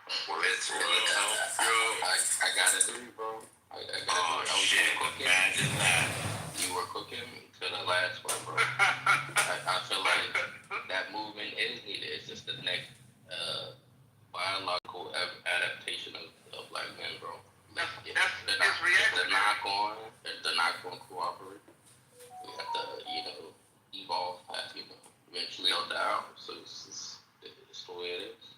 Well, it's yo. I got it through, bro. I got it. I was shit! cooking. Imagine that. You were cooking to the last one, bro. I feel like that movement is needed. It's just the next biological adaptation of black men, bro. Like, if they're not going to cooperate, we have to, evolve past, eventually they'll die out. So it's the way it is.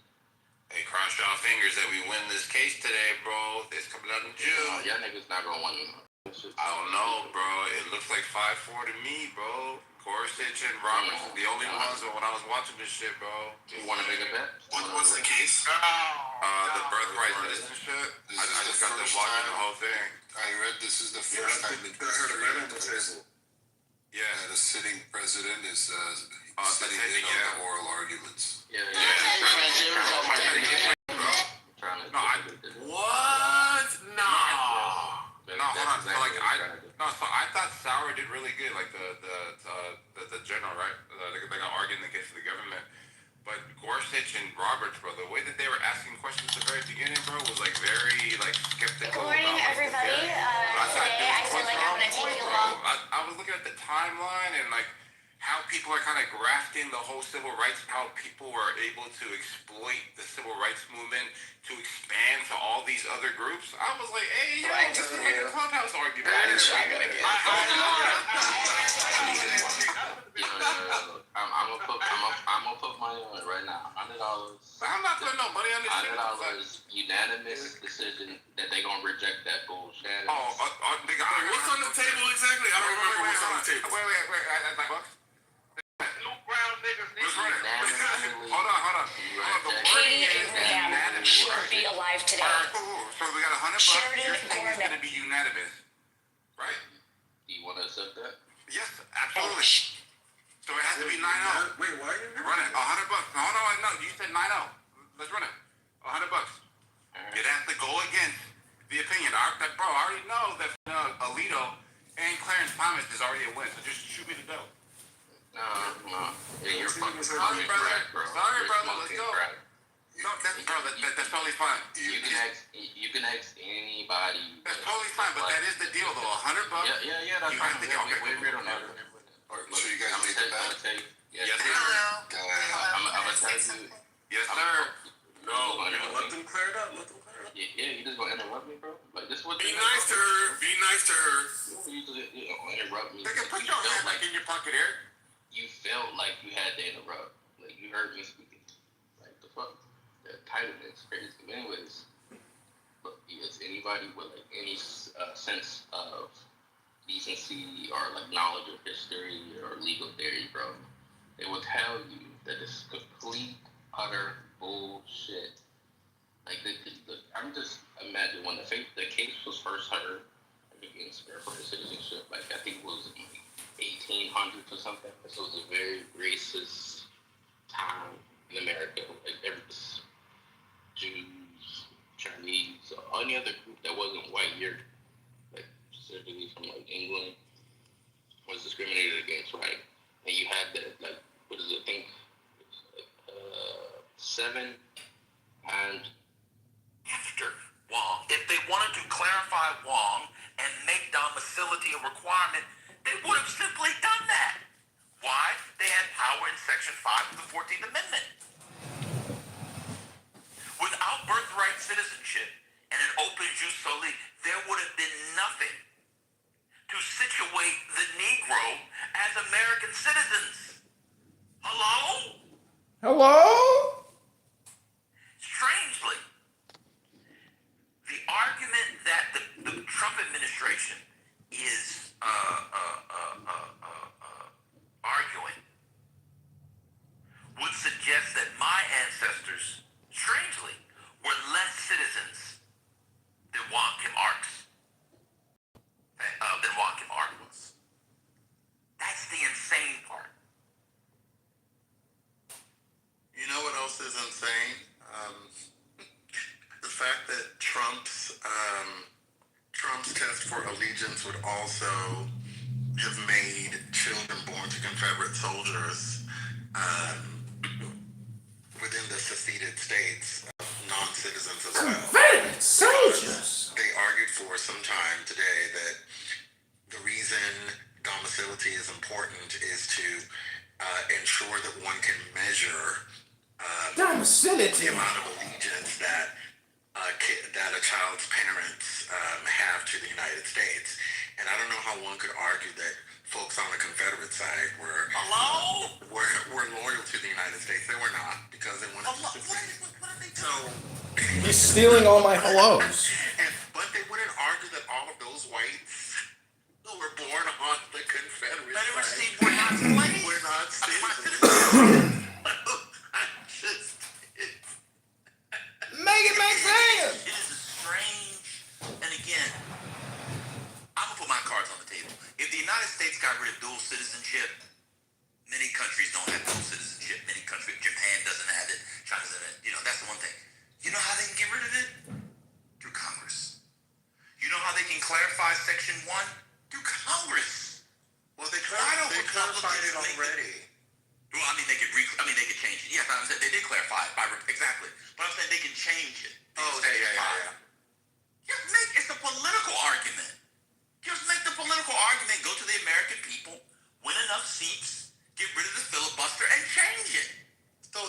Hey, cross y'all fingers that we win this case today, bro. It's coming out in June. Y'all niggas not gonna win. I don't know, bro. It looks like 5-4 to me, bro. Gorsuch and Roberts are the only ones when I was watching this shit, bro. You want to make a bet? What's the case? The birthright citizenship. I just got to watching the whole thing. I read this is the first time that this is on the table. Yeah. The sitting president is sitting in on the oral arguments. Yeah. What? No. Hold on. So I thought Sauer did really good, like the general, right? They got arguing in the case of the government. But Gorsuch and Roberts, bro, the way that they were asking questions at the very beginning, bro, was like very skeptical. Good morning, everybody. Today I feel like I'm gonna take you along. I was looking at the timeline and how people are kind of grafting the whole civil rights, how people were able to exploit the civil rights movement to expand to all these other groups. I was like, hey, yo, this is like a clubhouse argument. I'm gonna put money on it right now. $100. I'm not putting no money on this shit. $100 unanimous decision that they gonna reject that bullshit. Nigga, What's on the table exactly? I don't remember what's on the table. Wait. New brown niggas need Hold on. The wording is unanimous. Should be alive today. Alright, cool. So we got $100. You're saying it's gonna be unanimous, right? Do you want to accept that? Yes, absolutely. So it has to be 9-0. Wait, why are you Run it. $100. No, you said 9-0. Let's run it. $100. It has to go against the opinion. Bro, I already know that Alito and Clarence Thomas is already a win. So just shoot me the dough. No. Yeah, you're fucking Sorry, brother. bro. Sorry, brother. Let's go. No, that's totally fine. You can ask anybody. That's totally fine, but that is the deal, though. $100. Yeah, that's fine. We agreed on that. So you guys made the bet? Yes, sir. I'm gonna tell you. Yes, sir. No, let them clear it up. Yeah, you just gonna interrupt me, bro? Like this what? Be nice to her. You just interrupt me. Nigga, put your hand back in your pocket, Eric. You felt like you had to interrupt. Like you heard me speaking. Like the fuck? The title is crazy. Anyways, but is anybody with any sense of decency or knowledge of history or legal theory, bro, they will tell you that it's complete, utter bullshit. I'm just imagine when the case was first heard against for citizenship. I think it was 1800s or something. This was a very racist time in America. Jews, Chinese, or any other group that wasn't white here, specifically from England, was discriminated against, right? And you had that, what is it? I think 7 and after Wong. If they wanted to clarify Wong and make domicility a requirement, they would have simply done that. Why? They had power in Section 5 of the 14th Amendment. Without birthright citizenship and an open jus soli, there would have been nothing to situate the Negro as American citizens. Hello? Strangely, the argument that the Trump administration is arguing would suggest that my ancestors, strangely, were less citizens than Juan Kim Ark was. That's the insane part. You know what else is insane? The fact that Trump's test for allegiance would also have made children born to Confederate soldiers within the seceded states of citizens as well. Confederate soldiers. They argued for some time today that the reason domicility is important is to ensure that one can measure Domicility. the amount of allegiance that that a child's parents have to the United States. And I don't know how one could argue that folks on the Confederate side were loyal to the United States. They were not, because they wanted to secede. What are they So, He's stealing all my hellos. but they wouldn't argue that all of those whites who were born on the Confederate side were not slaves. were not I mean, my citizens. Make it make sense. It is a strange, and again, I'm gonna put my cards on the table. If the United States got rid of dual citizenship, many countries don't have dual citizenship. Many countries, Japan doesn't have it. China doesn't have it. You know, that's the one thing. You know how they can get rid of it? Through Congress. You know how they can clarify Section 1? Through Congress. Well, they clarified it already. Well, I mean, they could change it. Yes, I'm saying they did clarify it exactly. But I'm saying they can change it. Yeah. It's a political argument. Just make the political argument. Go to the American people, win enough seats, get rid of the filibuster, and change it. So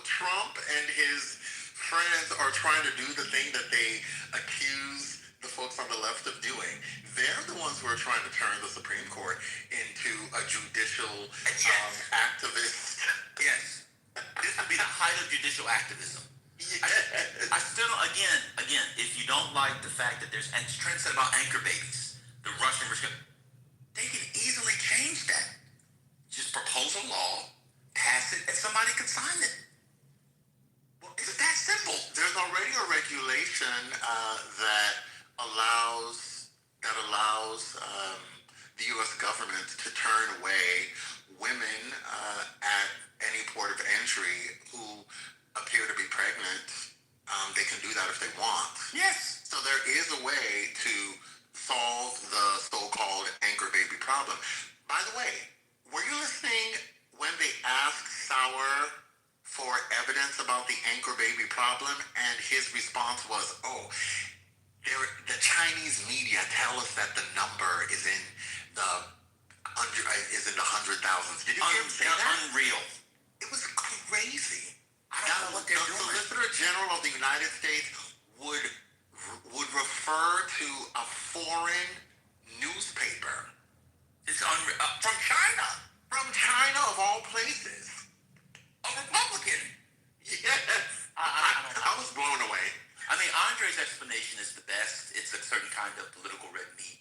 Trump and his friends are trying to do the thing that they accuse the folks on the left of doing. They're the ones who are trying to turn the Supreme Court into a judicial activist. Yes. This would be the height of judicial activism. I still don't, again, if you don't like the fact that there's, and Trent said about anchor babies, the Russian, they can easily change that. Just propose a law, pass it, and somebody can sign it. Well, it's that simple. There's already a regulation that allows the U.S. government to turn away women at any port of entry who appear to be pregnant. They can do that if they want. Yes. So there is a way to solve the so-called anchor baby problem. By the way, were you listening when they asked Sauer for evidence about the anchor baby problem, and his response was, the Chinese media tell us that the number is in the hundred thousands. Did you hear him say that? Unreal. It was crazy. I don't know what they're The doing. Solicitor General of the United States would refer to a foreign newspaper. It's unreal. From China. From China, of all places. A Republican. Yes. I was blown away. I mean, Andre's explanation is the best. It's a certain kind of political red meat.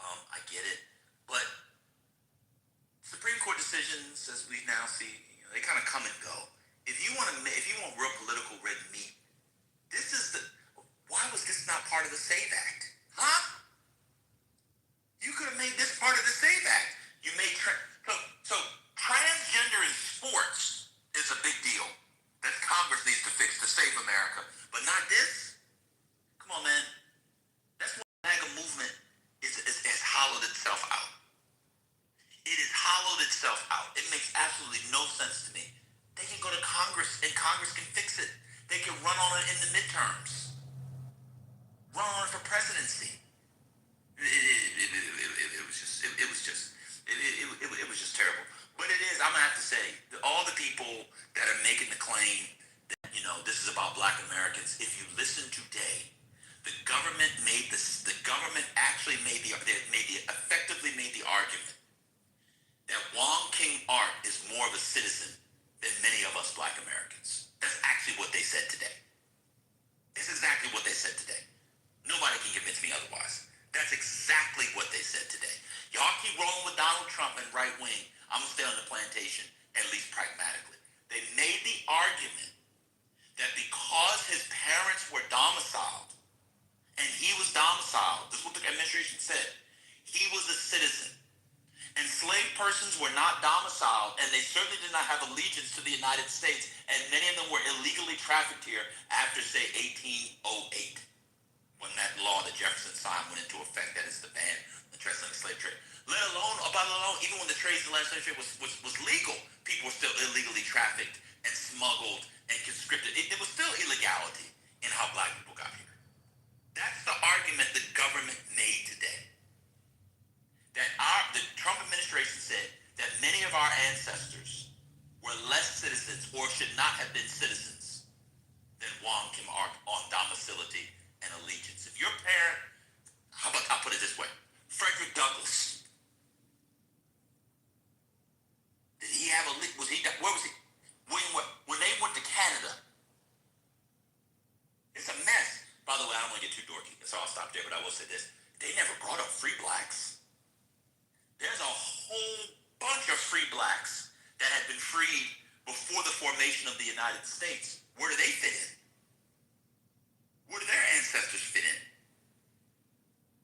I get it. But Supreme Court decisions, as we now see, they kind of come and go. If you want real political red meat, why was this not part of the SAVE Act? Huh? You could have made this part of the SAVE Act. You made so transgender in sports is a big deal that Congress needs to fix to save America, but not this. Come on, man. That's why the MAGA movement has hollowed itself out. It has hollowed itself out. It makes absolutely no sense to me. They can go to Congress and Congress can fix it. They can run on it in the midterms. Run on it for presidency. It was just terrible. But it is, I'm gonna have to say, all the people that are making the claim that, this is about Black Americans, if you listen today, the government effectively made the argument that Wong King Art is more of a citizen than many of us Black Americans. That's actually what they said today. It's exactly what they said today. Nobody can convince me otherwise. That's exactly what they said today. Y'all keep rolling with Donald Trump and right wing. I'm going to stay on the plantation, at least pragmatically. They made the argument that because his parents were domiciled, and he was domiciled, this is what the administration said, he was a citizen. Enslaved persons were not domiciled, and they certainly did not have allegiance to the United States, and many of them were illegally trafficked here after, say, 1808, when that law that Jefferson signed went into effect, that is the ban on the transatlantic slave trade. Let alone, even when the transatlantic slave trade was legal, people were still illegally trafficked and smuggled and conscripted. There was still illegality in how black people got here. That's the argument the government made today. That the Trump administration said that many of our ancestors were less citizens or should not have been citizens than Wong Kim Ark on domicility and allegiance. If your parent, how about I'll put it this way, Frederick Douglass, did he have where was he? When they went to Canada, it's a mess. By the way, I don't want to get too dorky, so I'll stop there, but I will say this. They never brought up free blacks. There's a whole bunch of free blacks that had been freed before the formation of the United States. Where do they fit in? Where do their ancestors fit in?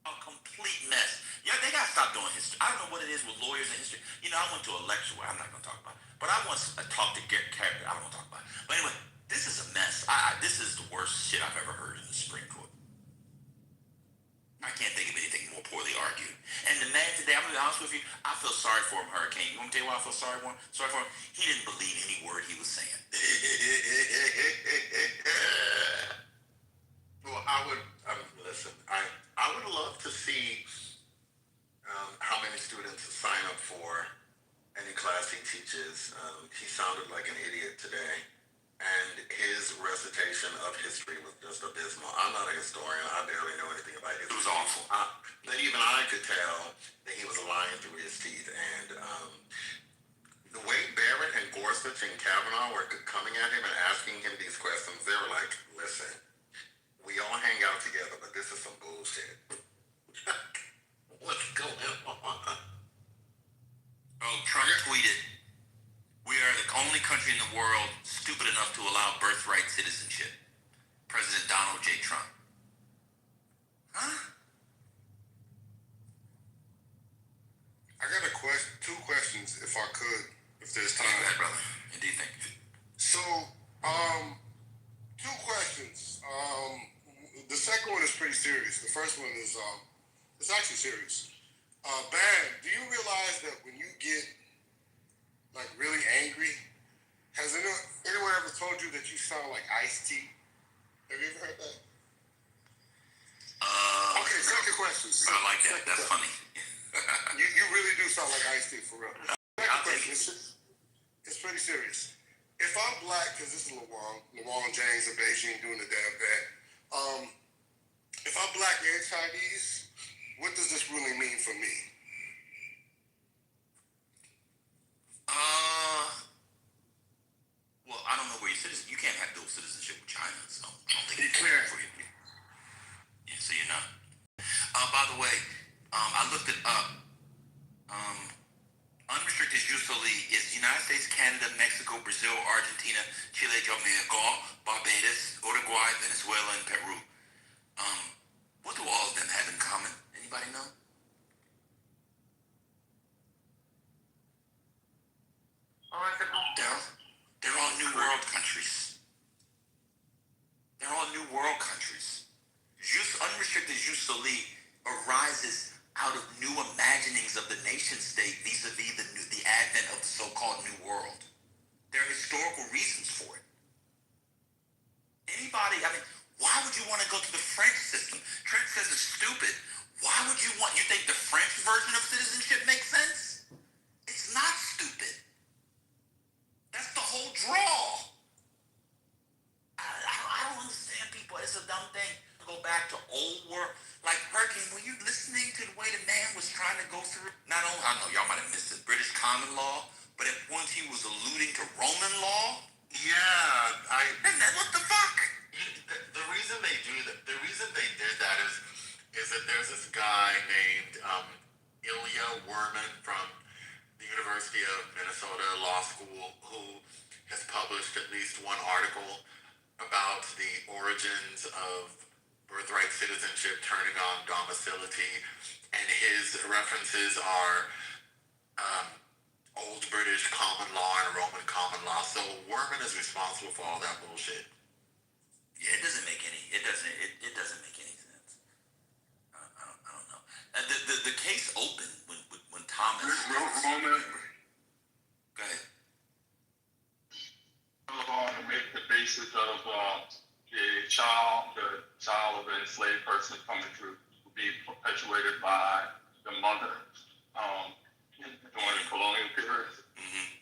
A complete mess. Yeah, they gotta stop doing history. I don't know what it is with lawyers and history. You know, I went to a lecture where I'm not gonna talk about it, but I once talked to Gary Carrick. I don't want to talk about it. But anyway, this is a mess. This is the worst shit I've ever heard in the Supreme Court. I can't think of anything more poorly argued. And the man today, I'm gonna be honest with you, I feel sorry for him, Hurricane. You want me to tell you why I feel sorry for him? He didn't believe any word he was saying. Well, listen, I would love to see how many students sign up for any class he teaches. He sounded like an idiot today, and his recitation of history was just abysmal. I'm not a historian. I barely know anything about history. It was awful. But even I could tell that he was lying through his teeth. And the way Barrett and Gorsuch and Kavanaugh were coming at him and asking him these questions, they were like, listen, we all hang out together, but this is some bullshit. What's going on? Oh, Trump tweeted, "We are the only country in the world stupid enough to allow birthright citizenship." President Donald J. Trump. Huh? I got two questions, if I could, if there's time. Go ahead, brother. What do you think? So, two questions. The second one is pretty serious. The first one is, it's actually serious. Bam, do you realize that when you get, like, really angry, has anyone ever told you that you sound like Ice-T? Have you ever heard that? Okay, second question. I like that. That's funny. You really do sound like Ice-T, for real. Second question, it's pretty serious. If I'm black, because this is LeBron James in Beijing doing the damn thing. If I'm black and Chinese, what does this really mean for me? Well, I don't know where you're citizen. You can't have dual citizenship with China, so I don't think it's clear for you. Yeah, so you're not. By the way, I looked it up. Unrestricted use is the United States, Canada, Mexico, Brazil, Argentina, Chile, Jamaica, Barbados, Uruguay, Venezuela, and Peru. What do all of them have in common? Anybody know? They're all New World countries. They're all New World countries. Unrestricted use arises out of new imaginings of the nation state vis-a-vis the advent of the so-called New World. There are historical reasons for it. Why would you want to go to the French system? Trent says it's stupid. Why would you think the French version of citizenship makes sense? It's not stupid. That's the whole draw. I don't understand people. It's a dumb thing. Go back to old world. Like, Hurricane, were you listening to the way the man was trying to go through? Not only, I know y'all might have missed the British common law, but at once he was alluding to Roman law. Yeah, What the fuck? The reason they did that is that there's this guy named Ilya Werman from the University of Minnesota Law School who has published at least one article about the origins of birthright citizenship turning on domicility, and his references are Old British common law and Roman common law. So Werman is responsible for all that bullshit. Yeah, it doesn't make any sense. I don't know. The case opened when Thomas. Roman. Go ahead. Law to make the base child of an enslaved person coming through would be perpetuated by the mother during the colonial period. Mm-hmm.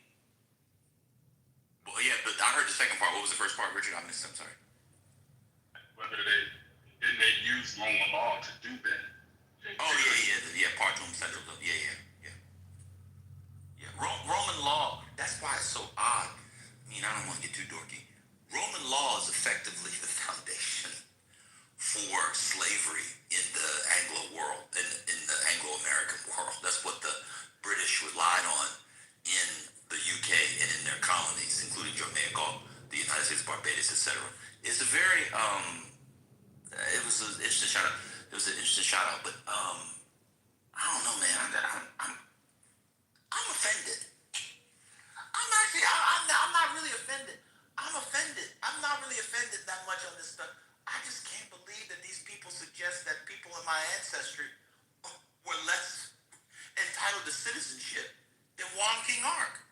Well, yeah, but I heard the second part. What was the first part, Richard? I missed it. I'm sorry. Whether they use Roman law to do that. Oh yeah. Partum Central. Yeah. Roman law. That's why it's so odd. I mean, I don't want to get too dorky. Roman law is effectively the foundation for slavery in the Anglo world, in the Anglo-American world. That's what the British relied on in the UK and in their colonies, including Jamaica, the United States, Barbados, etc. It's a very it was an interesting shout out. It was an interesting shout out, but I don't know, man. I'm offended. I'm not really offended. I'm offended. I'm not really offended that much on this stuff. I just can't believe that these people suggest that people in my ancestry were less entitled to citizenship than Juan King Ark.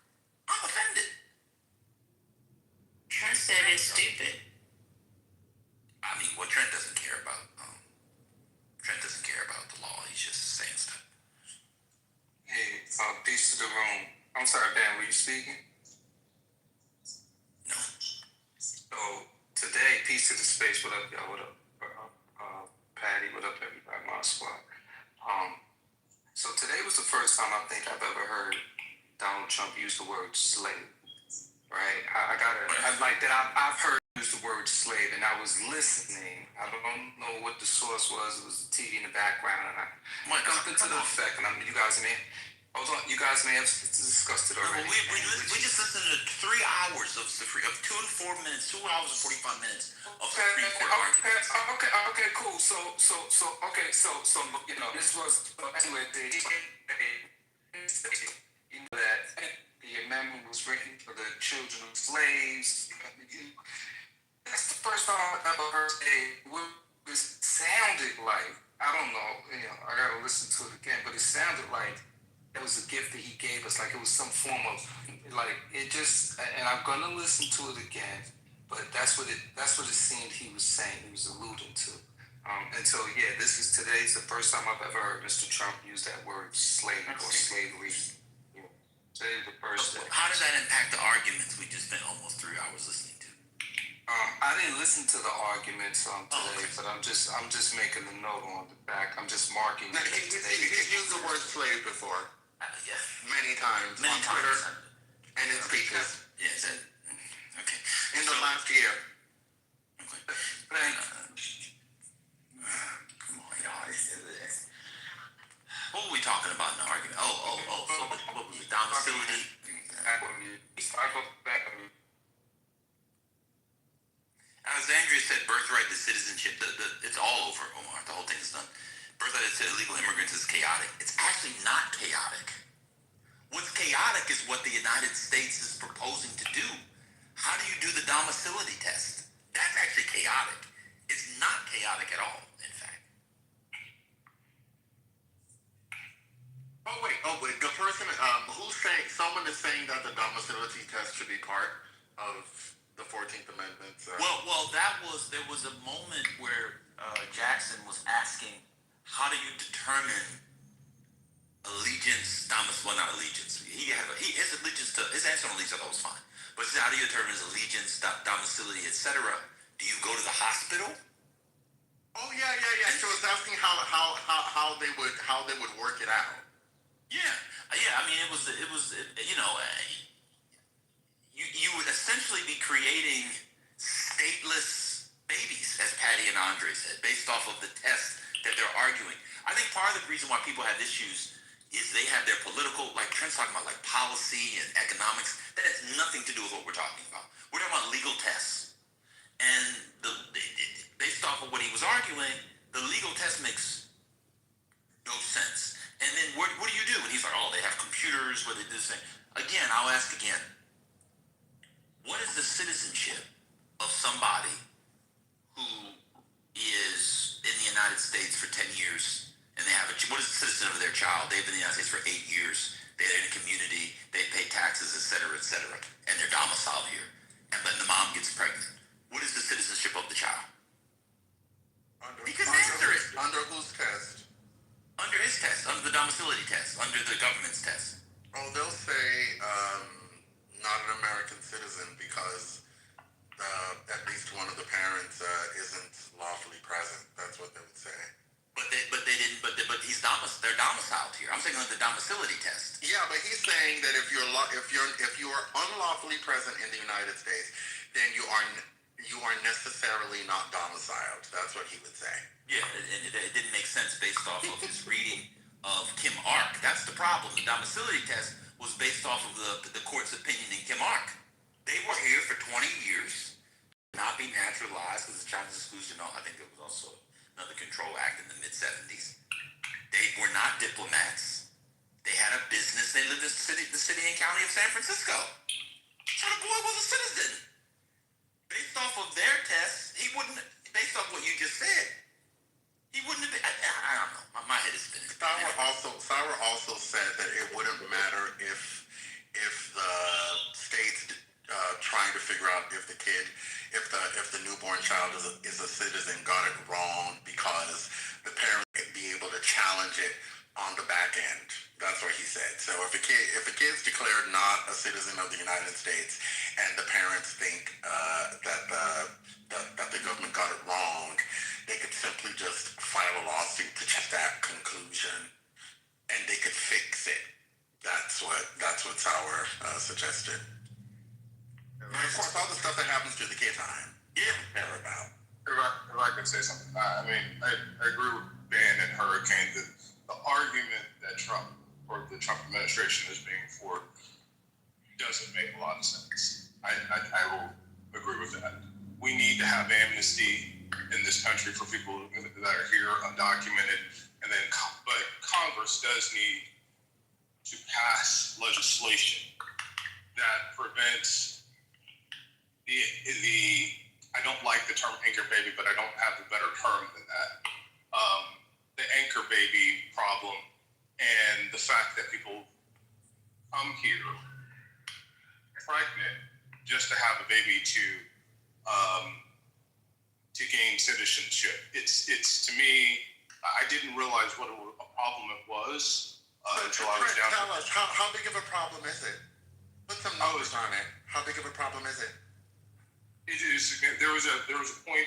I'm offended. Trent said it's stupid. I mean, what Trent doesn't care about. Trent doesn't care about the law. He's just saying stuff. Hey, peace to the room. I'm sorry, Ben, were you speaking? No. So, today, peace to the space. What up, y'all? What up? Patty, what up, everybody? My squad. So today was the first time I think I've ever heard Donald Trump use the word slave. Right? I've heard use the word slave, and I was listening. I don't know what the source was. It was the TV in the background, and I something to the effect. And you guys may have discussed it already. No, we just listened to 3 hours of 2 and 4 minutes, 2 hours and 45 minutes of Supreme Court arguments. Okay, cool. So you know, this was anyway. You know that the amendment was written for the children of slaves. That's the first time I've ever heard what it sounded like. I don't know. You know, I gotta listen to it again, but it sounded like it was a gift that he gave us, like it was some form of, like it just. And I'm gonna listen to it again, but that's what it seemed he was saying. He was alluding to. And so yeah, today's the first time I've ever heard Mr. Trump use that word slave or slavery. You know, today's the first day. How does that impact the arguments we just spent almost 3 hours listening to? I didn't listen to the arguments today, but I'm just making a note on the back. I'm just marking. Now, he's used the word slave before. Yeah. Many times on Twitter and in speeches. Yes. Okay. In the last year. Okay. Come on, y'all. What were we talking about in the argument? So what was it? Domicility? Alexandria said birthright to citizenship. It's all over, Omar. The whole thing is done. Birthright to illegal immigrants is chaotic. It's actually not chaotic. What's chaotic is what the United States is proposing to do. How do you do the domicility test? That's actually chaotic. It's not chaotic at all, in fact. Oh wait. The person who's saying, someone is saying that the domicility test should be part of the 14th Amendment. Well, there was a moment where Jackson was asking, how do you determine allegiance, not allegiance. His allegiance to his answer on allegiance I thought was fine. But how do you determine his allegiance, domicility, etc.? Do you go to the hospital? Oh yeah. She was asking how they would work it out. Yeah. I mean, it was you know, you would essentially be creating stateless babies, as Patty and Andre said, based off of the test that they're arguing. I think part of the reason why people have issues is they have their political, like Trent's talking about, like policy and economics. That has nothing to do with what we're talking about. We're talking about legal tests. And based off of what he was arguing, the legal test makes no sense. And then what do you do? And he's like, they have computers where they do this thing. Again, I'll ask again. What is the citizenship of somebody who is in the United States for 10 years and they have what is the citizen of their child? They've been in the United States for 8 years. They're in a community. They pay taxes, et cetera, and they're domiciled here. And then the mom gets pregnant. What is the citizenship of the child? the domicility test, under the government's test? Oh, they'll say not an American citizen because at least one of the parents isn't lawfully present. That's what they would say. But they're domiciled here. I'm saying on the domicility test. Yeah, but he's saying that if you are unlawfully present in the United States, then you are necessarily not domiciled. That's what he would say. Yeah, and it didn't make sense based off of his reading of Kim Ark. That's the problem. The domicility test was based off of the court's opinion in Kim Ark. They were here for 20 years, not be naturalized because the Chinese exclusion. I think there was also another control act in the mid-70s. They were not diplomats. They had a business. They lived in the city and county of San Francisco. So the boy was a citizen. Based off of their test, he wouldn't. Based off what you just said, he wouldn't have been. I don't know. My head is spinning. Sauer also said that it wouldn't matter if the states trying to figure out if the newborn child is a citizen got it wrong because the parent could be able to challenge it on the back end. That's what he said. So if a kid's declared not a citizen of the United States and the parents think that the government got it wrong, they could simply just file a lawsuit to check that conclusion, and they could fix it. That's what Sauer suggested. And of course, all the stuff that happens to the kid time. Yeah, care about. If I could say something, I mean, I agree with Ben and Hurricane that the argument that Trump or the Trump administration is being for doesn't make a lot of sense. I will agree with that. We need to have amnesty in this country for people that are here undocumented, but Congress does need to pass legislation that prevents the I don't like the term anchor baby, but I don't have a better term than that. The anchor baby problem and the fact that people come here pregnant just to have a baby to gain citizenship. It's to me, I didn't realize what a problem it was until I was down. Tell us, how big of a problem is it? Put some numbers on it. How big of a problem is it? It is. There was a point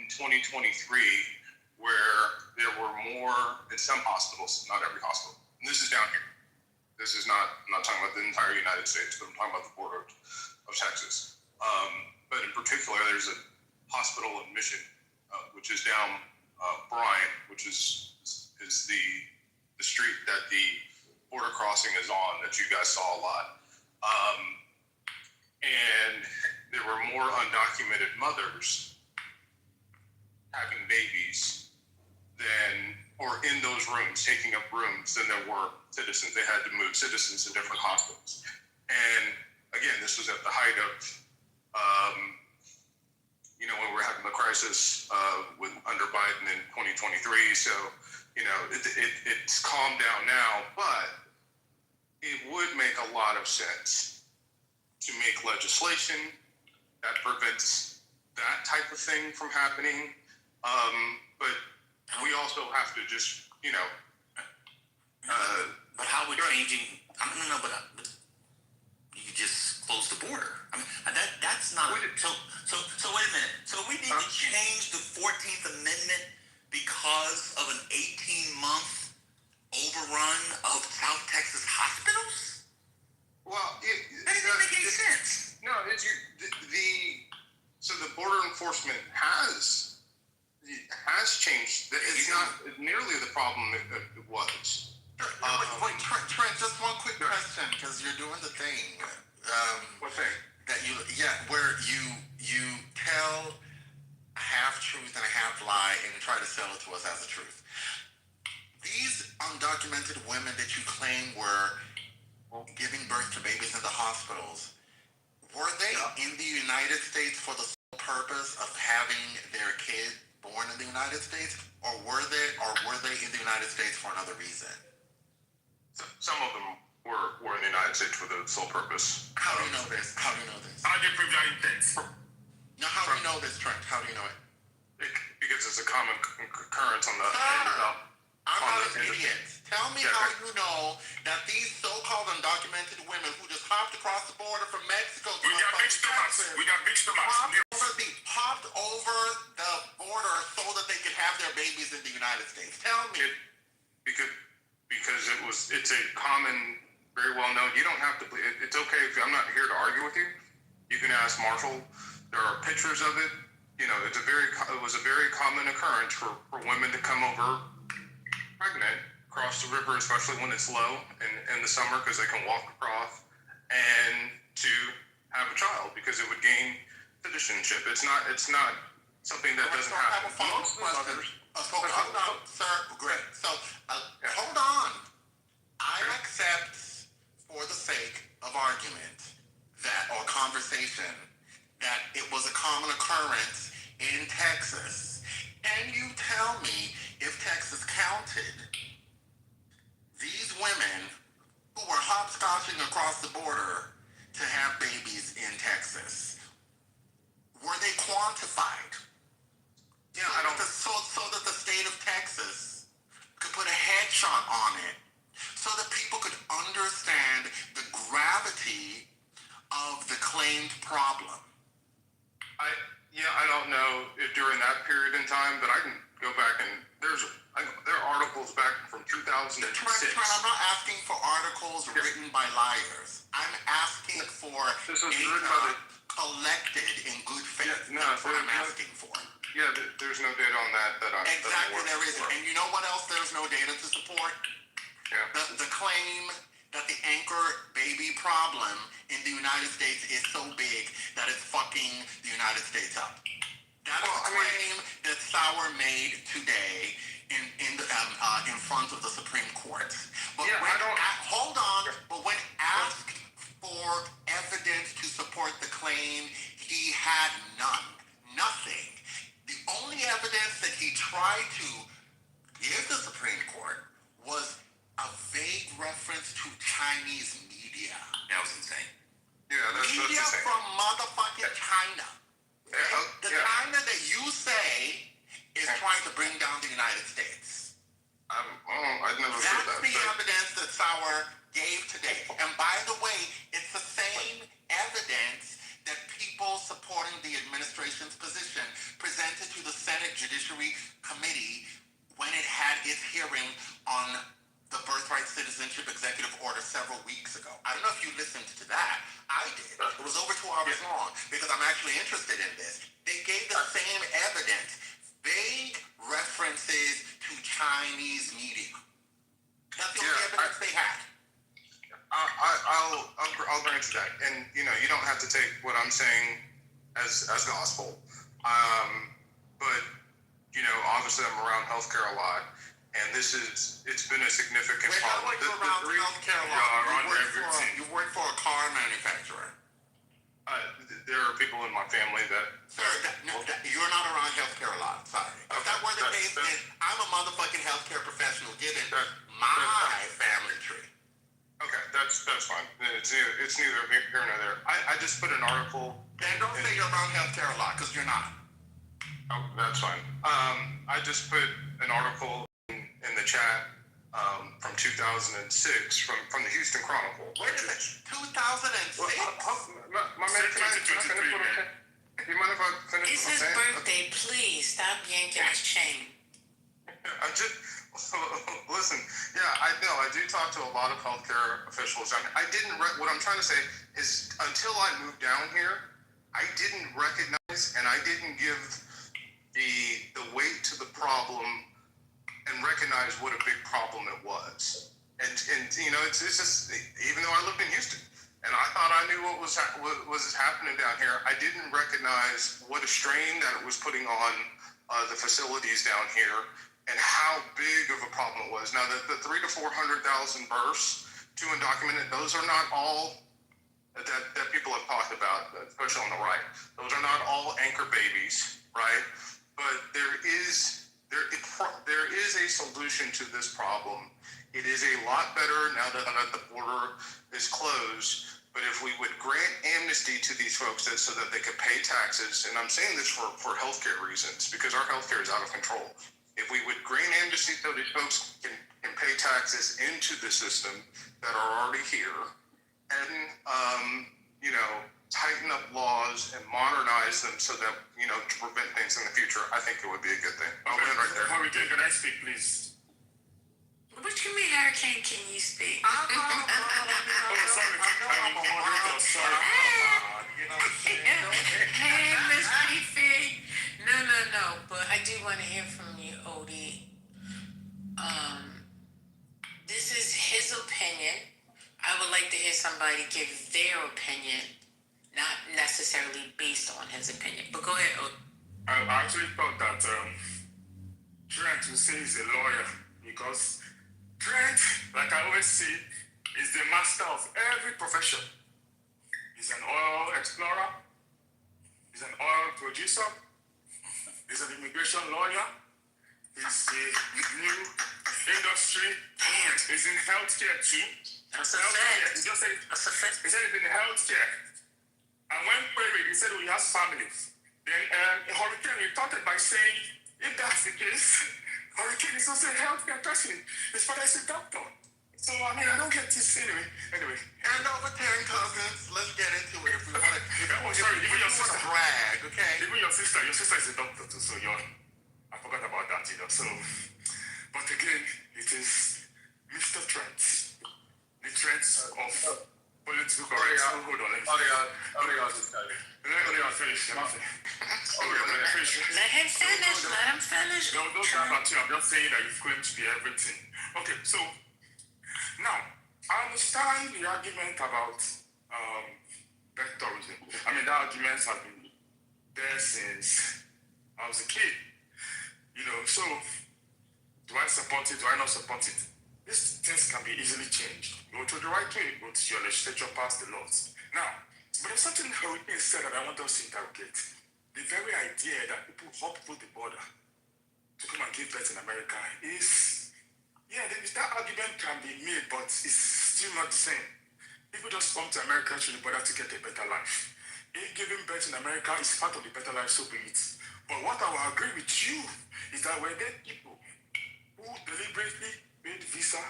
in 2023 where there were more in some hospitals, not every hospital. And this is down here. This is not. I'm not talking about the entire United States, but I'm talking about the border of Texas. But in particular, there's a hospital in Mission, which is down Bryan, which is the street that the border crossing is on that you guys saw a lot. And there were more undocumented mothers having babies or in those rooms, taking up rooms, than there were citizens. They had to move citizens to different hospitals. And again, this was at the height of, when we were having the crisis under Biden in 2023. So, it's calmed down now, but it would make a lot of sense to make legislation that prevents that type of thing from happening. But we also have to just, but how would changing? I don't know, but you just close the border. I mean, that's not. So wait a minute. So we need to change the 14th Amendment because of an 18-month overrun of South Texas hospitals? Well, that doesn't make any sense. No, so the border enforcement has changed. It's not nearly the problem it was. Wait, Trent, just one quick question, because you're doing the thing. What thing? Where you tell a half truth and a half lie and you try to sell it to us as a truth. These undocumented women that you claim were giving birth to babies in the hospitals, were they in the United States for the sole purpose of having their kid born in the United States, or were they in the United States for another reason? Some of them were in the United States for the sole purpose. How do you know this? I did prevent things. Now, how do you know this, Trent? How do you know it? Because it's a common occurrence on the I'm not an idiot. Tell me how you know that these so-called undocumented women who just hopped across the border from Mexico to Texas, hopped over the border so that they could have their babies in the United States. Tell me. Because it's a common, very well known. You don't have to. It's okay if I'm not here to argue with you. You can ask Marshall. There are pictures of it. You know, it was a very common occurrence for women to come over pregnant, cross the river, especially when it's low in the summer, because they can walk across, and to have a child because it would gain citizenship. It's not something that doesn't happen. Most mothers. Hold on, sir. Great. So, hold on. I accept, for the sake of argument, or conversation, that it was a common occurrence in Texas. Can you tell me if Texas counted these women who were hopscotching across the border to have babies in Texas? Were they quantified? Yeah, so that the state of Texas could put a headshot on it, so that people could understand the gravity of the claimed problem. I don't know if during that period in time, but I can go back and there are articles back from 2006. I'm not asking for articles written by liars. I'm asking for data collected in good faith. That's what I'm asking for. Yeah, there's no data on that Exactly, there isn't. And you know what else there's no data to support? Yeah. The claim that the anchor baby problem in the United States is so big that it's fucking the United States up. That's a claim that Sauer made today in front of the Supreme Court. But hold on. But when asked for evidence to support the claim, he had none. Nothing. The only evidence that he tried to give the Supreme Court was a vague reference to Chinese media. That was insane. Yeah, that's media insane. from motherfucking China. The China that you say is trying to bring down the United States. I've never heard that. That's the evidence that Sauer gave today. And by the way, it's the same evidence that people supporting the administration's position presented to the Senate Judiciary Committee when it had its hearing on the Birthright Citizenship Executive Order several weeks ago. I don't know if you listened to that. I did. It was over 2 hours long because I'm actually interested in this. They gave the same evidence, vague references to Chinese media. That's the only evidence they had. I'll grant you that, and you know you don't have to take what I'm saying as gospel, but you know obviously I'm around healthcare a lot, and it's been a significant problem. How are you around healthcare a lot? You work for a car manufacturer. There are people in my family that. Sir, you're not around healthcare a lot. Sorry. If that were the case, then I'm a motherfucking healthcare professional given my family tree. Okay, that's fine. It's neither here nor there. I just put an article. Then don't say you're around healthcare a lot, because you're not. Oh, that's fine. I just put an article in the chat from 2006 from the Houston Chronicle. Wait a minute, 2006? My man, can I finish what I'm saying? Do you mind if I finish It's what I'm his saying? birthday. Please stop yanking his chain. I just listen. Yeah, I know. I do talk to a lot of healthcare officials. I didn't. What I'm trying to say is, until I moved down here, I didn't recognize and I didn't give the weight to the problem and recognize what a big problem it was. And you know, it's just even though I lived in Houston and I thought I knew what was happening down here, I didn't recognize what a strain that it was putting on the facilities down here. And how big of a problem it was. Now, the 300,000 to 400,000 births to undocumented, those are not all that people have talked about, especially on the right. Those are not all anchor babies, right? But there is a solution to this problem. It is a lot better now that the border is closed. But if we would grant amnesty to these folks so that they could pay taxes, and I'm saying this for healthcare reasons, because our healthcare is out of control. If we would green amnesty so these folks can pay taxes into the system that are already here, and tighten up laws and modernize them so that to prevent things in the future, I think it would be a good thing. I'll end right there. Hurricane, can I speak, please? What you mean, Hurricane? Can you speak? Oh, sorry. I'm a moderator. Sorry. Hey, Miss Fifi. No. But I do want to hear from you, Odie. This is his opinion. I would like to hear somebody give their opinion, not necessarily based on his opinion. But go ahead, Odie. I actually thought that Trent will say he's a lawyer because Trent, like I always say, is the master of every profession. He's an oil explorer, he's an oil producer, he's an immigration lawyer, he's a new industry, he's in healthcare too. That's a fact. He just said, That's a fact. he said he's in healthcare. And when Perry, he said he has families. Then Hurricane, he started by saying, if that's the case, Hurricane is also a healthcare person. His father is a doctor. So, I don't get this anyway. Hand over 10 cousins. Let's get into it if we want to. Sorry, even your sister. Brag, okay? Even your sister is a doctor too, so I forgot about that, So, but again, it is Mr. Trent. The Trent of political correctness. Hold on, let me finish. Let him finish. No, don't talk about you. I'm just saying that you've claimed to be everything. Okay, so now I understand the argument about death tourism. The arguments have been there since I was a kid. So do I support it? Do I not support it? These things can be easily changed. Go to the right way. Go to your legislature, pass the laws. Now, but there's something Hurricane said that I want us to interrogate. The very idea that people hop through the border to come and give birth in America is, that argument can be made, but it's still not the same. People just come to America to the border to get a better life. If giving birth in America is part of the better life, so be it. But what I will agree with you is that were there people who deliberately made visa,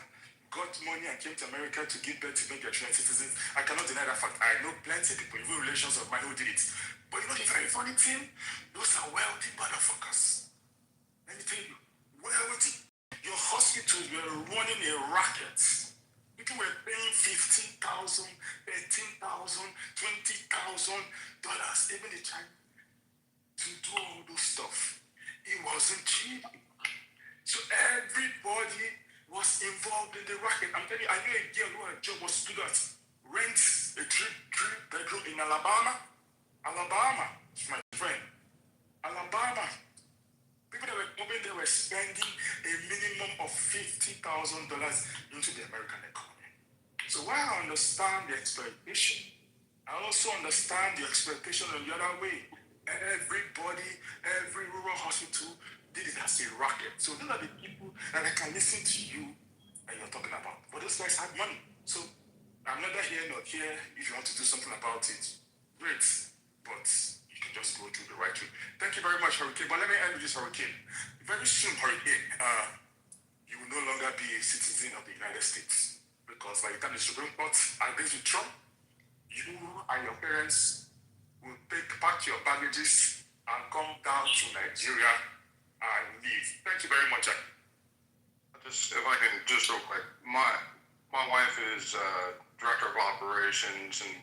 got money and came to America to give birth to make their Trinidad citizens. I cannot deny that fact. I know plenty of people, even relations of mine who did it. But the very funny thing, those are wealthy motherfuckers. Let me tell you, wealthy. Your hospitals were running a racket. People were paying $15,000, $13,000, $20,000, even the China, to do all those stuff. It wasn't cheap. So everybody was involved in the racket. I'm telling you, I knew a girl who her job was to do that. Rent a three-bedroom in Alabama, my friend. Alabama. People that were moving, they were spending a minimum of $50,000 into the American economy. So while I understand the exploitation, I also understand the exploitation in the other way. Everybody, every rural hospital did it as a racket. So those are the people that I can listen to you and you're talking about. But those guys had money. So I'm neither here nor here. If you want to do something about it, great. But you can just go through the right way. Thank you very much, Hurricane. But let me end with this, Hurricane. Very soon, Hurricane, you will no longer be a citizen of the United States. Because by the time the Supreme Court agrees with Trump, you and your parents will pack your baggages and come down to Nigeria and leave. Thank you very much. If I can, just real quick, my wife is director of operations and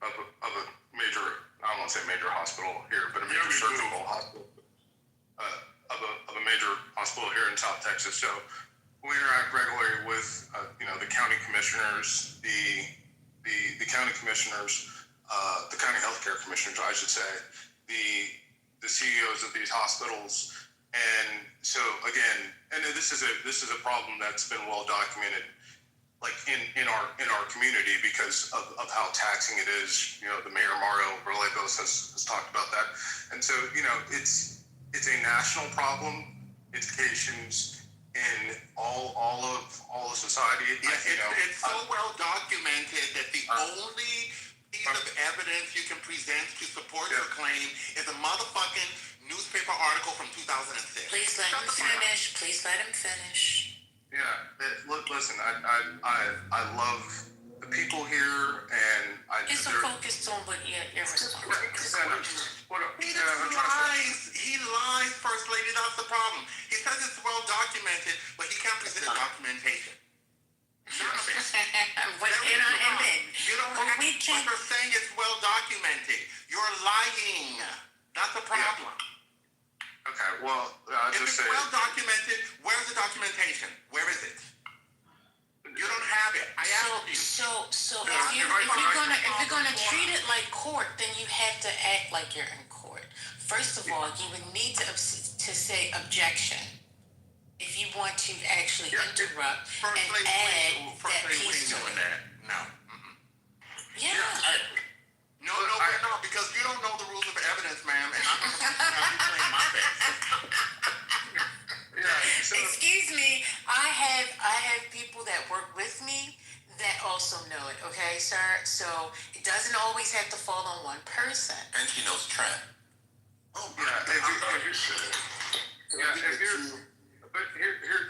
of a major, I don't want to say major hospital here, but a major surgical hospital of a major hospital here in South Texas. So we interact regularly with the county commissioners, the county commissioners, the county healthcare commissioners, I should say, the CEOs of these hospitals. And so again, and this is a problem that's been well documented, like in our community because of how taxing it is. The mayor Mario Rolebos has talked about that, and so it's a national problem. Implications in all of society. It's so well documented that the only piece of evidence you can present to support your claim is a motherfucking newspaper article from 2006. Please let him finish. Please let him finish. Yeah, listen, I love the people here, and It's focused on what you're responsible. He lies, First Lady. That's the problem. He says it's well documented, but he can't present documentation. What You don't have we can. You're saying it's well documented. You're lying. That's a problem. Okay, well, I'll If just it's say. well documented, where's the documentation? Where is it? You don't have it. I asked you. So if you're gonna treat it like court, then you have to act like you're in court. First of all, you would need to say objection if you want to actually interrupt First and Lady, add First that Lady, we piece ain't to doing it. that. No. Yeah. No, we're not, because you don't know the rules of evidence, ma'am, and I'm not going to have you playing my face. Excuse me. I have people that work with me that also know it. Okay, sir. So it doesn't always have to fall on one person. And she knows Trent. Oh, yeah.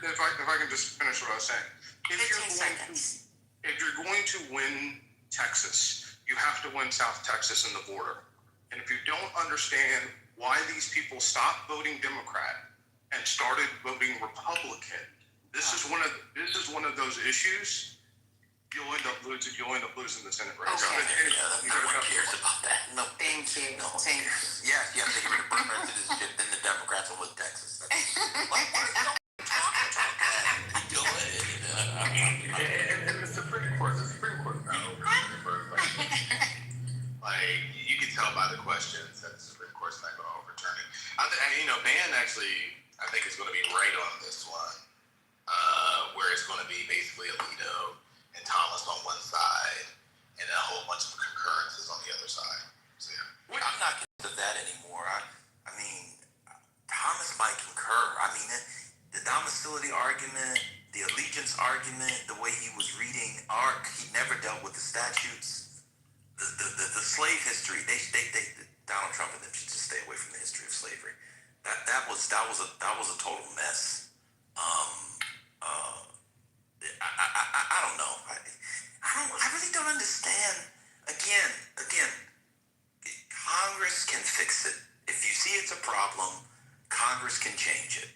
If I can just finish what I was saying. If you're going to win Texas, you have to win South Texas and the border. And if you don't understand why these people stopped voting Democrat and started voting Republican, this is one of those issues. You'll end up losing the Senate race. Okay. No one cares about that. No. Thank you. No one Thank you. cares. Yes, they get rid of birth citizenship, then the Democrats will win Texas. Go ahead. And the Supreme Court like you can tell by the questions that the Supreme Court's not going to overturn it. Ban actually, I think is going to be right on this one, where it's going to be basically Alito and Thomas on one side, and a whole bunch of concurrences on the other side. So yeah, I'm not convinced of that anymore. I mean, Thomas might concur. I mean, the domicility argument, the allegiance argument, the way he was reading ARC, he never dealt with the statutes, the slave history. They Donald Trump and them should just stay away from the history of slavery. That was a total mess. I don't know. I really don't understand. Again, Congress can fix it. If you see it's a problem, Congress can change it.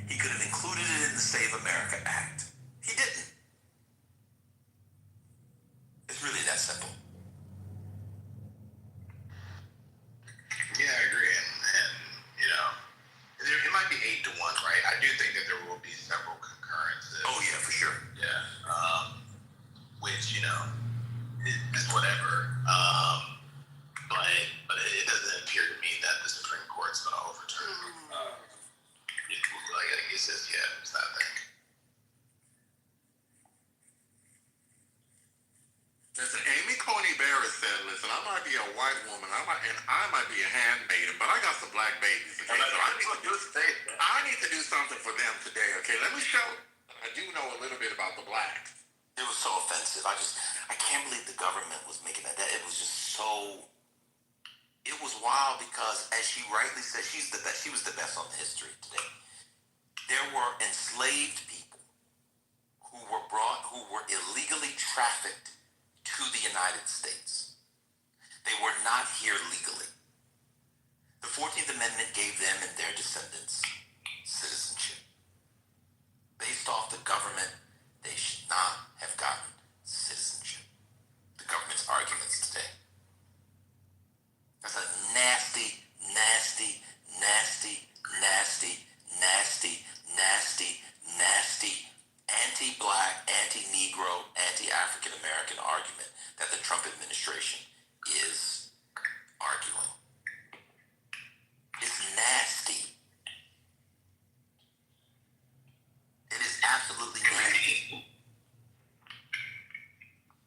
He could have included it in the Save America Act. He didn't. It's really that simple. yeah, I agree, and it might be 8-1, right? I do think that there will be several concurrences. Oh yeah, for sure. Yeah, which is whatever. But it doesn't appear to me that the Supreme Court's going to overturn. Like I guess it's not that. Listen, Amy Coney Barrett said, listen, I might be a white woman, I might be a handmaiden, but I got some black babies, okay? So I need to do something for them today, okay? Let me show I do know a little bit about the blacks. It was so offensive. I can't believe the government was making that. It was just so. It was wild because, as she rightly said, she's the best. She was the best on the history today. There were enslaved people who were illegally trafficked to the United States. They were not here legally. The 14th Amendment gave them and their descendants citizenship. Based off the government, they should not have gotten citizenship. The government's arguments today. That's a nasty, nasty, nasty, nasty, nasty, nasty, nasty, anti-black, anti-Negro, anti-African American argument that the Trump administration is arguing. It's nasty. It is absolutely nasty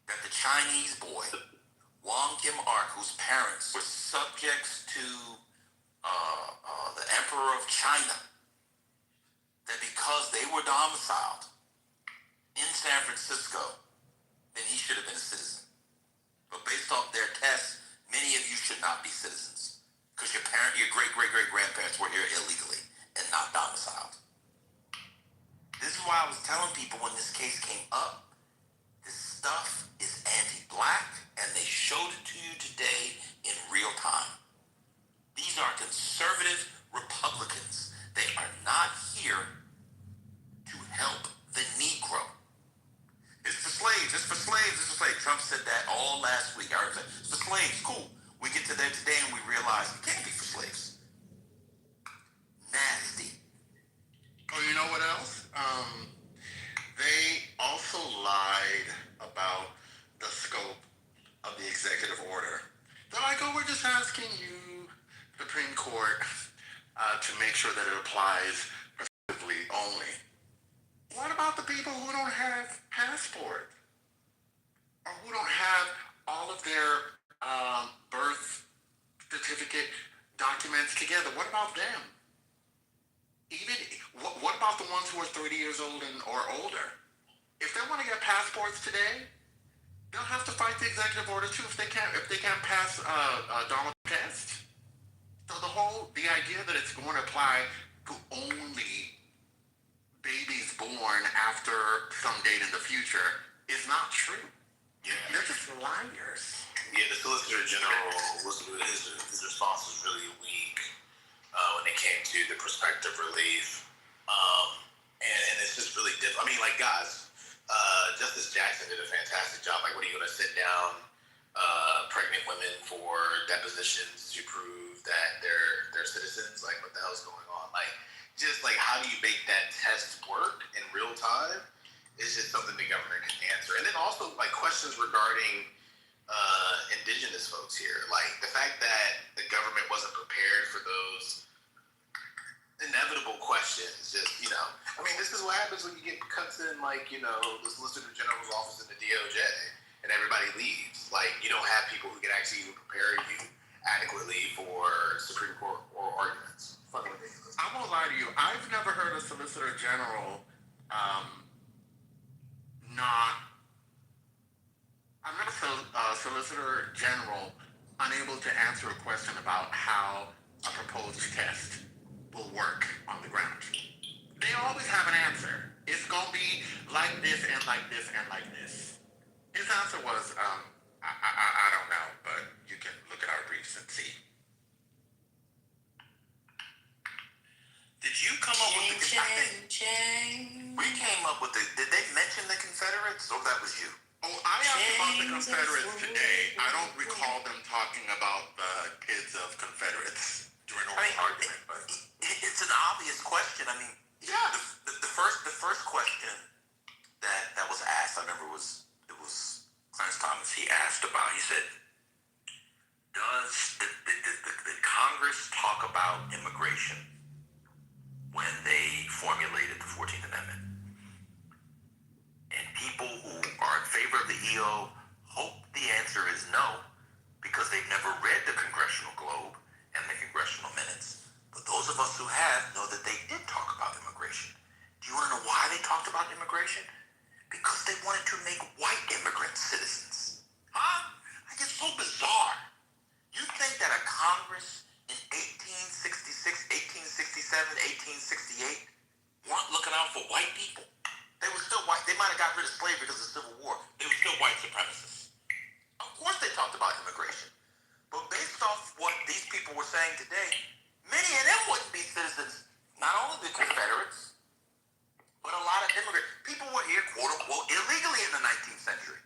that the Chinese boy, Wong Kim Ark, whose parents were subjects to the Emperor of China, that because they were domiciled in San Francisco, then he should have been a citizen. But based off their tests, many of you should not be citizens. because your great-great-great-grandparents were here illegally and not domiciled. This is why I was telling people when this case came up, this stuff is anti-black, and they showed it to you today in real time. These are conservative Republicans. They are not here to help the Negro. It's for slaves, it's for slaves, it's for slaves. Trump said that all last week. I heard that. It's for slaves, cool. We get to there today and we realize it can't be for slaves. Nasty. Oh, you know what else? They also lied about the scope of the executive order. They're like, oh, we're just asking you, Supreme Court, to make sure that it applies prospectively only. What about the people who don't have passports? Or who don't have all of their birth certificate documents together? What about them? Even what about the ones who are 30 years old or older? If they want to get passports today, they'll have to fight the executive order too if they can't pass Donald test. So the idea that it's going to apply to only babies born after some date in the future is not true. Yeah. They're just liars. Yeah, the Solicitor General, his response was really weak when it came to the prospective relief. And it's just really different. I mean, like, guys, Justice Jackson did a fantastic job. Like, what are you going to sit down pregnant women for depositions to prove that they're citizens? Like, what the hell's going on? Like, just like, how do you make that test work in real time? Is just something the government can answer. And then also, like, questions regarding indigenous folks here. Like, the fact that the government wasn't prepared for those inevitable questions, just, I mean, this is what happens when you get cuts in, like, the Solicitor General's office in the DOJ, and everybody leaves. Like, you don't have people who can actually even prepare you adequately for Supreme Court oral arguments. Fucking ridiculous. I won't lie to you. I've never heard a Solicitor General I've never heard a Solicitor General unable to answer a question about how a proposed test will work on the ground. They always have an answer. It's going to be like this and like this and like this. His answer was, I don't know, but you can look at our briefs and see. Did you come up with the... We came up with the... Did they mention the Confederates, or that was you? Oh, I asked about the Confederates today. I don't recall them talking about the kids of Confederates during oral argument, but... It's an obvious question. I mean, yeah. The first question that was asked, I remember it was Clarence Thomas. He asked about, he said, does the Congress talk about immigration when they formulated the 14th Amendment? And people who are in favor of the EO hope the answer is no, because they've never read the Congressional Globe and the Congressional Minutes. But those of us who have know that they did talk about immigration. Do you want to know why they talked about immigration? Because they wanted to make white immigrants citizens. Huh? Like, it's so bizarre. You think that a Congress in 1866, 1867, 1868 weren't looking out for white people? They were still white. They might have got rid of slavery because of the Civil War. They were still white supremacists. Of course they talked about immigration. But based off what these people were saying today, many of them wouldn't be citizens. Not only the Confederates, but a lot of immigrants. People were here, quote unquote, illegally in the 19th century.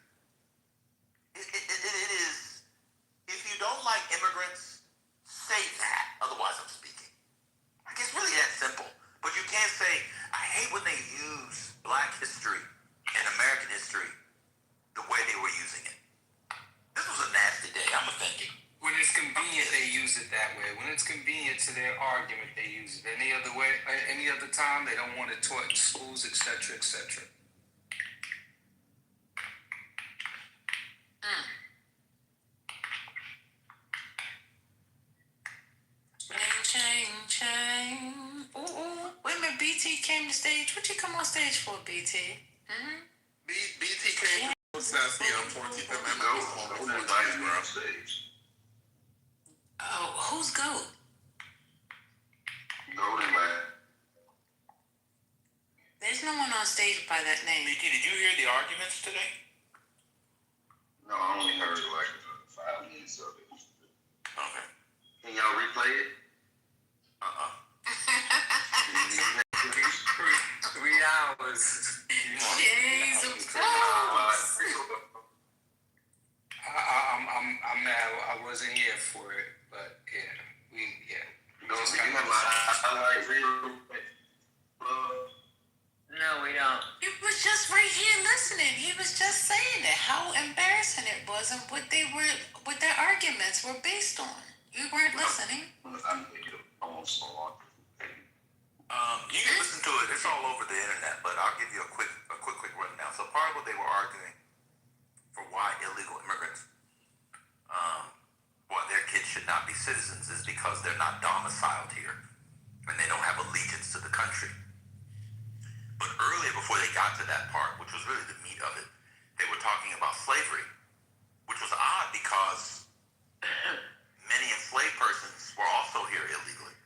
It is, if you don't like immigrants, say that. Otherwise, I'm speaking. Like, it's really that simple. But you can't say, I hate when they use Black history and American history the way they were using it. This was a nasty day. I'm offended. When it's convenient, they use it that way. When it's convenient to their argument, they use it. Any other way, any other time, they don't want it taught in schools, etc., etc. Chain. Ooh. Wait a minute, BT came to stage. What you come on stage for, BT? BT came to protest the 14th Amendment. Who was on stage? Oh, who's GOAT? Golden man. There's no one on stage by that name. BT, did you hear the arguments today? No, I only heard like 5 minutes of it. Okay. Can y'all replay it? Uh-uh. 3 hours. Jeez, of course. I'm mad. I wasn't here for it, but yeah. No, we don't. He was just right here listening. He was just saying it. How embarrassing it was and what their arguments were based on. You weren't listening. You can listen to it. It's all over the internet, but I'll give you a quick rundown. So part of what they were arguing for why illegal immigrants, why their kids should not be citizens is because they're not domiciled here and they don't have allegiance to the country. But earlier, before they got to that part, which was really the meat of it, they were talking about slavery, which was odd because many enslaved persons were also here illegally.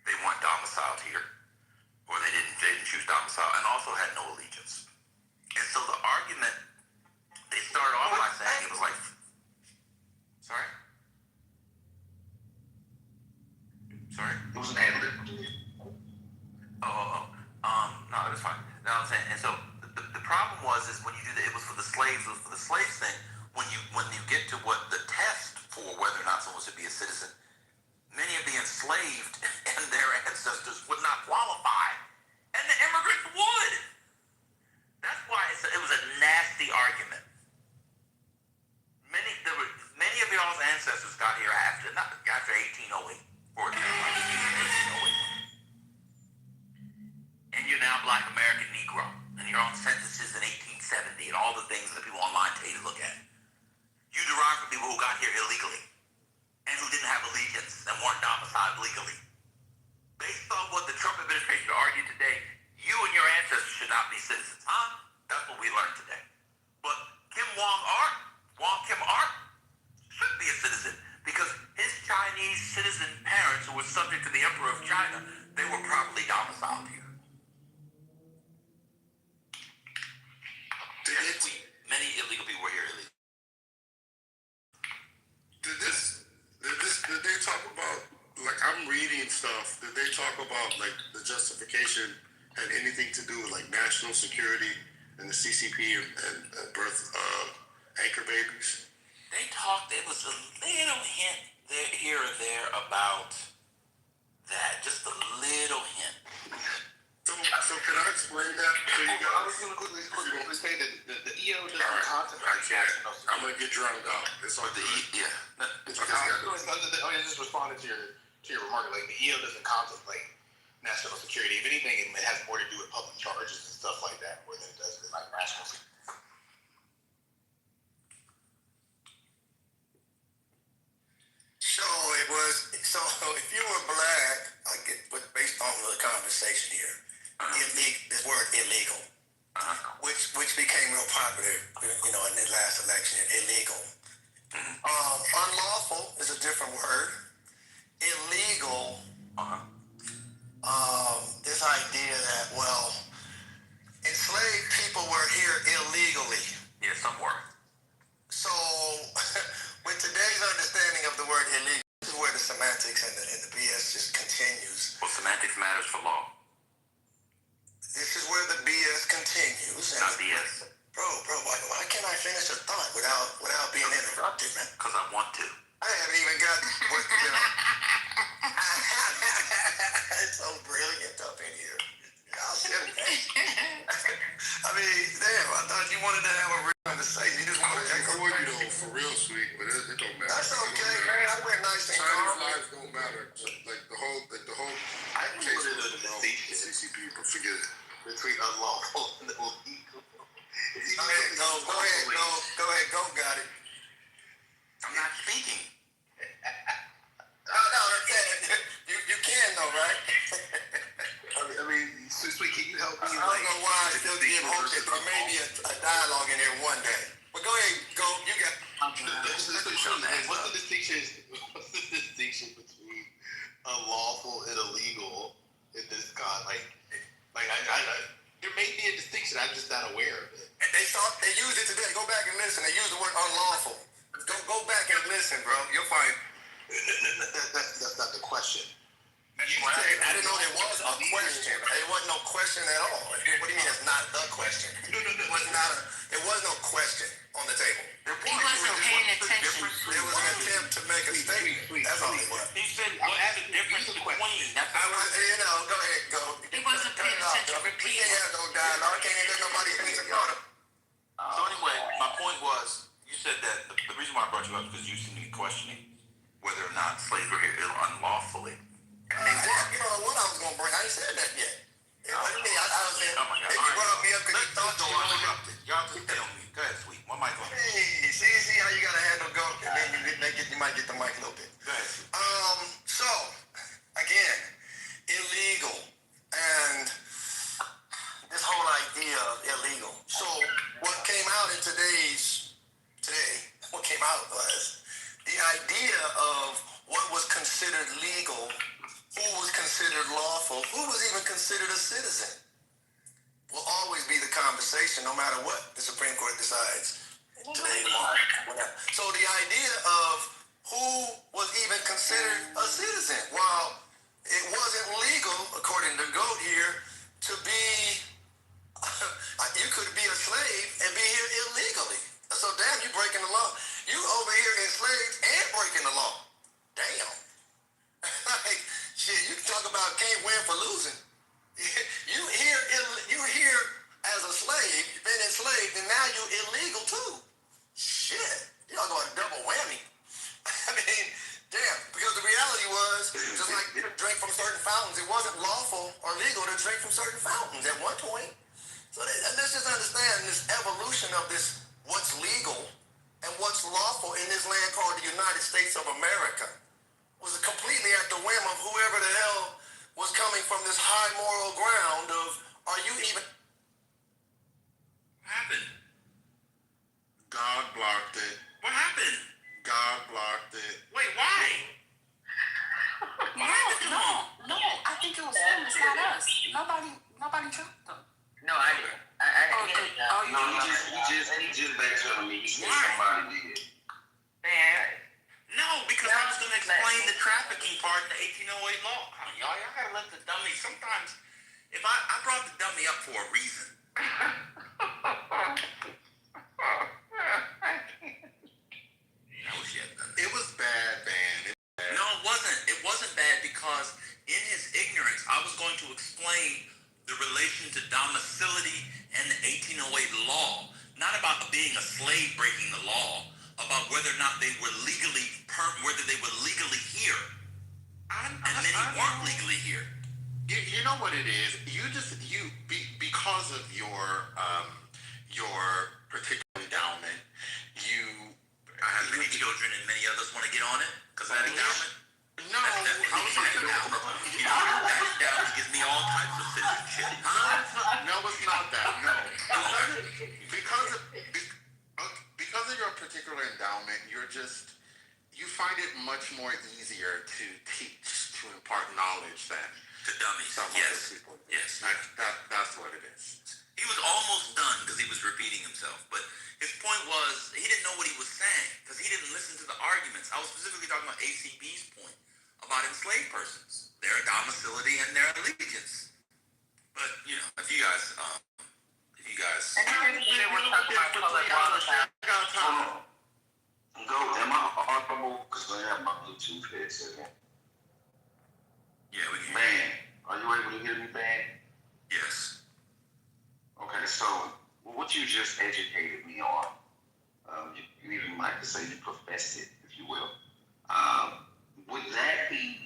They weren't domiciled here, or they didn't choose domicile, and also had no allegiance. And so the argument, they started off by saying it was like, sorry? It was an ad-lib. No, it was fine. No, I'm saying, and so the problem was when you do it was for the slaves thing. When you get to what the test for whether or not someone should be a citizen, many of the enslaved and their ancestors would not qualify, and the immigrants would. That's why it was a nasty argument. Many of y'all's ancestors got here after 1808, 1808. And you're now Black American Negro, and you're on censuses in 1870, and all the things that people online tell you to look at. You derive from people who got here illegally, and who didn't have allegiance, and weren't domiciled legally. Based on what the Trump administration argued today, you and your ancestors should not be citizens, huh? That's what we learned today. But Wong Kim Ark, should be a citizen, because his Chinese citizen parents who were subject to the Emperor of China, they were properly domiciled here. Many illegal people were here illegally. Did they talk about, like, I'm reading stuff, did they talk about, like, the justification had anything to do with, like, national security and the CCP and birth anchor babies? They talked, it was a little hint here or there about that, just a little hint. So can I explain that to you guys? I was going to quickly say that the EO doesn't contemplate national security. I'm going to get drowned out. It's on the yeah. Just responding to your remark, like the EO doesn't contemplate national security. If anything, it has more to do with public charges and stuff like that, more than it does with like national security. So if you were black, based on the conversation here, this word illegal, which became real popular, in the last election, illegal. Unlawful is a different word. Illegal, this idea that, enslaved people were here illegally. Yeah, some were. So, with today's understanding of the word illegal, this is where the semantics and the BS just continues. Well, semantics matters for law. This is where the BS continues. Not BS. Bro, why can't I finish a thought without being interrupted, man? Because I want to. I haven't even got what, It's so brilliant up in here. I mean, damn, I thought you wanted to have a real conversation. You just wanted to echo. you though, for real, sweet, but it don't matter. That's okay, man. I went nice and Chinese calm. lives don't matter. Like the whole I case put it was in the about distinction CCP, but forget it. between unlawful and illegal. Go ahead, go, got it. I'm not speaking. No, that's it. You can though, right? I mean, sweet, can you help me? I don't know why I still give hope that there may be a dialogue in here one day. But go ahead, go. You got. What's the distinction unlawful and illegal in this God? There may be a distinction. I'm just not aware of it. And they use it today. Go back and listen. They use the word unlawful. Go back and listen, bro. You'll find. That's not the question. You said, I didn't know there was a question. There wasn't no question at all. What do you mean it's not the question? There was no question on the table. He wasn't paying attention. There was an attempt to make a statement. That's all it was. He said, what's the difference between? That's Go ahead, go. He wasn't paying attention. We Repeat. can't have no dialogue. Can't even let nobody speak in front of him. So anyway, my point was, you said that the reason why I brought you up is because you seem to be questioning whether or not slavery is unlawfully. You know what I was going to bring? I ain't said that yet. I was saying, Oh my God. if you brought me up because you thought you wanted to. Y'all just stay on me. Go ahead, sweet. One mic on. Hey, see how you got to handle go, and then you might get the mic a little bit. Go ahead. So, again, illegal, and this whole idea of illegal. So, what came out in today, what came out was the idea of what was considered legal, who was considered lawful, who was even considered a citizen, will always be the conversation no matter what the Supreme Court decides today, tomorrow. So the idea of who was even considered a citizen, while it wasn't legal, according to GOAT here, to be, you could be a slave and be here illegally. So damn, you breaking the law. You over here enslaved and breaking the law. Damn. Like, shit, you can talk about can't win for losing. You here as a slave, you've been enslaved, and now you're illegal too. Shit, y'all got a double whammy. I mean, damn, because the reality was, just like you drink from certain fountains, it wasn't lawful or legal to drink from certain fountains at one point. So let's just understand this evolution of this, what's legal and what's lawful in this land called the United States of America was completely at the whim of whoever the hell was coming from this high moral ground of, are you even... What happened? God blocked it. What happened? God blocked it. Wait, why? No. I think it was him. It's not us. Nobody dropped them. No, I didn't. He just backtracked me. He said somebody did. Man, No, because I was going to explain the trafficking part in the 1808 law. Y'all gotta let the dummy. Sometimes, if I brought the dummy up for a reason. I wish he had done that. It was bad, man. No, it wasn't. It wasn't bad because in his ignorance, I was going to explain the relation to domicility and the 1808 law. Not about being a slave breaking the law, about whether or not they were legally here. And many weren't legally here. You know what it is? Because of your particular endowment, I have many children and many others want to get on it because of that endowment. No, I was talking about. That endowment gives me all types of citizenship. No, it's not that. No, because of your particular endowment, you find it much more easier to teach, to impart knowledge than To dummies. some other people. Yes. That's what it is. He was almost done because he was repeating himself. But his point was he didn't know what he was saying because he didn't listen to the arguments. I was specifically talking about ACB's point about enslaved persons, their domicility and their allegiance. But, if you guys... and they were talking about color all the time. Go, am I audible? Because I have my Bluetooth headset. Yeah, we can. Man, are you able to hear me, man? Yes. Okay, so what you just educated me on, you even might say you professed it, if you will. Would that be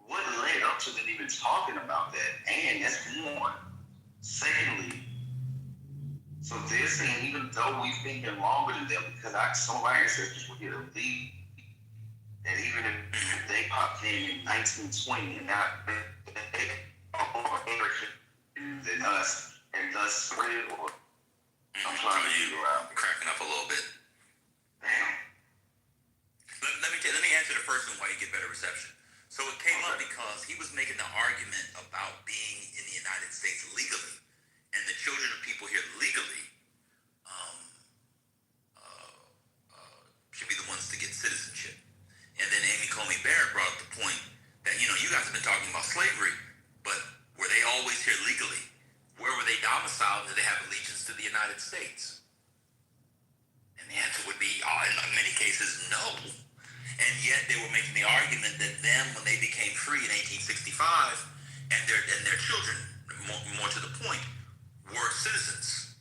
what led up to them even talking about that? And that's one. Secondly, so they're saying even though we've been here longer than them, because some of our ancestors were here to lead, and even if they popped in 1920 and now they are more American than us, and thus spread, or I'm trying to figure out. Cracking up a little bit. Damn. Let me answer the first one while you get better reception. So it came up because he was making the argument about being in the United States legally, and the children of people here legally um, should be the ones to get citizenship. And then Amy Coney Barrett brought up the point that, you know, you guys have been talking about slavery, but were they always here legally? Where were they domiciled? Did they have allegiance to the United States? And the answer would be, in many cases, no. And yet they were making the argument that them, when they became free in 1865, and their children, more to the point, were citizens.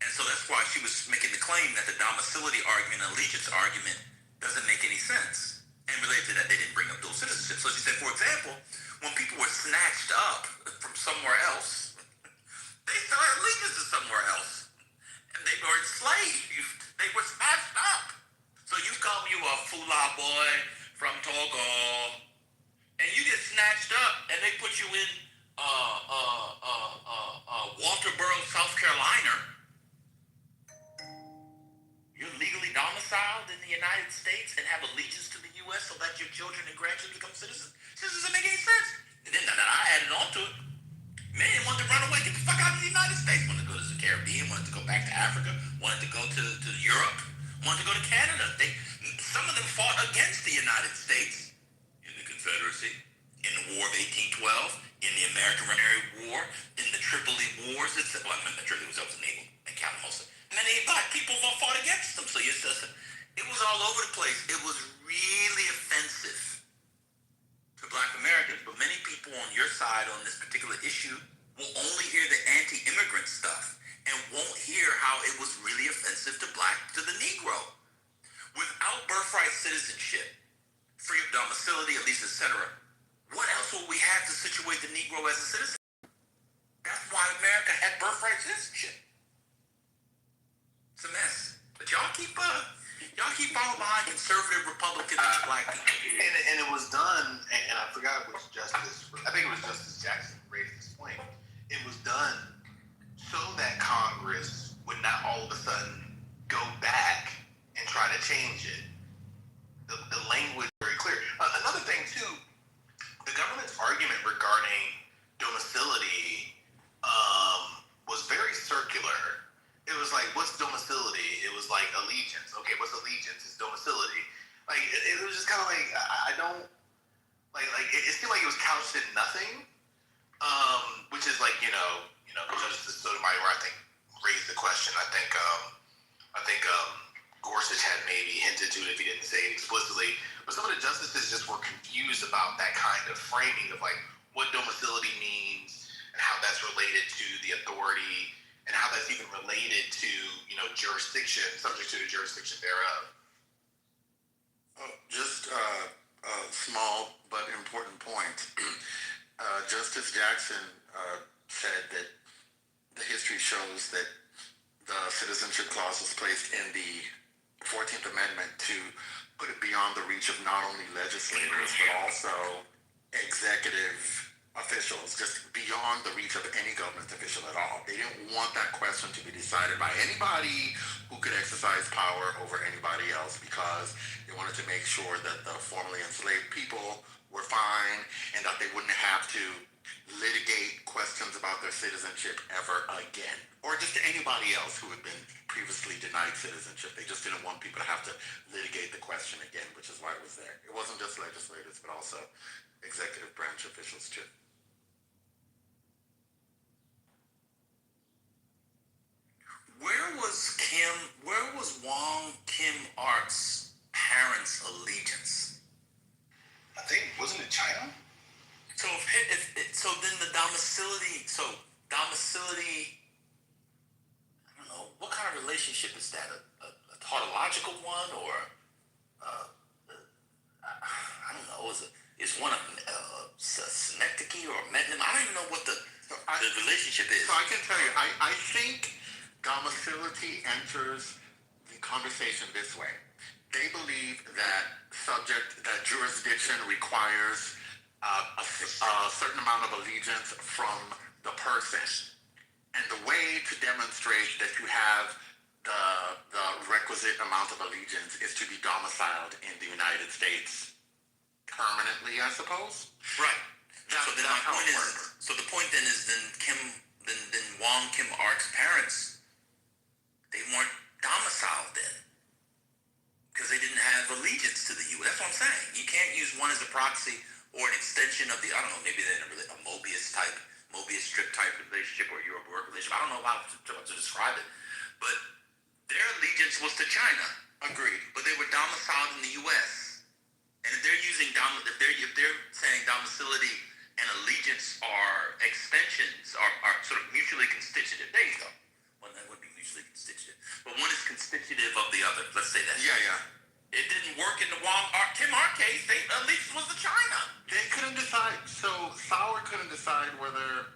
And so that's why she was making the claim that the domicility argument and allegiance argument doesn't make any sense. And related to that, they didn't bring up dual citizenship. So she said, for example, when people were snatched up from somewhere else, they still had allegiance to somewhere else. And they were enslaved. They were snatched up. So you come, you a Fula boy from Togo, and you get snatched up, and they put you in Walterboro, South Carolina. You're legally domiciled in the United States and have allegiance to the U.S. so that your children and grandchildren become citizens. This doesn't make any sense. And then I added on to it. Men wanted to run away, get the fuck out of the United States. Wanted to go to the Caribbean, wanted to go back to Africa, wanted to go to Europe, wanted to go to Canada. Some of them fought against the United States in the Confederacy, in the War of 1812, in the American Revolutionary War, in the Tripoli Wars. Well, I mean, the Tripoli was also naval and counter-most. Many black people fought against them. So it was all over the place. It was really offensive to black Americans. But many people on your side on this particular issue will only hear the anti-immigrant stuff and won't hear how it was really offensive to the Negro. Without birthright citizenship, free of domicility, at least, etc., what else will we have to situate the Negro as a citizen? That's why America had birthright citizenship. It's a mess. But y'all keep following behind conservative Republicans and black people. And it was done, and I forgot which justice, I think it was Justice Jackson who raised this point. It was done so that Congress would not all of a sudden go back and try to change it. The language is very clear. Another thing, too, the government's argument regarding domicility was very circular. It was like, what's domicility? It was like allegiance. Okay, what's allegiance? It's domicility. Like, it was just kind of like, I don't, it seemed like it was couched in nothing, which is like, you know, Justice Sotomayor, I think, raised the question. I think Gorsuch had maybe hinted to it if he didn't say it explicitly, but some of the justices just were confused about that kind of framing of like what domicility means and how that's related to the authority and how that's even related to, you know, jurisdiction, subject to the jurisdiction thereof. Just a small but important point. Justice Jackson said that the history shows that the citizenship clause was placed in the 14th Amendment to put it beyond the reach of not only legislators, but also executive officials, just beyond the reach of any government official at all. They didn't want that question to be decided by anybody who could exercise power over anybody else, because they wanted to make sure that the formerly enslaved people were fine and that they wouldn't have to litigate questions about their citizenship ever again, or just anybody else who had been previously denied citizenship. They just didn't want people to have to litigate the question again, which is why it was there. It wasn't just legislators, but also executive branch officials too. Where was Wong Kim Ark's parents' allegiance? I think, wasn't it China? So then the domicility, I don't know, what kind of relationship is that? A tautological one, or I don't know, is one a synecdoche or a metonym? I don't even know what the relationship is. So I can tell you, I think domicility enters the conversation this way. They believe that jurisdiction requires a certain amount of allegiance from the person. And the way to demonstrate that you have the requisite amount of allegiance is to be domiciled in the United States permanently, I suppose. Right. So then my That's how point it is, works. so the point then is then Wong Kim Ark's parents, they weren't domiciled then. Because they didn't have allegiance to the U.S. That's what I'm saying. You can't use one as a proxy or an extension of the, I don't know, maybe they're in a Mobius strip type relationship or Europe work relationship. I don't know how to describe it. But their allegiance was to China. Agreed. But they were domiciled in the U.S. And if they're using, if they're saying domicility and allegiance are extensions, are sort of mutually constitutive. There you go. Well, that would be mutually constitutive. But one is constitutive of the other. Let's say that. Yeah. It didn't work in the Kim Ark case. Allegiance was to China. They couldn't decide. So Sauer couldn't decide whether,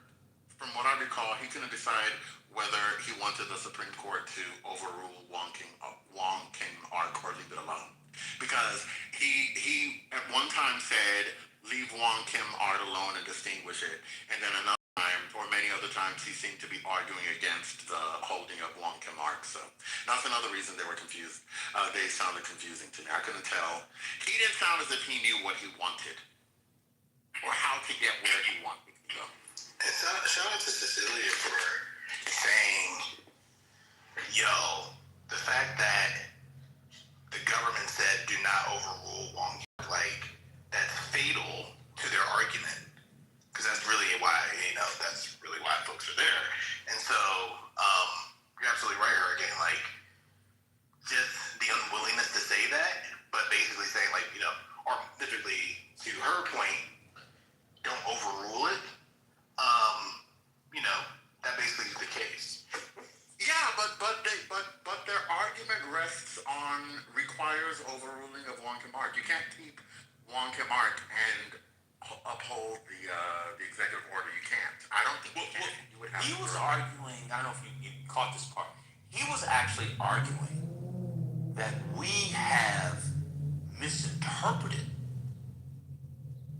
from what I recall, he couldn't decide whether he wanted the Supreme Court to overrule Wong Kim Ark or leave it alone. Because he at one time said, leave Wong Kim Ark alone and distinguish it. And then another time, or many other times, he seemed to be arguing against the holding of Wong Kim Ark. So that's another reason they were confused. They sounded confusing to me. I couldn't tell. He didn't sound as if he knew what he wanted or how to get where he wanted to go. And shout out to Cecilia for saying, yo, the fact that the government said do not overrule Wong, like, that's fatal to their argument. Because that's really why, that's really why folks are there. And so, you're absolutely right, Hurricane. Like, just the unwillingness to say that, but basically saying, like, or literally, to her point, don't overrule it. That basically is the case. Yeah, but their argument requires overruling of Wong Kim Ark. You can't keep Wong Kim Ark and uphold the executive order. You can't. I don't think you can. You would have He to was throw it. arguing, I don't know if you caught this part. He was actually arguing that we have misinterpreted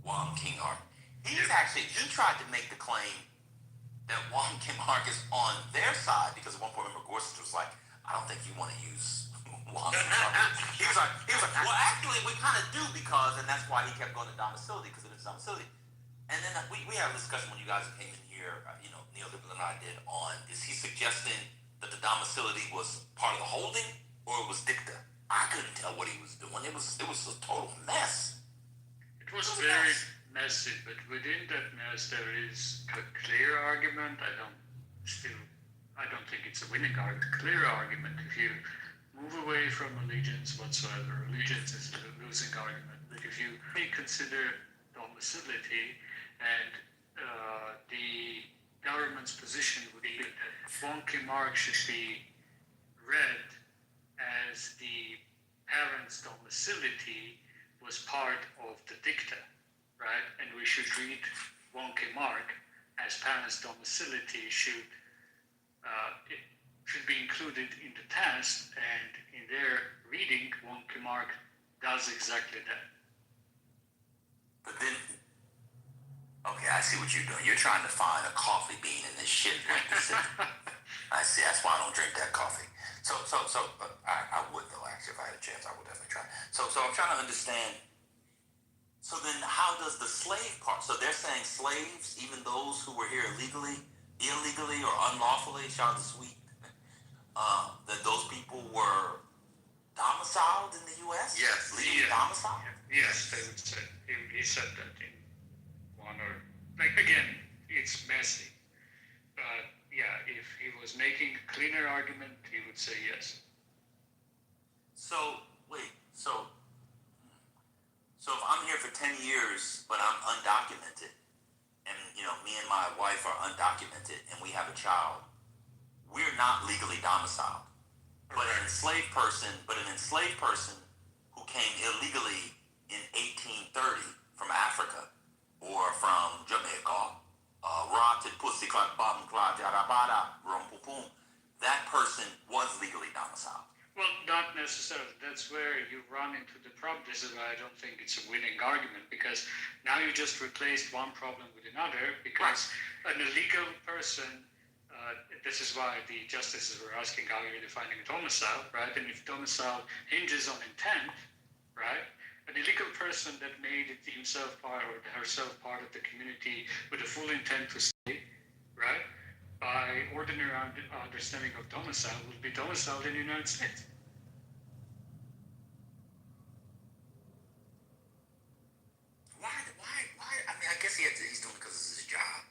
Wong Kim Ark. He tried to make the claim that Wong Kim Ark is on their side because at one point, remember, Gorsuch was like, I don't think you want to use Wong Kim Ark. He was like, well, actually, we kind of do because, and that's why he kept going to domicility because it is domicility. And then we had a discussion when you guys came in here, Neil Liberal and I did on, is he suggesting that the domicility was part of the holding or it was dicta? I couldn't tell what he was doing. It was a total mess. It was very messy, but within that mess there is a clear argument. I don't think it's a winning argument. Clear argument. If you move away from allegiance whatsoever, allegiance is a losing argument. But if you consider domicility and the government's position would be that Wong Kim Ark should be read as the parents' domicility was part of the dicta, right? And we should read Wong Kim Ark as parents' domicility should be included in the test, and in their reading, Wong Kim Ark does exactly that. But then, okay, I see what you're doing. You're trying to find a coffee bean in this shit. I see. That's why I don't drink that coffee. So I would though. Actually, if I had a chance, I would definitely try. So I'm trying to understand. So then, how does the slave part? So they're saying slaves, even those who were here illegally, or unlawfully, shout out to Sweet, that those people were domiciled in the U.S. Yes. Legally domiciled. Yes, they would say. He said that in one or again, it's messy. But yeah, if he was making a cleaner argument, he would say yes. So wait, so if I'm here for 10 years, but I'm undocumented, and me and my wife are undocumented, and we have a child, we're not legally domiciled. But an enslaved person who came illegally in 1830 from Africa or from Jamaica, rotted pussy clock, bottom clock, jada bada, rum pum pum, that person was legally domiciled. Well, not necessarily. That's where you run into the problem. This is why I don't think it's a winning argument, because now you just replaced one problem with another, because an illegal person, this is why the justices were asking how you're defining domicile, right? And if domicile hinges on intent, right, an illegal person that made it himself part or herself part of the community with a full intent to stay, right? By ordinary understanding of domicile, would be domiciled in the United States. Why? I mean, I guess he's doing it because it's his job.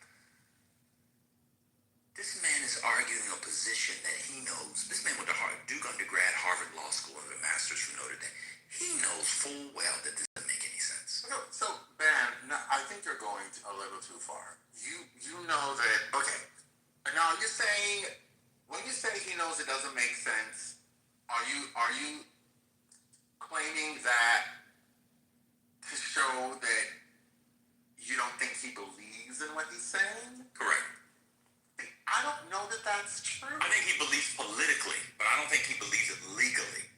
This man is arguing a position that he knows. This man went to Duke undergrad, Harvard Law School, and a master's from Notre Dame. He knows full well that this doesn't make any sense. So Ben, no, I think you're going a little too far. You know that. Okay. Now you're saying when you say he knows it doesn't make sense, are you claiming that to show that you don't think he believes in what he's saying? Correct. I don't know that that's true. I think he believes politically, but I don't think he believes it legally.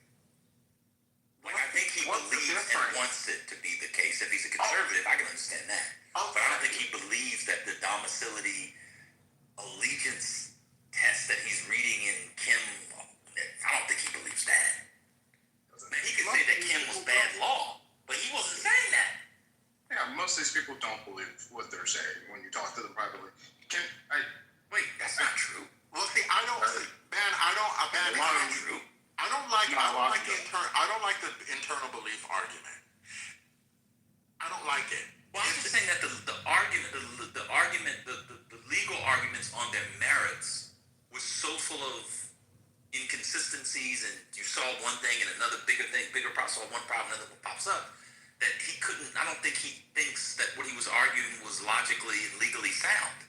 Like, I think he believes and wants it to be the case. If he's a conservative, I can understand that. Okay. But I don't think he believes that the domicility allegiance test that he's reading in Kim, I don't think he believes that. Man, he could say that Kim was bad law, but he wasn't saying that. Yeah, most of these people don't believe what they're saying when you talk to them privately. Wait, that's not true. Well, see, I don't like the internal belief argument. I don't like it. Well, I'm just saying that the legal arguments on their merits was so full of inconsistencies, and you saw one thing and another bigger problem, saw one problem, another one pops up, that he couldn't. I don't think he thinks that what he was arguing was logically and legally sound.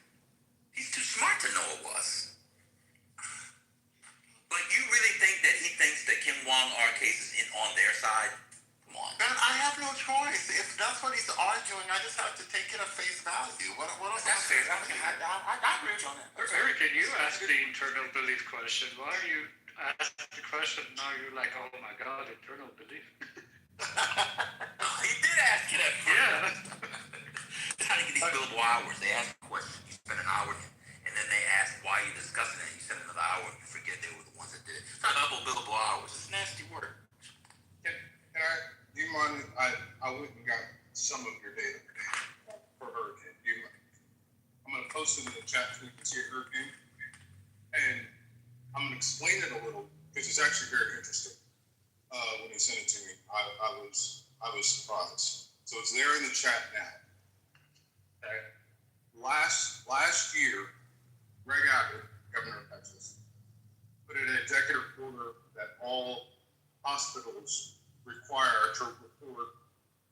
He's too smart to know it was. But you really think that he thinks that Kim Wong-R case is on their side? Come on. Man, I have no choice. If that's what he's arguing, I just have to take it at face value. What else? That's fair. I agree with you on that. Eric, can you ask the internal belief question? Why are you asking the question now? You're like, oh my God, internal belief. He did ask it at first. Yeah. That's how they get these billable hours. They ask a question, you spend an hour, and then they ask why you're discussing it. You spend another hour, and you forget they were the ones that did it. It's not double billable hours. It's nasty work. Do you mind? I went and got some of your data for hurricane. I'm going to post it in the chat so you can see a hurricane, and I'm going to explain it a little because it's actually very interesting. When he sent it to me, I was surprised. So it's there in the chat now. Okay. Last year, Greg Abbott, governor of Texas, put in an executive order that all hospitals require to report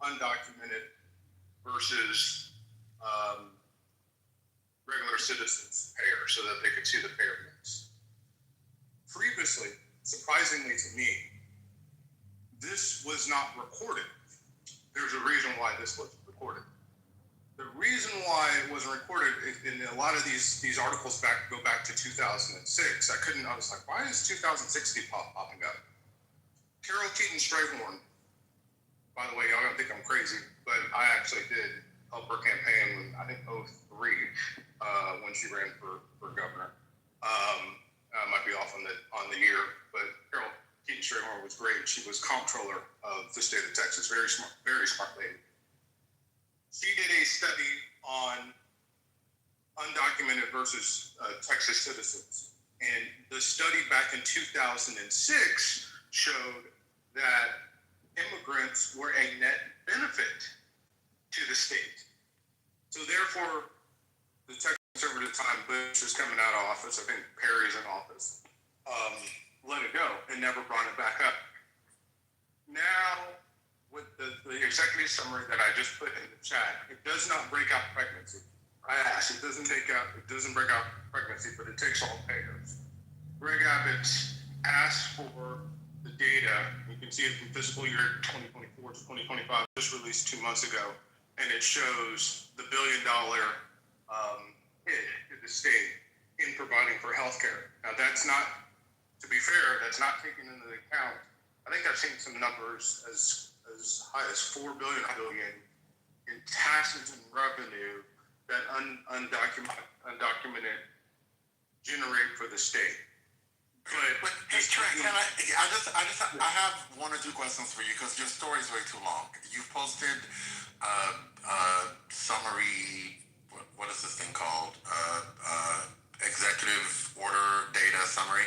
undocumented versus regular citizens' payer so that they could see the payer mix. Previously, surprisingly to me, this was not recorded. There's a reason why this wasn't recorded. The reason why it wasn't recorded in a lot of these articles go back to 2006. I was like, why is 2006 popping up? Carol Keaton Strayhorn, by the way, y'all don't think I'm crazy, but I actually did help her campaign when I think 2003 when she ran for governor. I might be off on the year, but Carol Keaton Strayhorn was great. She was comptroller of the state of Texas. Very smart lady. She did a study on undocumented versus Texas citizens. And the study back in 2006 showed that immigrants were a net benefit to the state. So therefore, the Texas conservative time, Bush is coming out of office, I think Perry's in office, let it go and never brought it back up. Now, with the executive summary that I just put in the chat, it does not break out pregnancy. I asked, it doesn't break out pregnancy, but it takes all payers. Greg Abbott asked for the data. You can see it from fiscal year 2024 to 2025, just released 2 months ago, and it shows the $1 billion hit to the state in providing for healthcare. Now, that's not, to be fair, that's not taken into account. I think I've seen some numbers as high as $4 billion in taxes and revenue that undocumented generate for the state. But hey Trent, I have one or two questions for you because your story is way too long. You've posted summary. What is this thing called? Executive order data summary.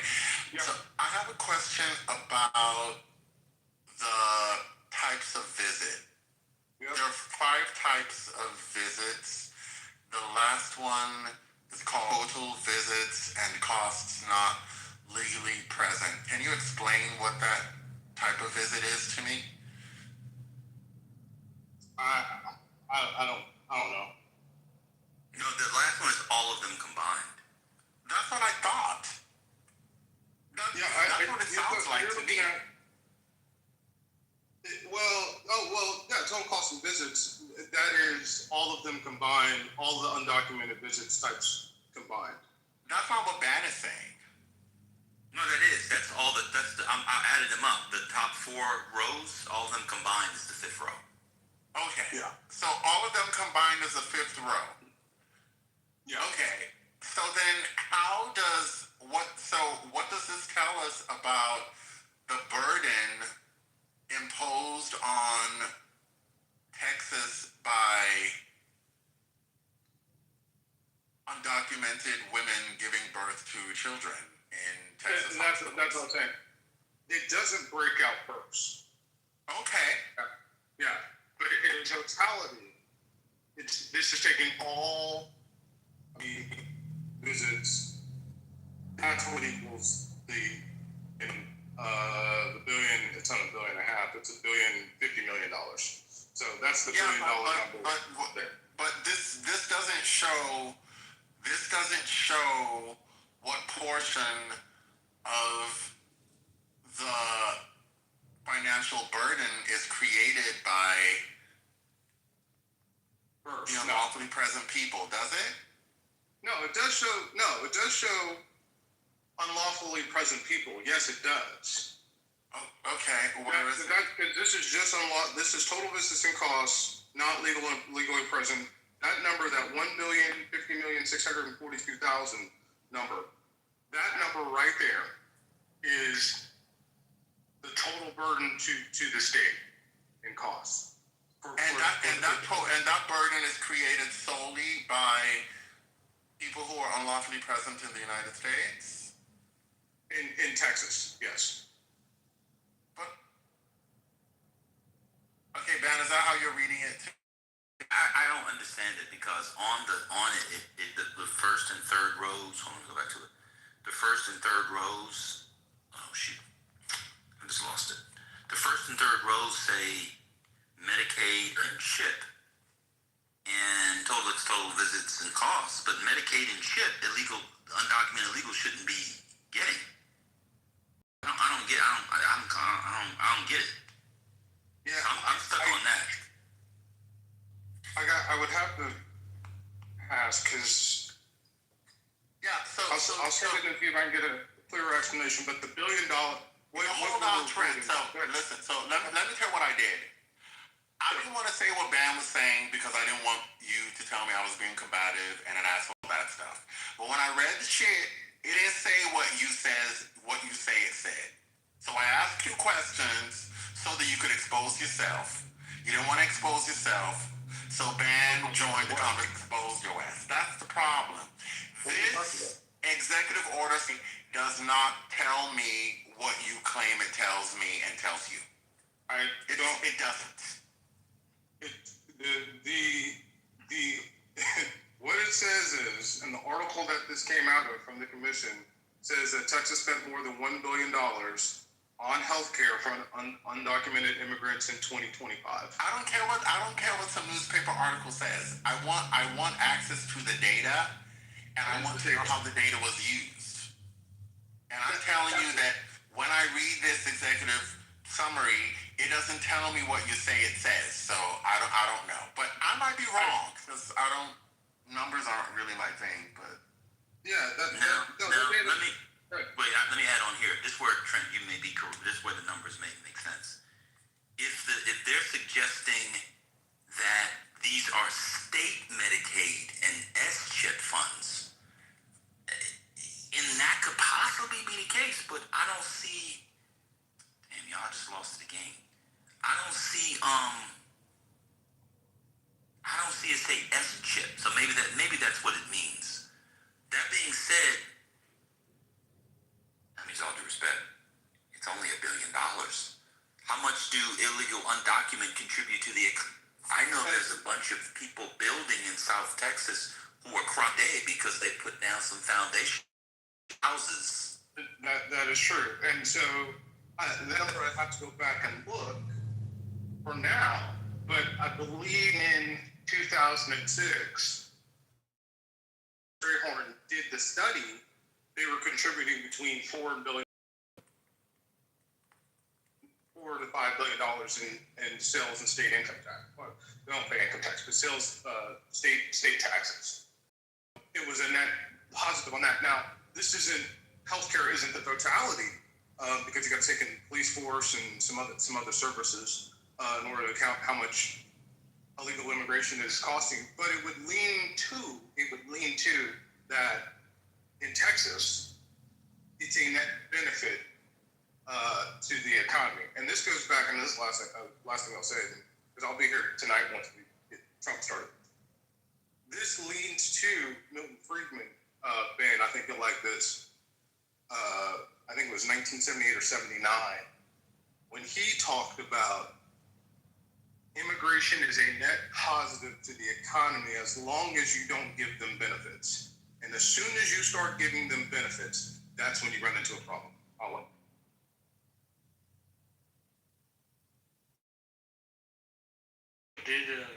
Yeah. So I have a question about the types of visit. Yep. There are 5 types of visits. The last one is called total visits and costs not legally present. Can you explain what that type of visit is to me? I don't know. No, the last one is all of them combined. That's what I thought. That's what it sounds like to me. Total cost of visits, that is all of them combined, all the undocumented visits types combined. That's not what Ban is saying. No, that is. That's all. I added them up. The top 4 rows, all of them combined, is the 5th row. Okay. Yeah. So all of them combined is the 5th row. Yeah. Okay. So then what does this tell us about the burden imposed on Texas by undocumented women giving birth to children in Texas? And that's what I'm saying. It doesn't break out first. Okay. Yeah. But in totality, this is taking all the visits. That's what equals the billion. It's not $1.5 billion. It's $1.05 billion. So that's the $1 billion number. But this doesn't show. This doesn't show what portion of the financial burden is created by the unlawfully present people, does it? No, it does show. No, it does show unlawfully present people. Yes, it does. Oh, okay. Where is it? This is just This is total business and costs, not legally present. That number, that $1,050,642,000 number, that number right there is the total burden to the state in costs. That burden is created solely by people who are unlawfully present in the United States? In Texas, yes. But okay, Ben, is that how you're reading it? I don't understand it because the first and third rows. Hold on, go back to it. The first and third rows. Oh shoot, I just lost it. The first and third rows say Medicaid and CHIP, and it's total visits and costs. But Medicaid and CHIP, undocumented illegal shouldn't be getting. I don't get it. Yeah, I'm stuck on that. I would have to ask because I'll send it and see if I can get a clearer explanation. But the $1 billion. Hold on, Trent. So listen. So let me tell you what I did. I didn't want to say what Bam was saying because I didn't want you to tell me I was being combative and an asshole, all that stuff. But when I read the shit, it didn't say what you say it said. So I asked you questions so that you could expose yourself. You didn't want to expose yourself, so Bam joined the conversation, exposed your ass. That's the problem. This executive order does not tell me what you claim it tells me and tells you. It doesn't. What it says is, in the article that this came out of from the commission, says that Texas spent more than $1 billion on healthcare for undocumented immigrants in 2025. I don't care what some newspaper article says. I want access to the data, and I want to know how the data was used. And I'm telling you that when I read this executive summary, it doesn't tell me what you say it says. So I don't know, but I might be wrong because numbers aren't really my thing. But let me add on here. This where Trent, you may be correct. This is where the numbers may make sense. If they're suggesting that these are state Medicaid and S-chip funds, and that could possibly be the case, but I don't see. Damn, y'all just lost the game. I don't see it say S chip. So maybe that's what it means. That being said, I mean, all due respect, it's only $1 billion. How much do illegal undocumented contribute to the? I know there's a bunch of people building in South Texas who are cruddy because they put down some foundation houses. That is true, and so then I have to go back and look for now. But I believe in 2006, Horn did the study. They were contributing between $4 to $5 billion in sales and state income tax. Well, they don't pay income tax, but sales, state taxes. It was a net positive on that. Now, healthcare isn't the totality because you got to take in police force and some other services in order to count how much illegal immigration is costing. But it would lean to that in Texas, it's a net benefit to the economy. And this goes back, and this is the last thing I'll say, because I'll be here tonight once we get Trump started. This leads to Milton Friedman ban. I think you'll like this. I think it was 1978 or 79 when he talked about immigration is a net positive to the economy as long as you don't give them benefits. And as soon as you start giving them benefits, that's when you run into a problem. Did a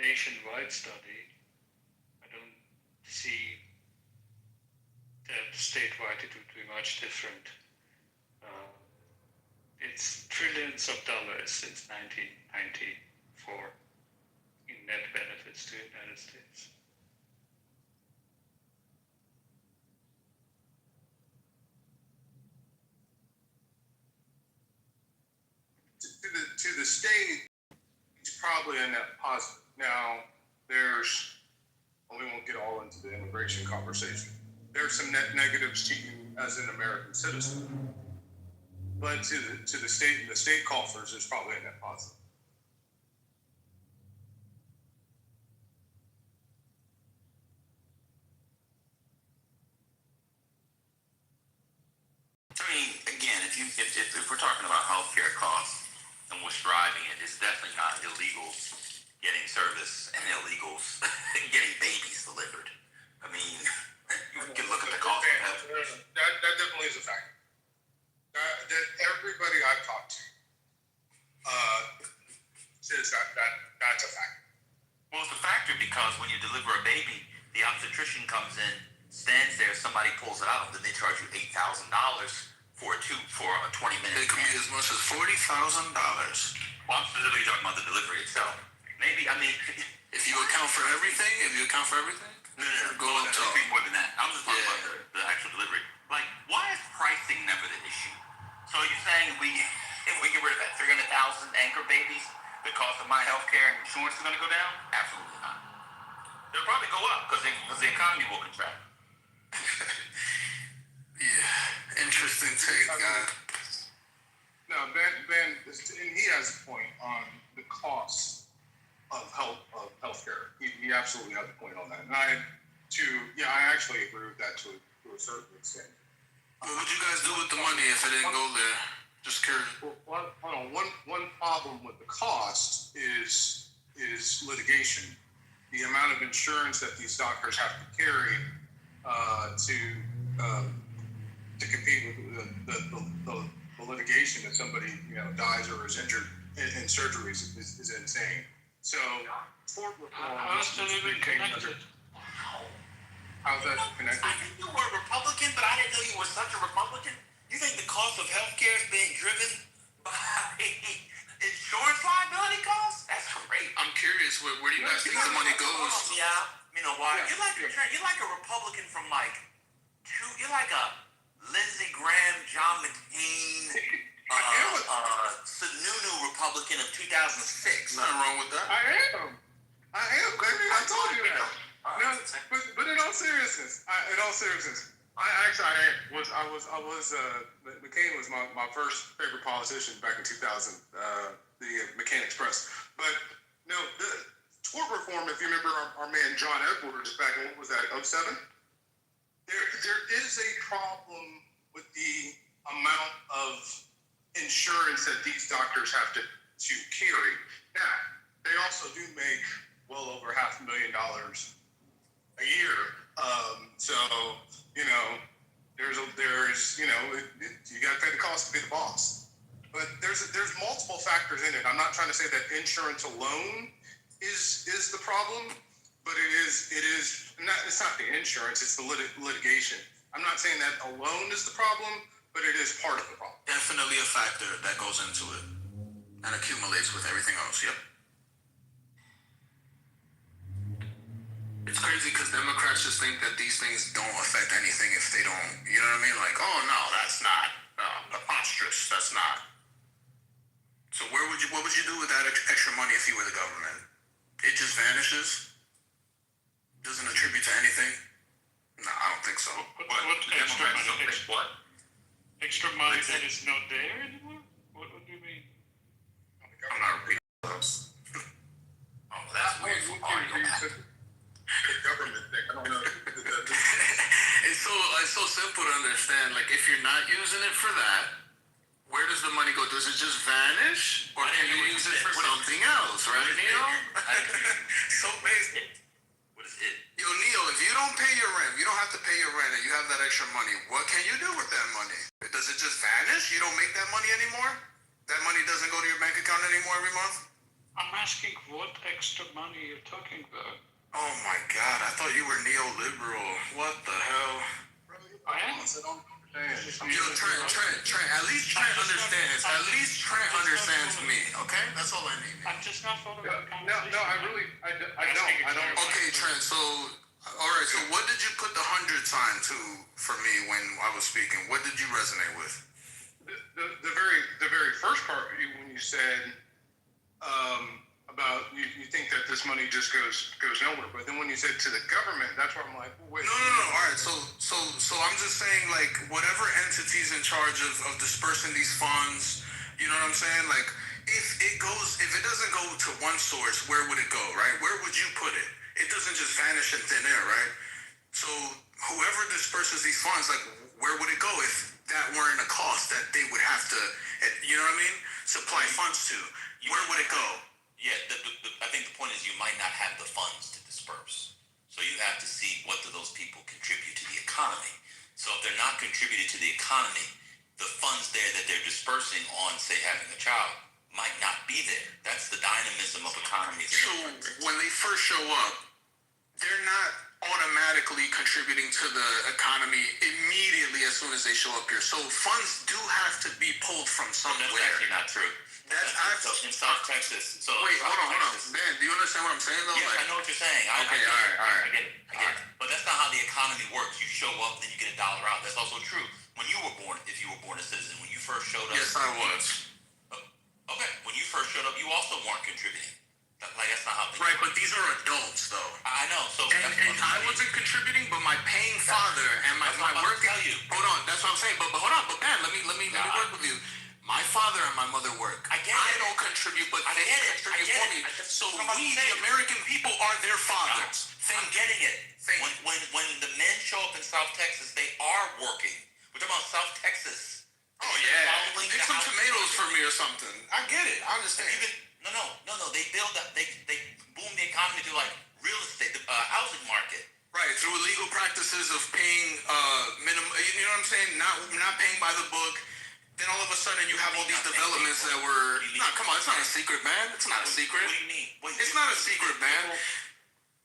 nationwide study. I don't see that statewide it would be much different. It's trillions of dollars since 1994 in net benefits to the United States. To the state, it's probably a net positive. Now, we won't get all into the immigration conversation. There's some net negatives to you as an American citizen. But to the state and the state coffers, there's probably a net positive. I mean, again, if we're talking about healthcare costs and what's driving it, it's definitely not illegals getting service and illegals getting babies delivered. I mean, you can look at the cost of healthcare. That definitely is a factor. That everybody I've talked to says that's a factor. Well, it's a factor because when you deliver a baby, the obstetrician comes in, stands there, somebody pulls it out, and then they charge you $8,000 for a 20-minute. It can be as much as $40,000. Well, I'm specifically talking about the delivery itself. Maybe, I mean, if you account for everything, no, go up to more than that. I'm just talking about the actual delivery. Like, why is pricing never the issue? So are you saying if we get rid of that 300,000 anchor babies, the cost of my health care and insurance is going to go down? Absolutely not. They'll probably go up because the economy will contract. Yeah, interesting take, guy. No, Ben, and he has a point on the cost of healthcare. He absolutely has a point on that. And I actually agree with that to a certain extent. What would you guys do with the money if it didn't go there? Just curious. Well, hold on. One problem with the cost is litigation. The amount of insurance that these doctors have to carry to compete with the litigation that somebody dies or is injured in surgeries is insane. So, how's that even connected? How's that connected? I think you were a Republican, but I didn't know you were such a Republican. You think the cost of healthcare is being driven by insurance liability costs? That's great. I'm curious, where do you guys think the money goes? Yeah, you know why? You're like a Republican from you're like a Lindsey Graham, John McCain, Sununu Republican of 2006. Nothing wrong with that. I am, baby. I told you that. No, but in all seriousness, McCain was my first favorite politician back in 2000, the McCain Express. But no, the tort reform, if you remember our man John Edwards back in, what was that, 07? There is a problem with the amount of insurance that these doctors have to carry. Now, they also do make well over $500,000 a year. So, you know, there's you know, you got to pay the cost to be the boss. But there's multiple factors in it. I'm not trying to say that insurance alone is the problem, but it's not the insurance, it's the litigation. I'm not saying that alone is the problem, but it is part of the problem. Definitely a factor that goes into it and accumulates with everything else. Yep. It's crazy because Democrats just think that these things don't affect anything if they don't, you know what I mean? Like, oh no, that's not preposterous. That's not. So what would you do with that extra money if you were the government? It just vanishes? Doesn't attribute to anything? No, I don't think so. What extra money? What? Extra money that is not there anymore? What do you mean? I'm not repeating those. Oh, that's weird for audio. Government thing. I don't know. It's so simple to understand. Like, if you're not using it for that, where does the money go? Does it just vanish, or can you use it for something else? Right, Neo? So basic. What is it? Yo, Neo, if you don't pay your rent, you don't have to pay your rent, and you have that extra money, what can you do with that money? Does it just vanish? You don't make that money anymore? That money doesn't go to your bank account anymore every month? I'm asking what extra money you're talking about. Oh my God, I thought you were neoliberal. What the hell? I am. Yo, Trent, at least Trent understands. At least Trent understands me, okay? That's all I need. I'm just not following the No, conversation. I don't. Okay, Trent, so, alright, so what did you put the 100 sign to for me when I was speaking? What did you resonate with? The very first part when you said about you think that this money just goes nowhere, but then when you said to the government, that's where I'm like, well, wait. No. All right. So I'm just saying, like, whatever entity's in charge of dispersing these funds, you know what I'm saying? Like, if it doesn't go to one source, where would it go, right? Where would you put it? It doesn't just vanish in thin air, right? So whoever disperses these funds, like, where would it go if that weren't a cost that they would have to, you know what I mean, supply funds to? Where would it go? Yeah, I think the point is you might not have the funds to disperse. So you have to see what do those people contribute to the economy. So if they're not contributing to the economy, the funds there that they're dispersing on, say, having a child, might not be there. That's the dynamism of economies. So when they first show up, they're not automatically contributing to the economy immediately as soon as they show up here. So funds do have to be pulled from somewhere. That's actually not true. That's in South Texas. So wait, hold on. Man, do you understand what I'm saying though? Yes, I know what you're saying. I get it. But that's not how the economy works. You show up, then you get $1 out. That's also true. When you were born, if you were born a citizen, when you first showed up. Yes, I was. Okay, when you first showed up, you also weren't contributing. Like, that's not how things right, work. but these are adults though. I know. So and I wasn't contributing, but my paying father and my working. Hold on, that's what I'm saying. But hold on, but man, let me work with you. My father and my mother work. I don't contribute, but they contribute for me. So we, the American people, are their fathers. I'm getting it. When the men show up in South Texas, they are working. We're talking about South Texas. Oh yeah. Pick some tomatoes for me or something. I get it. I understand. No. They build up. They boom the economy through like real estate, the housing market. Right, through illegal practices of paying minimum. You know what I'm saying? Not paying by the book. Then all of a sudden you have all these developments that were. No, come on, it's not a secret, man. It's not a secret. What do you mean? It's not a secret, man.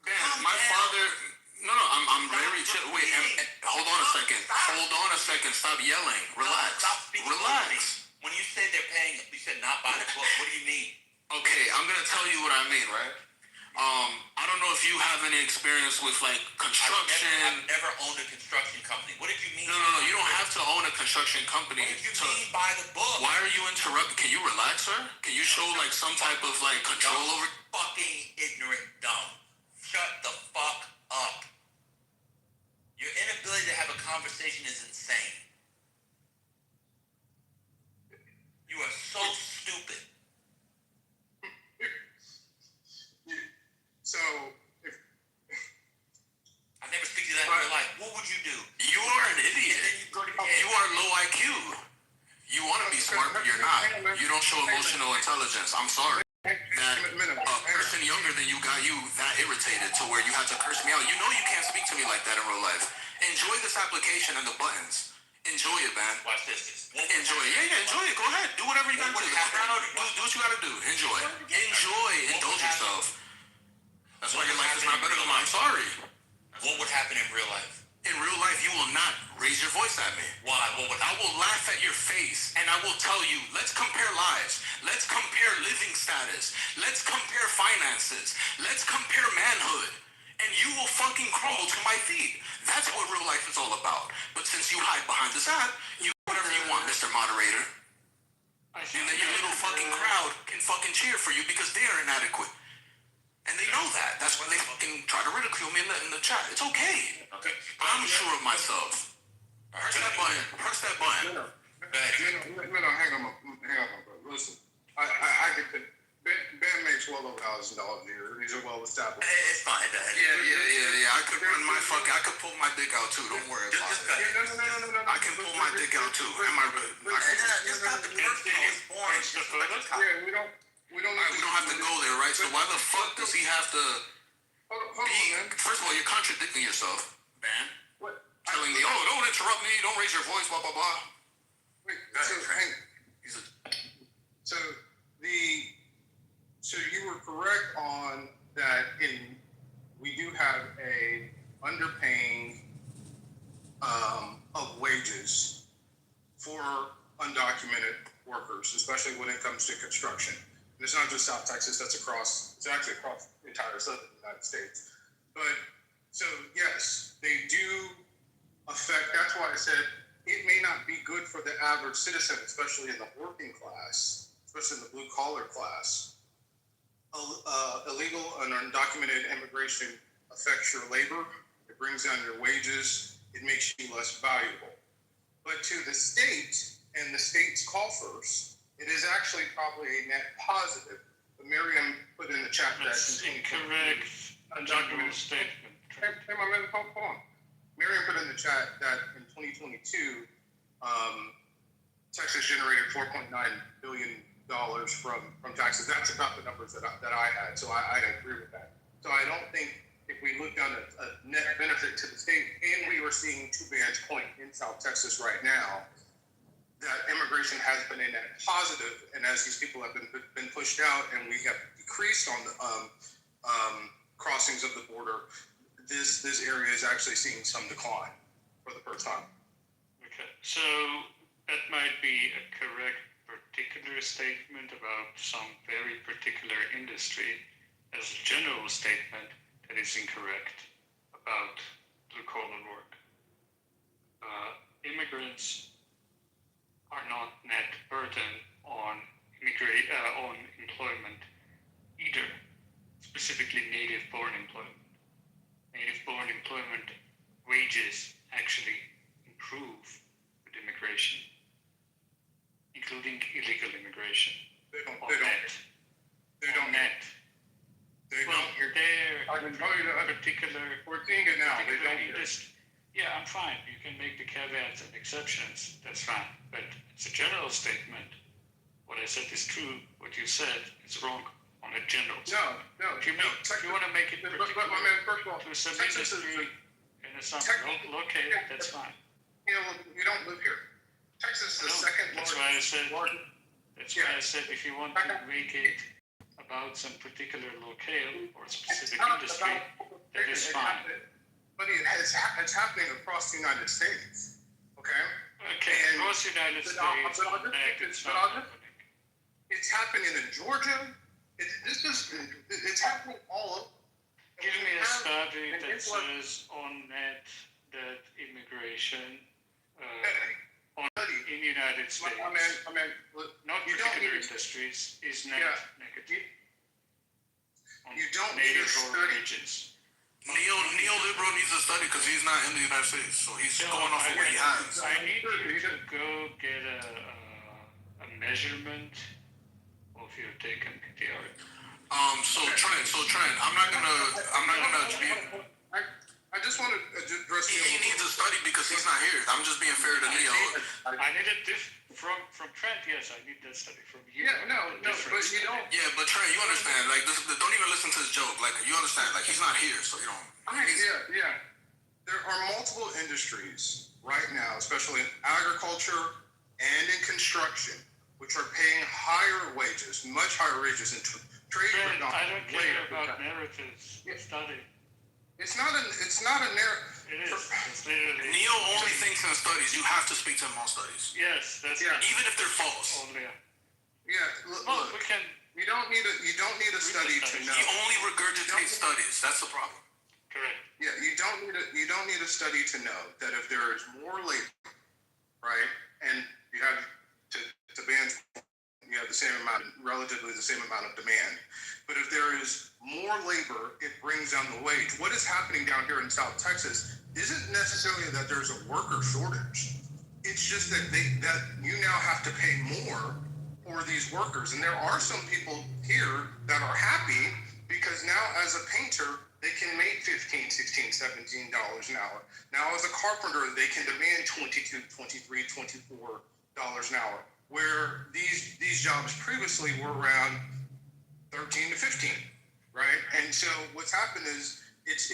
Man, my father. No, I'm very chill. Wait, hold on a second. Hold on a second. Stop yelling. Relax. Relax. When you say they're paying, you said not by the book. What do you mean? Okay, I'm gonna tell you what I mean, right? I don't know if you have any experience with like construction. I've never owned a construction company. What did you mean? No. You don't have to own a construction company. What did you mean by the book? Why are you interrupting? Can you relax, sir? Can you show like some type of like control over? Fucking ignorant dumb. Shut the fuck up. Your inability to have a conversation is insane. You are so stupid. So, if I never speak to that in real life. What would you do? You are an idiot. You are low IQ. You want to be smart, but you're not. You don't show emotional intelligence. I'm sorry. That a person younger than you got you that irritated to where you had to curse me out. You know you can't speak to me like that in real life. Enjoy this application and the buttons. Enjoy it, man. Watch this. Enjoy it. Yeah, enjoy it. Go ahead. Do whatever you gotta do. Do what you gotta do. Enjoy. Enjoy. Indulge yourself. That's why your life is not better than mine. I'm sorry. What would happen in real life? In real life, you will not raise your voice at me. Why? What would I will laugh at your face and I will tell you, let's compare lives. Let's compare living status. Let's compare finances. Let's compare manhood. And you will fucking crumble to my feet. That's what real life is all about. But since you hide behind this app, you do whatever you want, Mr. Moderator. And then your little fucking crowd can fucking cheer for you because they are inadequate. And they know that. That's why they fucking try to ridicule me in the chat. It's okay. Okay. I'm sure of myself. Press that button. Press that button. hang on, bro. Listen, I could. Ben makes well over $1,000 a year. These are well established. It's fine. Yeah. I could run my fucking. I could pull my dick out too. Don't worry about it. No. I can pull my dick out too. Am I right? Yeah, we don't have to go there, right? So why the fuck does he have to hold on, man. First of all, you're contradicting yourself, man. What? Telling me, don't interrupt me, don't raise your voice, blah, blah, blah. Wait, so you were correct on that we do have a underpaying of wages for undocumented workers, especially when it comes to construction. And it's not just South Texas, it's actually across the entire southern United States. But so yes, they do affect, that's why I said it may not be good for the average citizen, especially in the working class, especially in the blue collar class. Illegal and undocumented immigration affects your labor, it brings down your wages, it makes you less valuable. But to the state and the state's coffers, it is actually probably a net positive. Miriam put in the chat that's incorrect. Undocumented statement. Hey, my man, hold on. Miriam put in the chat that in 2022, Texas generated $4.9 billion from taxes. That's about the numbers that I had, so I agree with that. So I don't think if we look on a net benefit to the state, and we are seeing to Van's point in South Texas right now, that immigration has been a net positive, and as these people have been pushed out, and we have decreased on the crossings of the border, this area is actually seeing some decline for the first time. Okay, so that might be a correct particular statement about some very particular industry. As a general statement, that is incorrect about blue-collar work. Immigrants are not net burden on employment either, specifically native-born employment. Native-born employment wages actually improve with immigration, including illegal immigration. They don't. I can tell you that particular. We're seeing it now. They don't. Yeah, I'm fine. You can make the caveats and exceptions. That's fine. But it's a general statement. What I said is true. What you said is wrong on a general statement. No. If you want to make it particular to some industry in a some located, that's fine. You don't live here. Texas is the second largest. That's why I said if you want to make it about some particular locale or specific industry, that is fine. But it's happening across the United States. Okay? Okay, across the United States, it's happening in Georgia. It's happening all over. Give me a study that says on net that immigration in the United States, not particular industries, is net negative. You don't need a study. Regions. Neoliberal needs to study because he's not in the United States, so he's going off of what he has. I need you to go get a measurement of your taken theory. So Trent, I'm not gonna be. I just want to address. He needs to study because he's not here. I'm just being fair to Neo. I need it from Trent. Yes, I need that study from you. Yeah, no, but you don't. Yeah, but Trent, you understand? Like, don't even listen to his joke. Like, you understand? Like, he's not here, so you don't. Yeah. There are multiple industries right now, especially in agriculture and in construction, which are paying higher wages, much higher wages than trade. I don't care about narratives. Study. It's not a narrative. It is. It's literally. Neo only thinks in studies. You have to speak to him on studies. Yes, that's even if they're false. Only. Look, we can. You don't need a study to know. He only regurgitates studies. That's the problem. Correct. Yeah, you don't need a study to know that if there is more labor, right, and you have to ban, you have relatively the same amount of demand. But if there is more labor, it brings down the wage. What is happening down here in South Texas isn't necessarily that there's a worker shortage. It's just that that you now have to pay more for these workers. And there are some people here that are happy because now as a painter, they can make $15, $16, $17 an hour. Now as a carpenter, they can demand $22, $23, $24 an hour. Where these jobs previously were around 13 to 15, right? And so what's happened is it's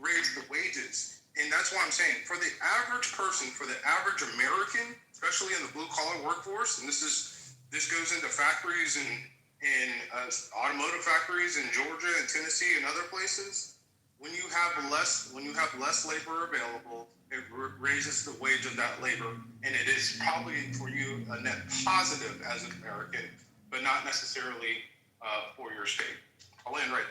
raised the wages. And that's why I'm saying for the average person, for the average American, especially in the blue collar workforce, and this goes into factories and automotive factories in Georgia and Tennessee and other places, when you have less labor available, it raises the wage of that labor, and it is probably for you a net positive as an American, but not necessarily for your state. I'll end right.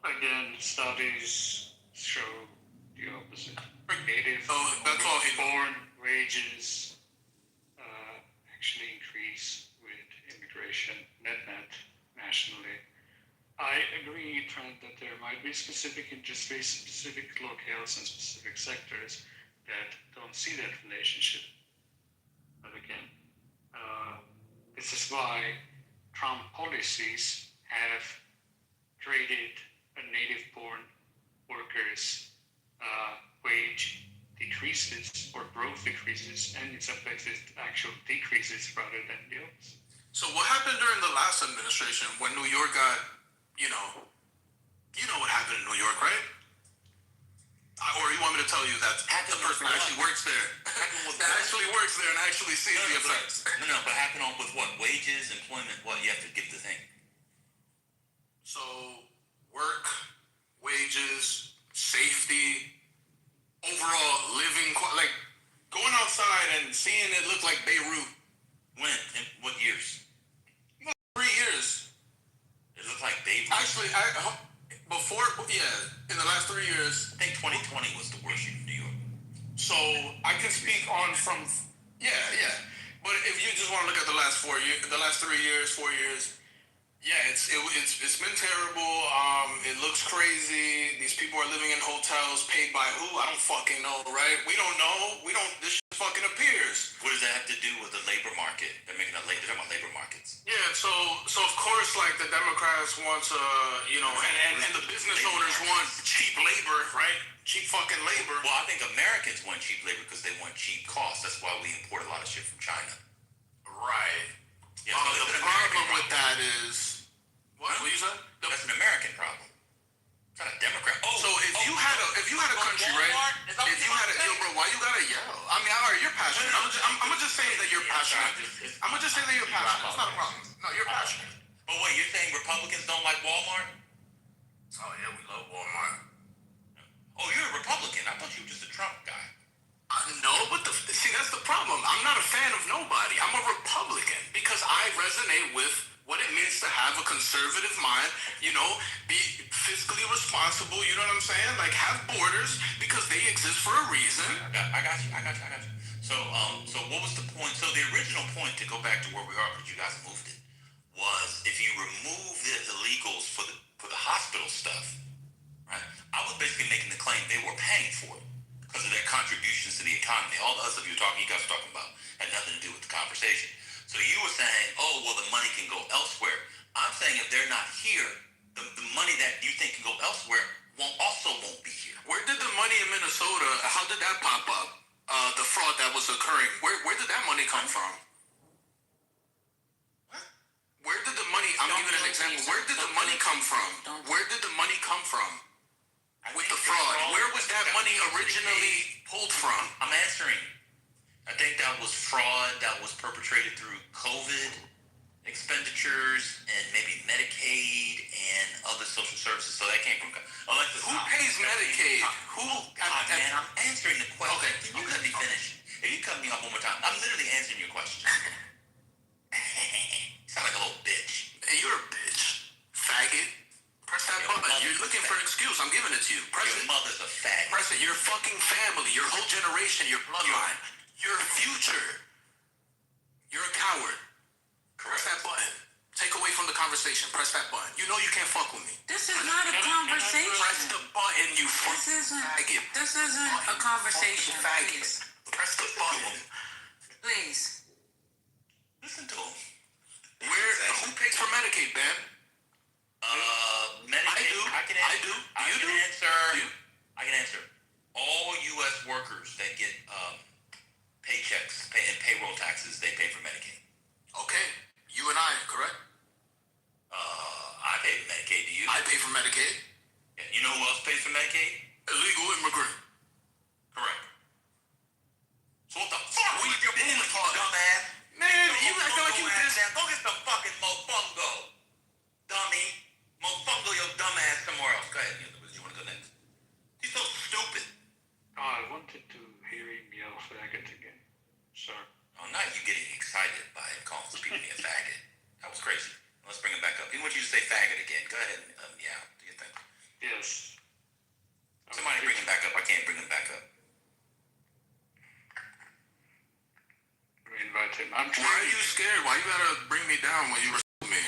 Again, studies show the opposite. Native born wages actually increase with immigration net nationally. I agree, Trent, that there might be specific industries, specific locales, and specific sectors that don't see that relationship. But again, this is why Trump policies have created a native-born workers' wage decreases or growth decreases, and in some places actual decreases rather than the opposite. So what happened during the last administration when New York got, you know what happened in New York, right? Or you want me to tell you that the person actually works there? That actually works there and actually sees the effects. But happened on with what? Wages, employment, what? You have to give the thing. So, work, wages, safety, overall living, like going outside and seeing it look like Beirut. When? In what years? 3 years. It looked like Beirut. Actually, in the last 3 years. I think 2020 was the worst year in New York. So I can speak on from, but if you just want to look at the last 4 years, the last 3 years, 4 years, it's been terrible. It looks crazy. These people are living in hotels paid by who? I don't fucking know, right? We don't know. This shit fucking appears. What does that have to do with the labor market? They're talking about labor markets. Yeah, so of course, like the Democrats want to, and the business owners want cheap labor, right? Cheap fucking labor. Well, I think Americans want cheap labor because they want cheap costs. That's why we import a lot of shit from China. Right. Yeah, the problem with that is, what you said? That's an American problem. It's not a Democrat. So if you had a country, right? If you had yo, bro, why you gotta yell? I mean, all right, you're passionate. I'm gonna just say that you're passionate. I'm gonna just say that you're passionate. It's not a problem. No, you're passionate. But wait, you're saying Republicans don't like Walmart? Oh yeah, we love Walmart. Oh, you're a Republican. I thought you were just a Trump guy. No, but see, that's the problem. I'm not a fan of nobody. I'm a Republican because I resonate with what it means to have a conservative mind, be fiscally responsible, you know what I'm saying? Like, have borders because they exist for a reason. I got you. So what was the point? So the original point, to go back to where we are, because you guys moved it, was if you remove the illegals for the hospital stuff, right? I was basically making the claim they were paying for it because of their contributions to the economy. All the other stuff you guys were talking about had nothing to do with the conversation. So you were saying, oh, well, the money can go elsewhere. I'm saying if they're not here, the money that you think can go elsewhere won't be here. Where did the money in Minnesota, how did that pop up? The fraud that was occurring, where did that money come from? What? Where did the money, I'm giving an example, where did the money come from? Where did the money come from with the fraud? Where was that money originally pulled from? I'm answering. I think that was fraud that was perpetrated through COVID expenditures and maybe Medicaid and other social services. So that came from Who pays Medicaid? Man, I'm answering the question. Okay. Can you let me finish? If you cut me off one more time, I'm literally answering your question. You sound like a little bitch. Hey, you're a bitch. Faggot. Press that button. You're looking for an excuse. I'm giving it to you. Press Your it. mother's a faggot. Press it. Your fucking family, your whole generation, your bloodline, your future. You're a coward. Press that button. Take away from the conversation. Press that button. You know you can't fuck with me. This is not a conversation. Press the button, you fucking faggot. This isn't a conversation. Faggot. Press the button. Please. Listen to him. Who pays for Medicaid, Ben? Medicaid. I do. I can You answer. do? I can answer. All U.S. workers that get paychecks and payroll taxes, they pay for Medicaid. Okay. You and I, correct? I pay for Medicaid. Do you? I pay for Medicaid. Yeah. You know who else pays for Medicaid? Illegal immigrant. Correct. So what the fuck We was your been bullet, you fucked. dumbass? Man, you acting like you ass just... down. Go get some fucking mofongo, dummy. Mofongo your dumb ass somewhere else. Go ahead. You want to go next? He's so stupid. Oh, I wanted to hear him yell faggot again. Sorry. Oh, now you're getting excited by him calling people a faggot. That was crazy. Let's bring him back up. He wants you to say faggot again. Go ahead. Yeah. Do you think? Yes. Somebody bring him back up. I can't bring him back up. Invite him. I'm Why are you scared? Why you gotta bring me down when you respect me?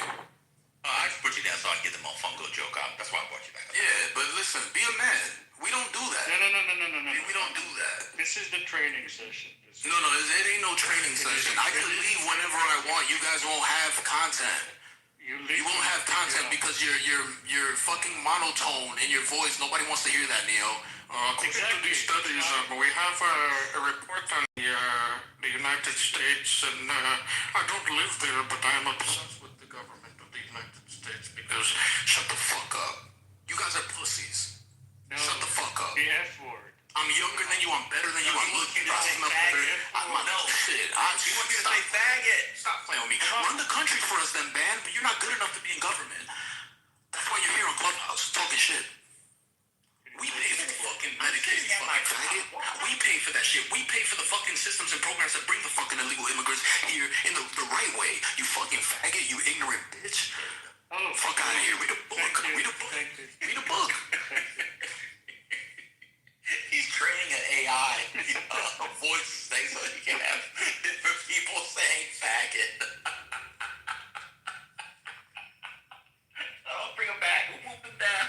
I just put you down so I can get the mofongo joke out. That's why I brought you back up. Yeah, but listen, be a man. We don't do that. No. We don't do that. This is the training session. No, it ain't no training session. I can leave whenever I want. You guys won't have content. You won't have content because you're fucking monotone in your voice. Nobody wants to hear that, Neo. According to these studies, we have a report on the United States, and I don't live there, but I am obsessed with the government of the United States because shut the fuck up. You guys are pussies. No, shut the fuck up. The F word. I'm younger than you. I'm better than you. I'm looking at you. No. Shit. You want me to say faggot? Stop playing with me. Run the country for us then, man. But you're not good enough to be in government. That's why you're here on Clubhouse talking shit. We pay for the fucking Medicaid, you fucking faggot. We pay for that shit. We pay for the fucking systems and programs that bring the fucking illegal immigrants here in the right way. You fucking faggot. You ignorant bitch. Oh, fuck out of here. Read a book. Read a book. Read a book. He's training an AI voice thing so he can have different people saying faggot. Oh, bring him back. We'll move him down.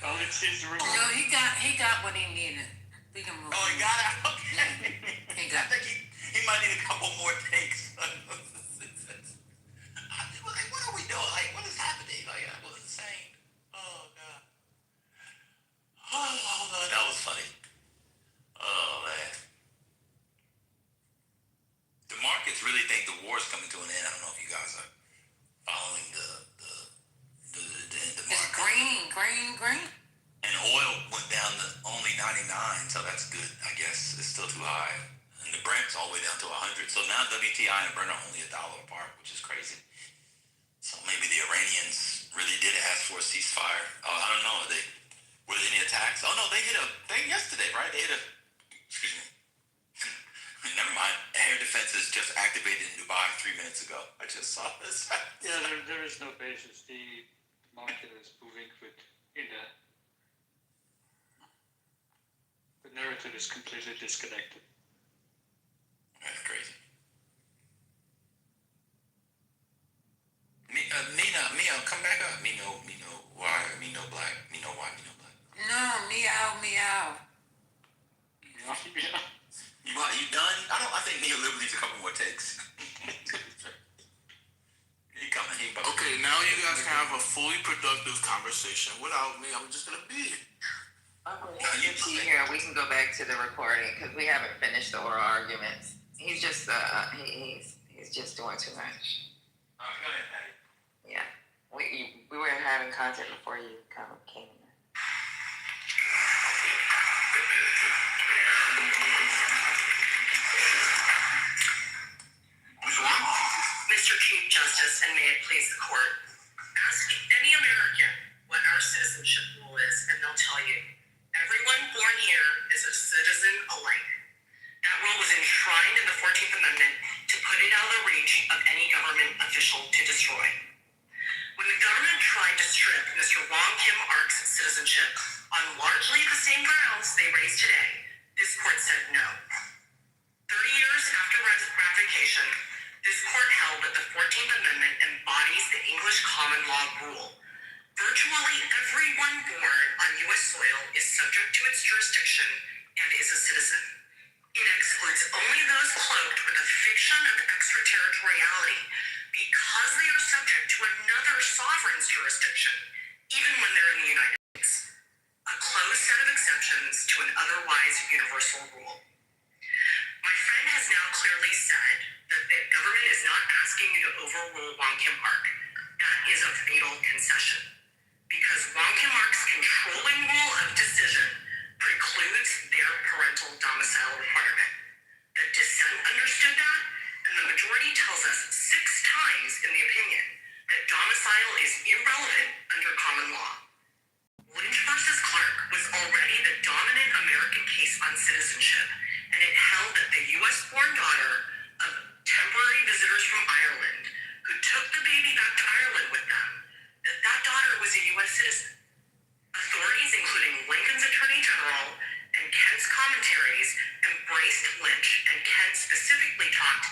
Well, it's his room. No, he got what he needed. We can move. Oh, he got it? Okay. He got I think he might need a couple more takes. What are we doing? Like, what is happening? Like, I was insane. Oh, God. Oh, no, that was funny. Oh, man. The markets really think the war is coming to an end. I don't know if you guys are following the It's market. green. And oil went down to only 99, so that's good. I guess it's still too high. And the Brent's all the way down to 100. So now WTI and Brent are only $1 apart, which is crazy. So maybe the Iranians really did ask for a ceasefire. Oh, I don't know. Were there any attacks? Oh no, they hit a thing yesterday, right? They hit a. Excuse me. Never mind. Air defenses just activated in Dubai 3 minutes ago. I just saw this. Yeah, there is no basis. The market is moving in a. The narrative is completely disconnected. That's crazy. Nina, come back up. Mino, white, Mino, black, Mino, He'll live these a couple more takes. He coming. Okay, now you guys can have a fully productive conversation without me. I'm just gonna be here. You here, we can go back to the recording because we haven't finished the oral arguments. He's just he's just doing too much. Go ahead, Patty. Yeah, we were having content before you came in. Mr. Chief Justice, and may it please the court, ask any American what our citizenship rule is, and they'll tell you. Everyone born here is a citizen alike. That rule was enshrined in the 14th Amendment to put it out of the reach of any government official to destroy. When the government tried to strip Mr. Wong Kim Ark's citizenship on largely the same grounds they raised today, this court said no. 30 years after ratification, this court held that the 14th Amendment embodies the English common law rule. Virtually everyone born on U.S. soil is subject to its jurisdiction and is a citizen. It excludes only those cloaked with the fiction of extraterritoriality because they are subject to another sovereign's jurisdiction, even when they're in the United States. A closed set of exceptions to an otherwise universal rule. My friend has now clearly said that the government is not asking you to overrule Wong Kim Ark. That is a fatal concession. Because Wong Kim Ark's controlling rule of decision precludes their parental domicile requirement. The dissent understood that, and the majority tells us 6 times in the opinion that domicile is irrelevant under common law. Lynch versus Clark was already the dominant American case on citizenship, and it held that the U.S.-born daughter of temporary visitors from Ireland who took the baby back to Ireland with them, that daughter was a U.S. citizen. Authorities, including Lincoln's Attorney General and Kent's commentaries, embraced Lynch, and Kent specifically talked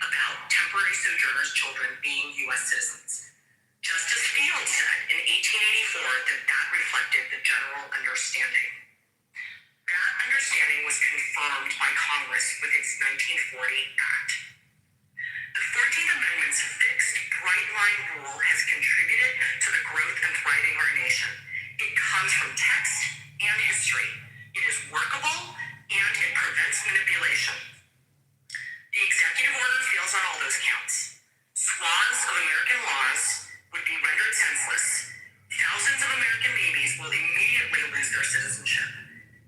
about temporary sojourners' children being U.S. citizens. Justice Field said in 1884 that reflected the general understanding. That understanding was confirmed by Congress with its 1940 Act. The 14th Amendment's fixed, bright-line rule has contributed to the growth and thriving of our nation. It comes from text and history. It is workable, and it prevents manipulation. The executive order fails on all those counts. Swaths of American laws would be rendered senseless. Thousands of American babies will immediately lose their citizenship.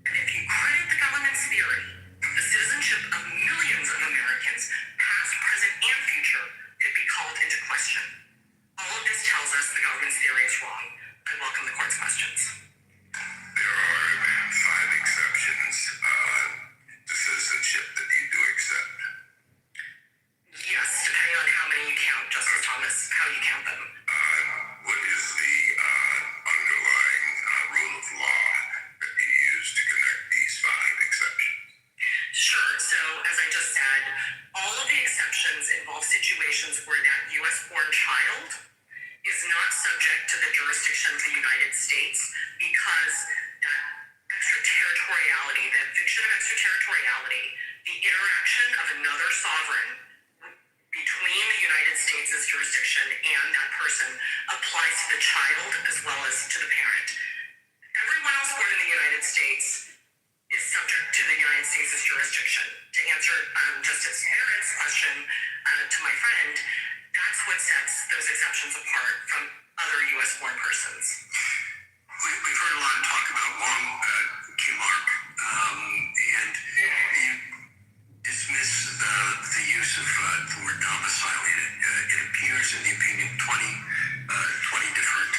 And if you credit the government's theory, the citizenship of millions of Americans, past, present, and future, could be called into question. All of this tells us the government's theory is wrong. I welcome the court's questions. There are 5 exceptions to citizenship that you do accept. Yes, depending on how many you count, Justice Thomas, how you count them. What is the underlying rule of law that you use to connect these 5 exceptions? Sure. So, as I just said, all of the exceptions involve situations where that U.S.-born child is not subject to the jurisdiction of the United States because that extraterritoriality, that fiction of extraterritoriality, the interaction of another sovereign between the United States' jurisdiction and that person applies to the child as well as to the parent. Everyone else born in the United States is subject to the United States' jurisdiction. To answer Justice Barrett's question to my friend, that's what sets those exceptions apart from other U.S.-born persons. We've heard a lot of talk about Wong Kim Ark, and you dismiss the use of the word domicile. It appears in the opinion 20 different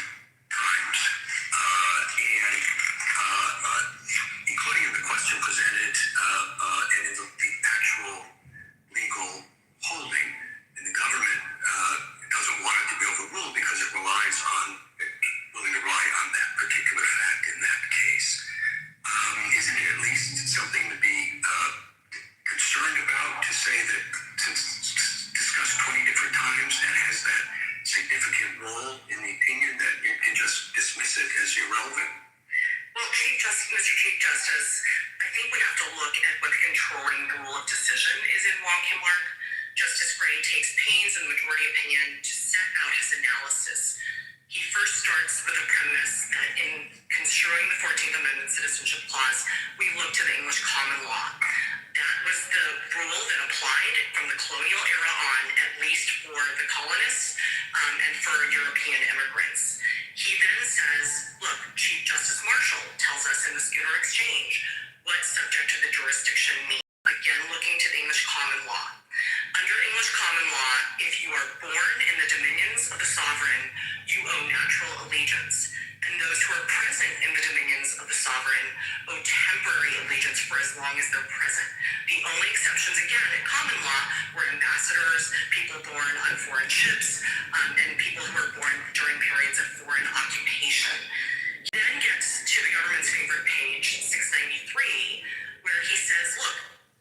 times, and including in the question presented and in the actual legal holding. And the government doesn't want it to be overruled because it willing to rely on that particular fact in that case. Isn't it at least something to be concerned about, to say that since it's discussed 20 different times and has that significant role in the opinion that you can just dismiss it as irrelevant? Well, Mr. Chief Justice, I think we have to look at what the controlling rule of decision is in Wong Kim Ark. Justice Gray takes pains in the majority opinion to set out his analysis. He first starts with the premise that in construing the 14th Amendment Citizenship Clause, we look to the English common law. That was the rule that applied from the colonial era on, at least for the colonists and for European immigrants. He then says, look, Chief Justice Marshall tells us in the Schooner Exchange what subject to the jurisdiction means. Again, looking to the English common law. Under English common law, if you are born in the dominions of the sovereign, you owe natural allegiance. And those who are present in the dominions of the sovereign owe temporary allegiance for as long as they're present. The only exceptions, again, in common law were ambassadors, people born on foreign ships, and people who were born during periods of foreign occupation. He then gets to the government's favorite page, 693, where he says, look,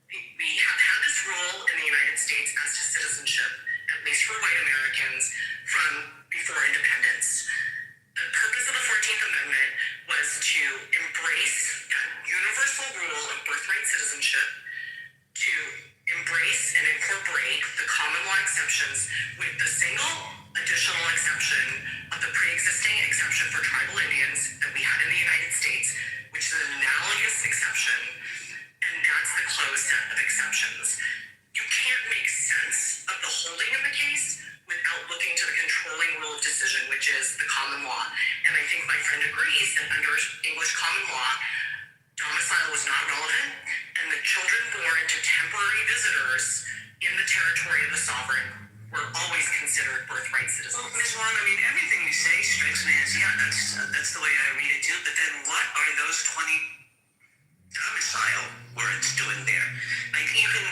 we have had this rule in the United States as to citizenship, at least for white Americans, from before independence. The purpose of the 14th Amendment was to embrace that universal rule of birthright citizenship, to embrace and incorporate the common law exceptions with the single additional exception of the pre-existing exception for tribal Indians that we had in the United States, which is an analogous exception, and that's the closed set of exceptions. You can't make sense of the holding of the case without looking to the controlling rule of decision, which is the common law. And I think my friend agrees that under English common law, domicile was not relevant, and the children born to temporary visitors in the territory of the sovereign were always considered birthright citizens. Well, Ms. Warren, I mean, everything you say strikes me as, yeah, that's the way I read it too, but then what are those 20 domicile words doing there? Like, you can,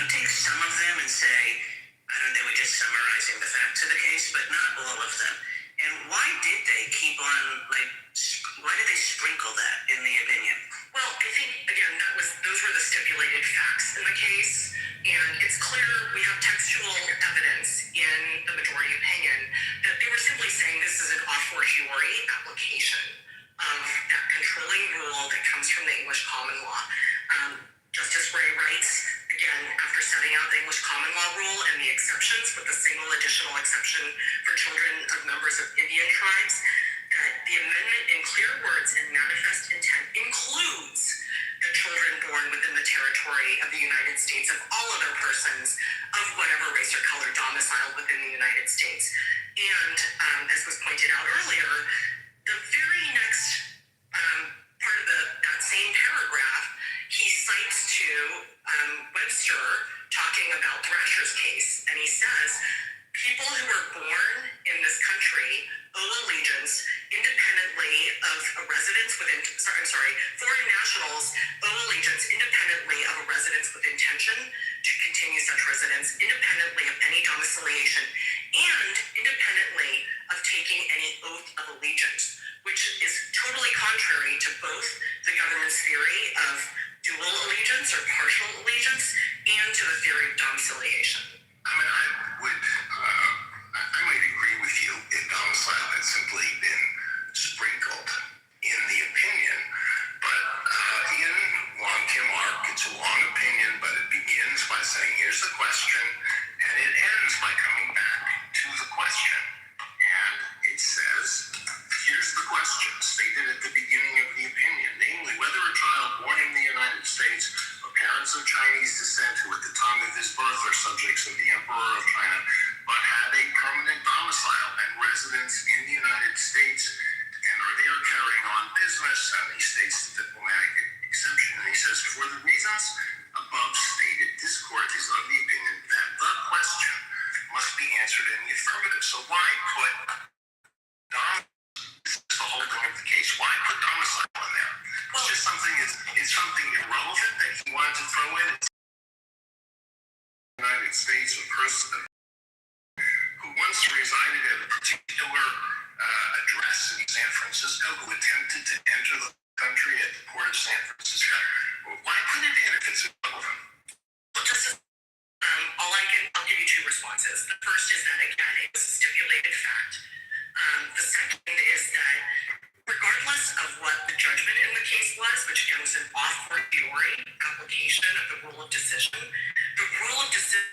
take some of them and say, I don't know, they were just summarizing the facts of the case, but not all of them. And why did they keep on, why did they sprinkle that in the opinion? Well, I think, again, those were the stipulated facts in the case, and it's clear we have textual evidence in the majority opinion that they were simply saying this is an a fortiori application of that controlling rule that comes from the English common law. Justice Ray writes, again, after setting out the English common law rule and the exceptions, with the single additional exception for children of members of Indian tribes, that the amendment in clear words and manifest intent includes the children born within the territory of the United States of all other persons of whatever race or color domiciled within the United States. And as was pointed out earlier, the very next part of that same paragraph, he cites to Webster talking about Thrasher's case, and he says, people who are born in this country owe allegiance independently of a residence within, foreign nationals owe allegiance independently of a residence with intention to continue such residence, independently of any domiciliation, and independently of taking any oath of allegiance, which is totally contrary to both the government's theory of dual allegiance or partial allegiance and to the theory of domiciliation. I mean, I might agree with you if domicile had simply been sprinkled in the opinion, but in Wong Kim Ark, it's a long opinion, but it begins by saying, here's the question, and it ends by coming back to the question. And it says, here's the question stated at the beginning of the opinion, namely, whether a child born in the United States of parents of Chinese descent who at the time of his birth are subjects of the Emperor of China, but had a permanent domicile and residence in the United States and are there carrying on business, and he states the diplomatic exception, and he says, for the reasons above stated, this court is of the opinion that the question must be answered in the affirmative. So why put this is the whole thing of the case. Why put domicile in there? It's just something, it's something irrelevant that he wanted to throw in. It's the United States, a person who once resided at a particular address in San Francisco, who attempted to enter the country at the port of San Francisco. Why put it in if it's irrelevant? Well, I'll give you two responses. The first is that, again, it was a stipulated fact. The second is that regardless regardless of what the judgment in the case was, which again was an a fortiori application of the rule of decision, the rule of decision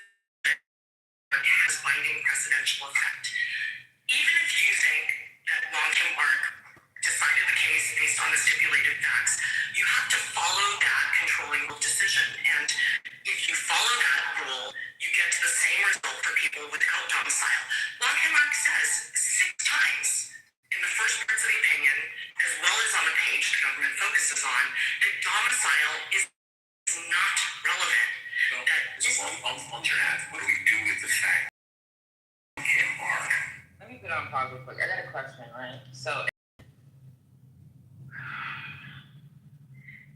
has binding precedential effect. Even if you think that Wong Kim Ark decided the case based on the stipulated facts, you have to follow that controlling rule of decision. And if you follow that rule, you get to the same result for people without domicile. Wong Kim Ark says 6 times in the first parts of the opinion, as well as on the page the government focuses on, that domicile is not relevant. On your hat, what do we do with the fact Kim Ark? Let me put on pause real quick. I got a question, right? So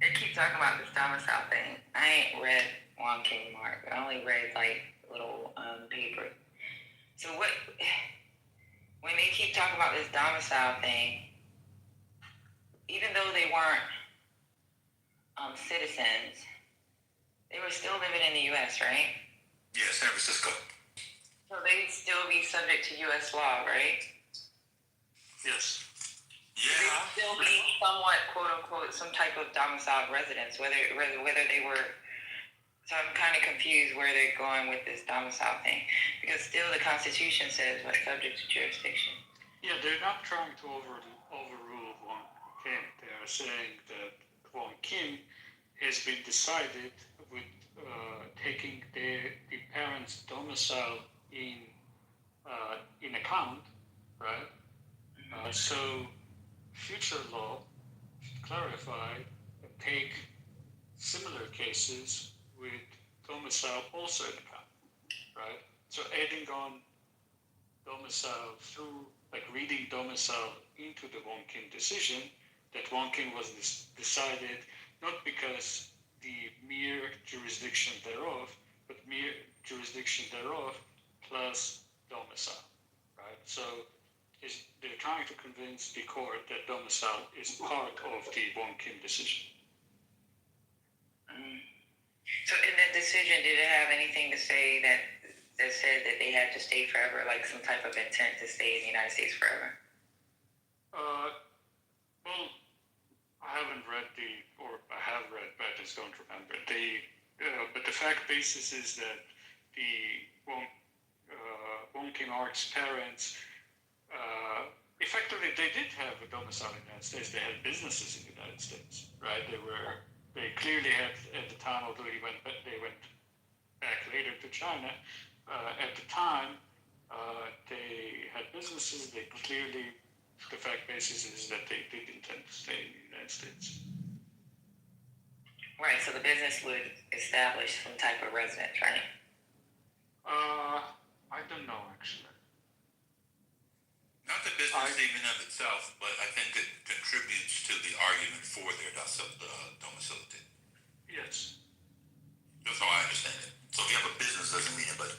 they keep talking about this domicile thing. I ain't read Wong Kim Ark. I only read like little paper. So what? When they keep talking about this domicile thing, even though they weren't citizens, they were still living in the U.S., right? Yeah, San Francisco. So they'd still be subject to U.S. law, right? Yes. Yeah. They'd still be somewhat, quote unquote, some type of domiciled residence, whether they were. So I'm kind of confused where they're going with this domicile thing, because still the Constitution says we're subject to jurisdiction. Yeah, they're not trying to overrule Wong Kim. They are saying that Wong Kim has been decided with taking the parents' domicile in account, right? So future law should clarify and take similar cases with domicile also in account, right? So adding on domicile through, like reading domicile into the Wong Kim decision, that Wong Kim was decided not because the mere jurisdiction thereof, but mere jurisdiction thereof plus domicile, right? So they're trying to convince the court that domicile is part of the Wong Kim decision. So in that decision, did it have anything to say that said that they had to stay forever, like some type of intent to stay in the United States forever? Well, I haven't read I have read, but I just don't remember. But the fact basis is that the Wong Kim Ark's parents, effectively, they did have a domicile in the United States. They had businesses in the United States, right? They clearly had, at the time, although they went back later to China, at the time, they had businesses. They clearly, the fact basis is that they did intend to stay in the United States. Right, so the business would establish some type of residence, right? I don't know, actually. Not the business even of itself, but I think it contributes to the argument for their domicility. Yes. That's how I understand it. So if you have a business, doesn't mean it, but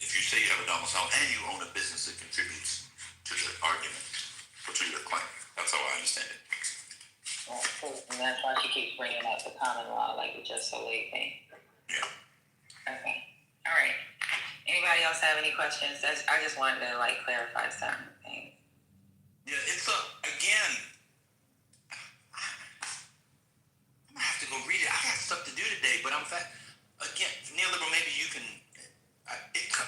if you say you have a domicile and you own a business, it contributes to the argument or to your claim. That's how I understand it. And that's why she keeps bringing up the common law, like the just so late thing. Yeah. Okay. All right. Anybody else have any questions? I just wanted to clarify certain things. Yeah, it's again, I'm gonna have to go read it. I got stuff to do today, but again, neoliberal, maybe you can,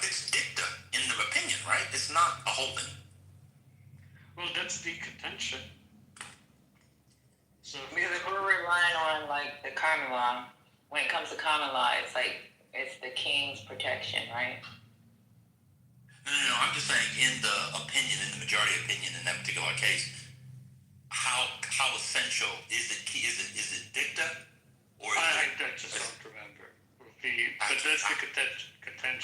it's dicta in the opinion, right? It's not a holding. Well, that's the contention. So because if we're relying on the common law, when it comes to common law, it's the king's protection, right? No, I'm just saying in the opinion, in the majority opinion in that particular case, how essential is it? Is it dicta or? I just don't remember. But that's the contention.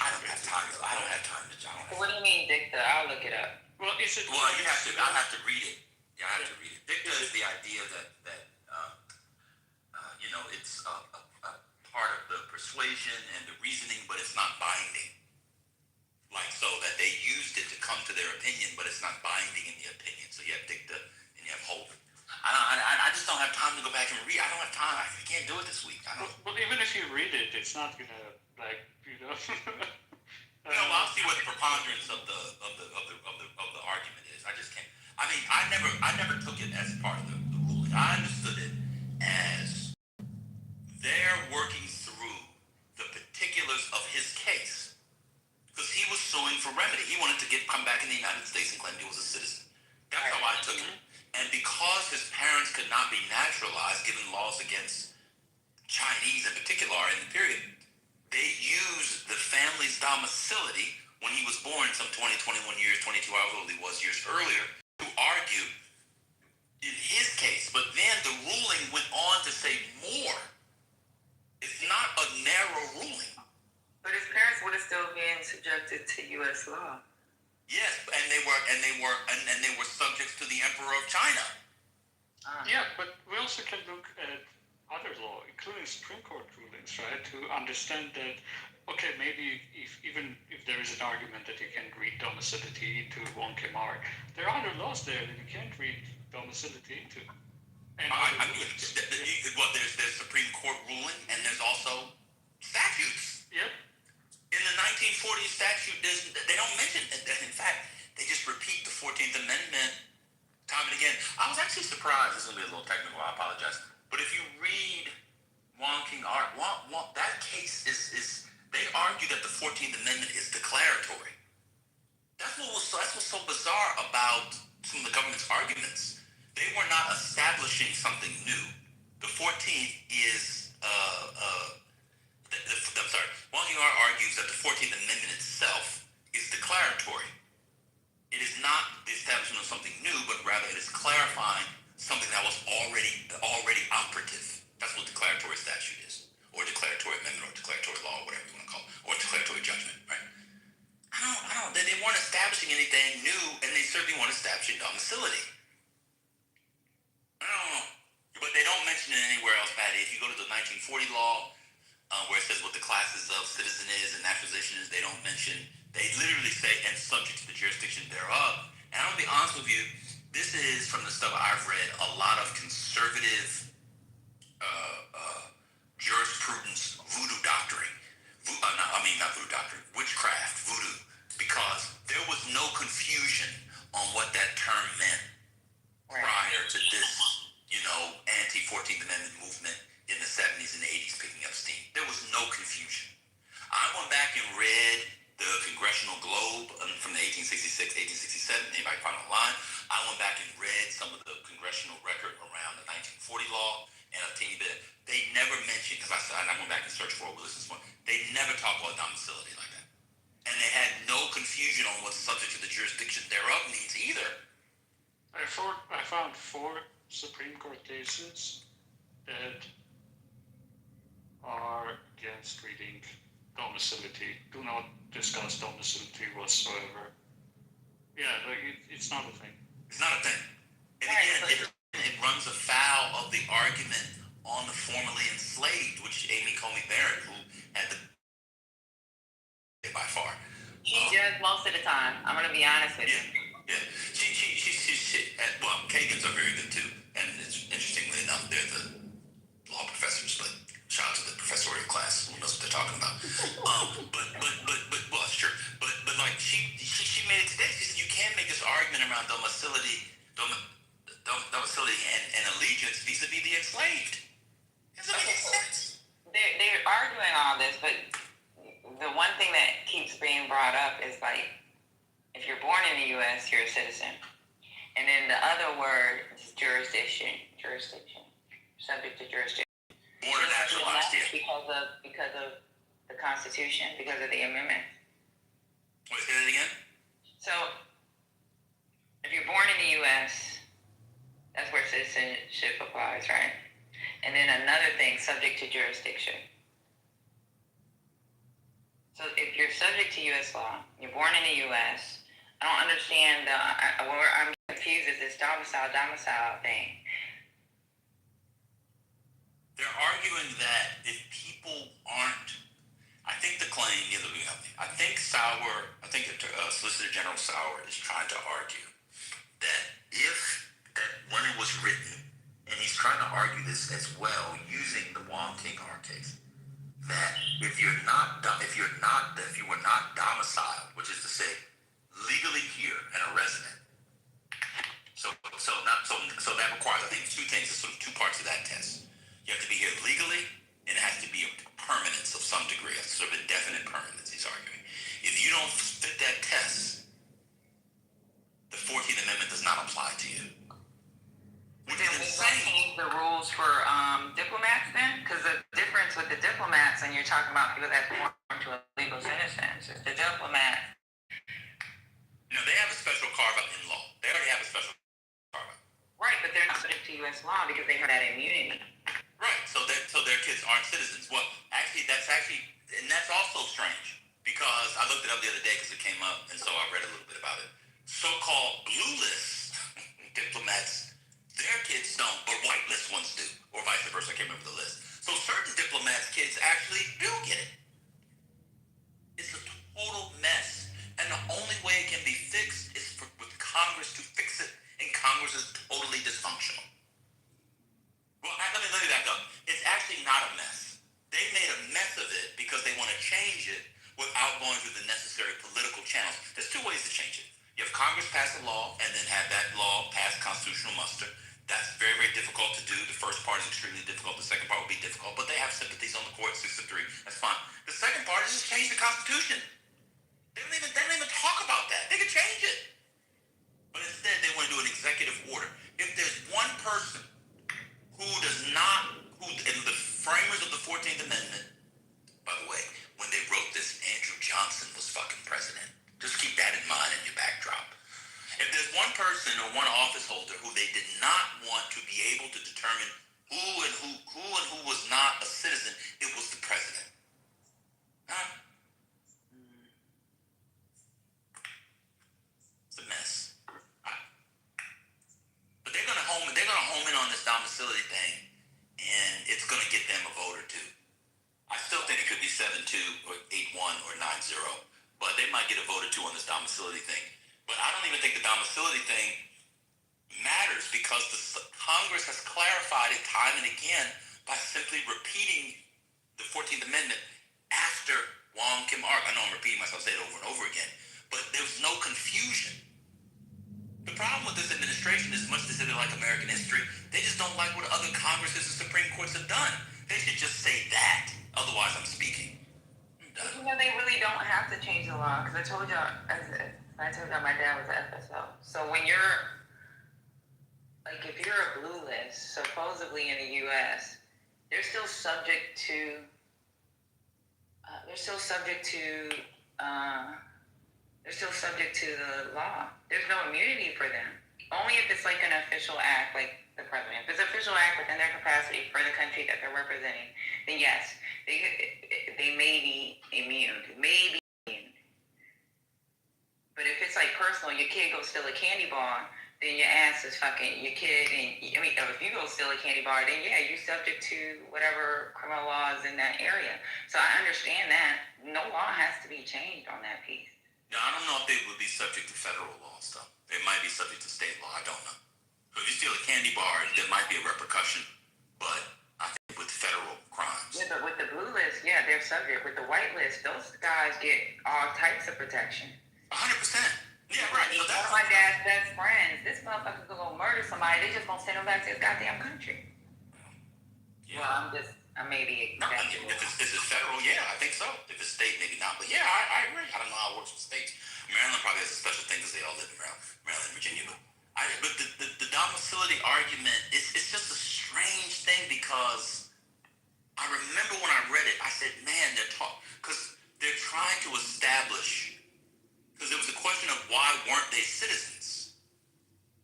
I don't have time. I don't have time to. What do you mean dicta? I'll look it up. Well, is it? Well, you have to. I have to read it. Yeah, I have to read it. Dicta is the idea that it's a part of the persuasion and the reasoning, but it's not binding. So that they used it to come to their opinion, but it's not binding in the opinion. So you have dicta and you have holding. I just don't have time to go back and read. I don't have time. I can't do it this week. Well, even if you read it, it's not gonna I'll see what the preponderance of the argument is. I just can't. I mean, I never took it as part of the I understood it as they're working through the particulars of his case. Because he was suing for remedy. He wanted to come back in the United States and claim he was a citizen. That's how I took it. And because his parents could not be naturalized, given laws against Chinese in particular in the period, they used the family's domicility when he was born, some 20, 21 years, 22 hours old he was years earlier, to argue in his case. But then the ruling went on to say more. It's not a narrow ruling. But his parents would have still been subjected to U.S. law. Yes, and they were subjects to the Emperor of China. Yeah, but we also can look at other law, including Supreme Court rulings, right, to understand that, okay, maybe even if there is an argument that you can read domicility into Wong Kim Ark, there are other laws there that you can't read domicility into. And there's Supreme Court ruling, and there's also statutes. Yep. In the 1940 statute, they don't mention it. In fact, they just repeat the 14th Amendment time and again. I was actually surprised. This is going to be a little technical. I apologize. But if you read Wong Kim Ark, that case is they argue that the 14th Amendment is declaratory. That's what's so bizarre about some of the government's arguments. They were not establishing something new. The 14th is I'm sorry. Wong Kim Ark argues that the 14th Amendment itself is declaratory. It is not the establishment of something new, but rather it is clarifying something that was already operative. That's what declaratory statute is, or declaratory amendment, or declaratory law, whatever you want to call it, or declaratory judgment, right? I don't. They weren't establishing anything new, and they certainly weren't establishing domicility. I don't know, but they don't mention it anywhere else, Patty. If you go to the 1940 law, where it says what the classes of citizen is and naturalization is, they don't mention. They literally say, and subject to the jurisdiction thereof. And I'm going to be honest with you, this is, from the stuff I've read, a lot of conservative jurisprudence, voodoo doctrine. Not voodoo doctrine, witchcraft, voodoo. Because there was no confusion on what that term meant prior to this, anti-14th Amendment movement in the 70s and 80s picking up steam. There was no confusion. I went back and read the Congressional Globe from the 1866, 1867. Anybody find online? I went back and read some of the congressional record around the 1940 law and a teeny bit. They never mentioned, because I went back and searched for it with this one. They never talked about domicility like that. And they had no confusion on what subject to the jurisdiction thereof means either. I found 4 Supreme Court cases that are against reading domicility. Do not discuss domicility whatsoever. Yeah, it's not a thing. It's not a thing. And again, it runs afoul of the argument on the formerly enslaved, which Amy Coney Barrett, who had the by far. He does most of the time. I'm gonna be honest with you. Yeah. She well, Kagan's are very good too. And it's interestingly enough, they're the law professors, but shout out to the professorial class who knows what they're talking about. But well, it's true. But like she made it today. She said you can't make this argument around domicility and allegiance vis-a-vis the enslaved. Doesn't make any sense. They're arguing all this, but the one thing that keeps being brought up is like, if you're born in the U.S., you're a citizen. And then the other word is jurisdiction, subject to jurisdiction. Born or naturalized, yeah. Because of the Constitution, because of the amendment. Wait, say that again? So, if you're born in the U.S., that's where citizenship applies, right? And then another thing, subject to jurisdiction. So if you're subject to U.S. law, you're born in the U.S., I don't understand where I'm confused is this domicile thing. They're arguing that if people aren't, I think the claim, I think Solicitor General Sauer is trying to argue that when it was written, and he's trying to argue this as well using the Wong Kim Ark case, that if you were not domiciled, which is to say legally here and a resident, so So that requires, I think, two things. There's sort of two parts of that test. You have to be here legally, and it has to be a permanence of some degree, a sort of indefinite permanence, he's arguing. If you don't fit that test, the 14th Amendment does not apply to you. Which is insane. Change the rules for diplomats then? Because the difference with the diplomats, and you're talking about people that are born to a legal citizens, is the diplomat. No, they have a special carve-out in law. They already have a special carve-out. Right, but they're not subject to U.S. law because they have that immunity. Right, so their kids aren't citizens. Well, and that's also strange, because I looked it up the other day because it came up, and so I read a little bit about it. So-called blue list diplomats, their kids don't, but white list ones do, or vice versa. I can't remember the list. So certain diplomats' kids actually do get it. It's a total mess, and the only way it can be fixed is with Congress to fix it, and Congress is totally dysfunctional. Well, let me back up. It's actually not a mess. They made a mess of it because they want to change it without going through the necessary political channels. There's two ways to change it. You have Congress pass a law and then have that law pass constitutional muster. That's very, very difficult to do. The first part is extremely difficult. The second part will be difficult, but they have sympathies on the court, 6-3. That's fine. The second part is just change the Constitution. They don't even talk about that. They can change it. But instead, they want to do an executive order. If there's one person who and the framers of the 14th Amendment, by the way, when they wrote this, Andrew Johnson was fucking president. Just keep that in mind in your backdrop. If there's one person or one office holder who they did not want to be able to determine who was not a citizen, it was the president. Huh? It's a mess. But they're gonna home in on this domicility thing, and it's gonna get them a vote or two. I still think it could be 7-2 or 8-1 or 9-0, but they might get a vote or two on this domicility thing. But I don't even think the domicility thing matters, because the Congress has clarified it time and again by simply repeating the 14th Amendment after Wong Kim Ark. I know I'm repeating myself, say it over and over again, but there's no confusion. The problem with this administration is, much as they like American history, they just don't like what other Congresses and Supreme Courts have done. They should just say that. Otherwise, I'm speaking. You know, they really don't have to change the law, because I told y'all my dad was an FSO. So when you're, like, if you're a blue list, supposedly in the U.S., they're still subject to the law. There's no immunity for them. Only if it's like an official act, like the president. If it's an official act within their capacity for the country that they're representing, then yes, they may be immune. Maybe. But if it's like personal, your kid goes steal a candy bar, then your ass is fucking your kid. And if you go steal a candy bar, then yeah, you're subject to whatever criminal laws in that area. So I understand that. No law has to be changed on that piece. Now, I don't know if they would be subject to federal laws, though. They might be subject to state law. I don't know. So if you steal a candy bar, there might be a repercussion. But I think with federal crimes. Yeah, but with the blue list, yeah, they're subject. With the white list, those guys get all types of protection. 100%. Yeah, right. So that's one of my dad's best friends. This motherfucker's gonna go murder somebody. They just gonna send him back to his goddamn country. Yeah. Well, I may be exaggerating. If it's federal, yeah, I think so. If it's state, maybe not. But yeah, I agree. I don't know how it works with states. Maryland probably has a special thing because they all live in Maryland, Virginia. But the domicility argument, it's just a strange thing, because I remember when I read it, I said, man, because they're trying to establish, because there was a question of why weren't they citizens?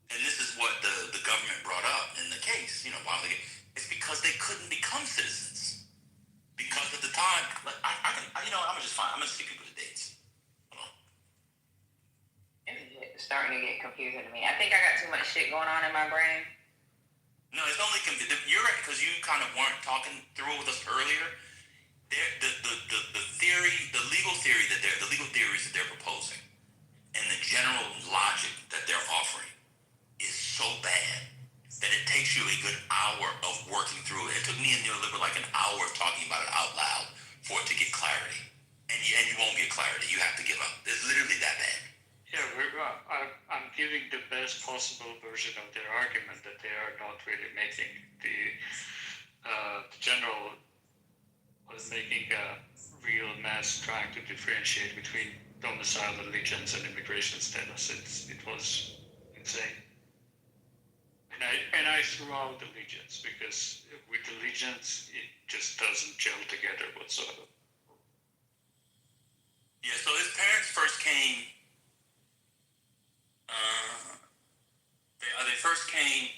And this is what the government brought up in the case. Why they? It's because they couldn't become citizens. Because at the time, like, I'm gonna just give people the dates. It's starting to get confusing to me. I think I got too much shit going on in my brain. No, it's only confusing. You're right, because you kind of weren't talking through with us earlier. The theory, the legal theories that they're proposing, and the general logic that they're offering is so bad that it takes you a good hour of working through it. It took me and Neoliberal like an hour of talking about it out loud for it to get clarity. And you won't get clarity. You have to give up. It's literally that bad. Yeah, I'm giving the best possible version of their argument that they are not really making the general was making a real mess trying to differentiate between domicile allegiance and immigration status. It was insane. And I threw out allegiance because with allegiance it just doesn't gel together whatsoever. Yeah, so his parents first came. They first came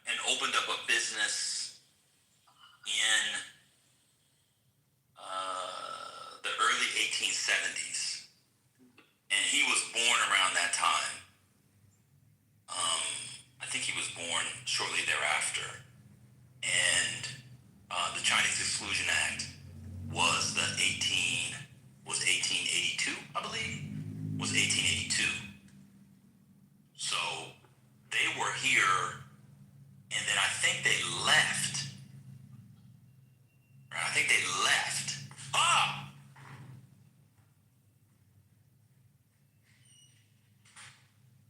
and opened up a business in the early 1870s, and he was born around that time. I think he was born shortly thereafter, and the Chinese Exclusion Act was 1882, I believe, was 1882. So they were here, and then I think they left. Right, I think they left. Ah!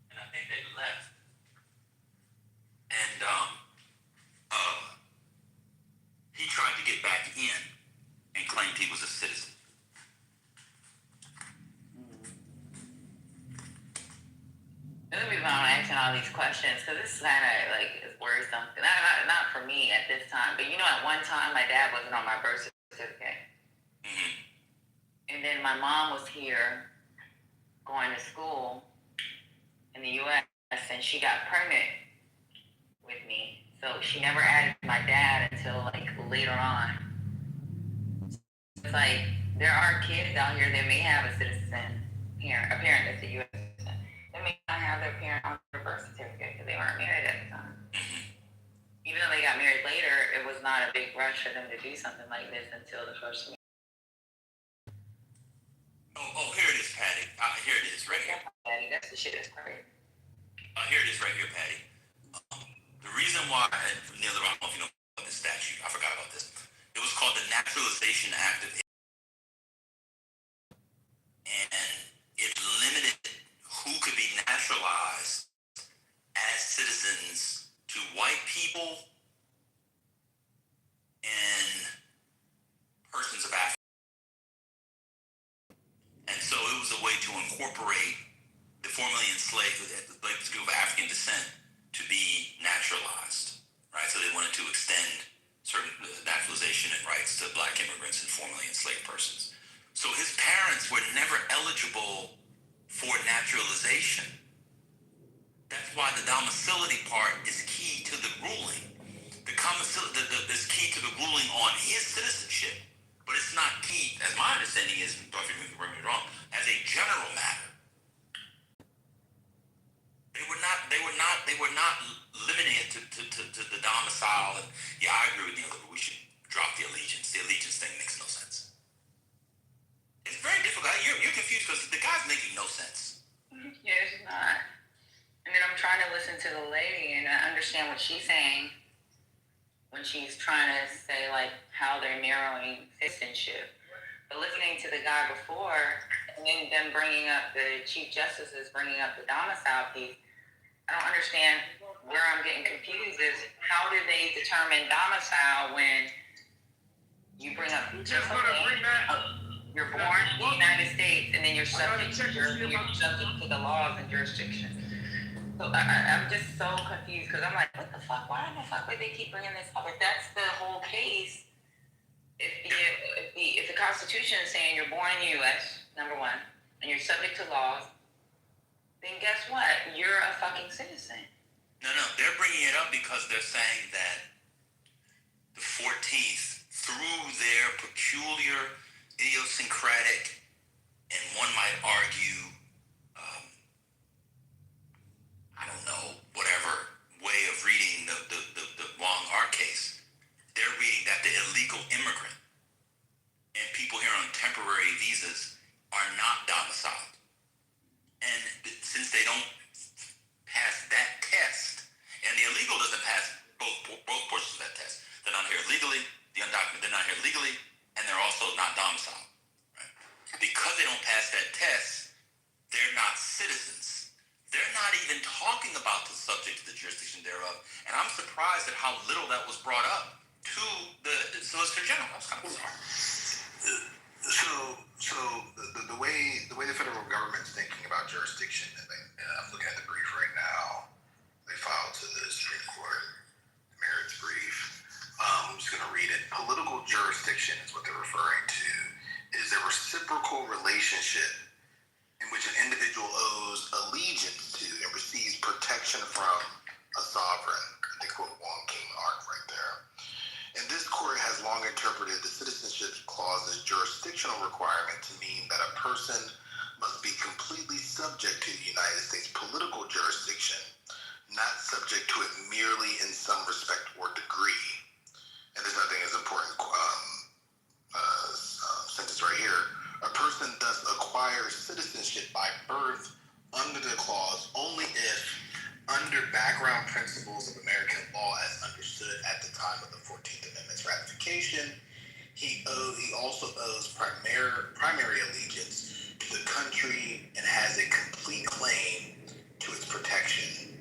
And I think they left. And he tried to get back in and claimed he was a citizen. The only reason I'm asking all these questions because this is kind of like is worrisome. Not for me at this time, but at one time my dad wasn't on my birth certificate, and then my mom was here going to school in the U.S. and she got pregnant with me, so she never added my dad until like later on. It's like there are kids out here that may have a citizen parent, a parent that's a U.S. citizen. They may not have their parent on their birth certificate because they weren't married at the time. Even though they got married later, it was not a big rush for them to do something like this until the first meeting. Oh, here it is, Patty. Here it is, right here. Patty, that's the shit that's crazy. Here it is, right here, Patty. The reason why I had Neil, I don't know if you know about this statute. I forgot about this. It was called the Naturalization Act of, and it limited who could be naturalized as citizens to white people and persons of Africa. And so it was a way to incorporate the formerly enslaved people of African descent to be naturalized, right? So they wanted to extend certain naturalization and rights to black immigrants and formerly enslaved persons. So his parents were never eligible for naturalization. That's why the domicility part is key to the ruling. Is key to the ruling on his citizenship, but it's not key, as my understanding is, don't get me wrong, as a general matter. They were not limiting it to the domicile. And yeah, I agree with you. We should drop the allegiance. The allegiance thing makes no sense. It's very difficult. You're confused because the guy's making no sense. Yeah, it's not. And then I'm trying to listen to the lady and I understand what she's saying when she's trying to say like how they're narrowing citizenship. But listening to the guy before and then them bringing up the Chief Justice is bringing up the domicile piece, I don't understand where I'm getting confused is how do they determine domicile when you bring up you're born in the United States and then you're subject to the laws and jurisdictions. So I'm just so confused because I'm like, what the fuck? Why the fuck would they keep bringing this up? If that's the whole case, if the Constitution is saying you're born in the U.S., number one, and you're subject to laws, then guess what? You're a fucking citizen. No, they're bringing it up because they're saying that the 14th, through their peculiar, idiosyncratic, and one might argue, I don't know, whatever way of reading the Wong Art case, they're reading that the illegal immigrant and people here on temporary visas are not domiciled. And since they don't pass that test, and the illegal doesn't pass both portions of that test, they're not here legally, the undocumented, they're not here legally, and they're also not domiciled. Right? Because they how little that was brought up to the Solicitor General. That was kind of bizarre. So the way the federal government's thinking about jurisdiction, and I'm looking at the brief right now. They filed to the Supreme Court the merits brief. I'm just going to read it. Political jurisdiction is what they're referring to. It is a reciprocal relationship in which an individual owes allegiance to and receives protection from a sovereign. They quote Wong King Ark right there. And this court has long interpreted the citizenship clause's jurisdictional requirement to mean that a person must be completely subject to the United States political jurisdiction, not subject to it merely in some respect or degree. And there's nothing as important sentence right here. A person thus acquires citizenship by birth under the clause only if, under background principles of American law as understood at the time of the 14th Amendment's ratification, he also owes primary allegiance to the country and has a complete claim to its protection.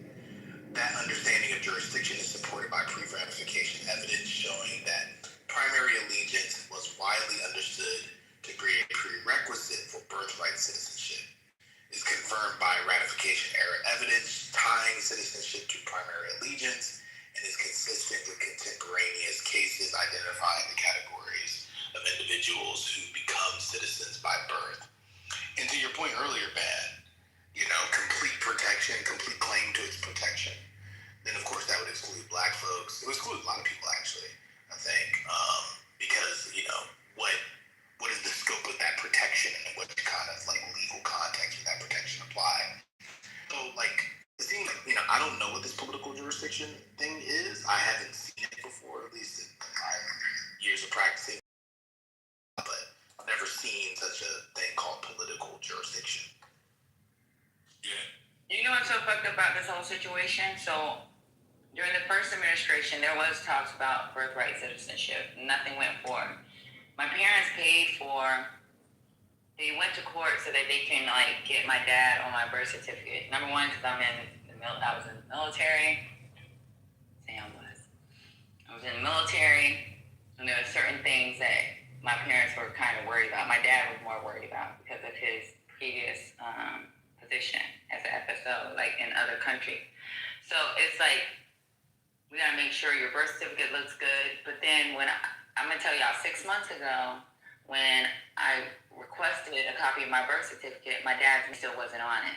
That understanding of jurisdiction is supported by pre-ratification evidence showing that primary allegiance was widely understood to be a prerequisite for birthright citizenship. Is confirmed by ratification-era evidence tying citizenship to primary allegiance and is consistent with contemporaneous cases identifying the categories of individuals who become citizens by birth. And to your point earlier, Ben, complete protection, complete claim to its protection, then of course that would exclude black folks. It would exclude a lot of people actually, I think, because, what is the scope of that protection and what kind of legal context would that protection apply? So it seems like, I don't know what this political jurisdiction thing is. I haven't seen it before, at least in my years of practicing, but I've never seen such a thing called political jurisdiction. Yeah. You know what's so fucked up about this whole situation? So during the first administration, there was talks about birthright citizenship. Nothing went forward. My parents they went to court so that they can get my dad on my birth certificate. Number one, because I was in the military. Sam was. I was in the military, and there were certain things that my parents were kind of worried about. My dad was more worried about because of his previous position as an FSO, in other countries. So it's we gotta make sure your birth certificate looks good. But then I'm gonna tell y'all, 6 months ago, when I requested a copy of my birth certificate, my dad still wasn't on it.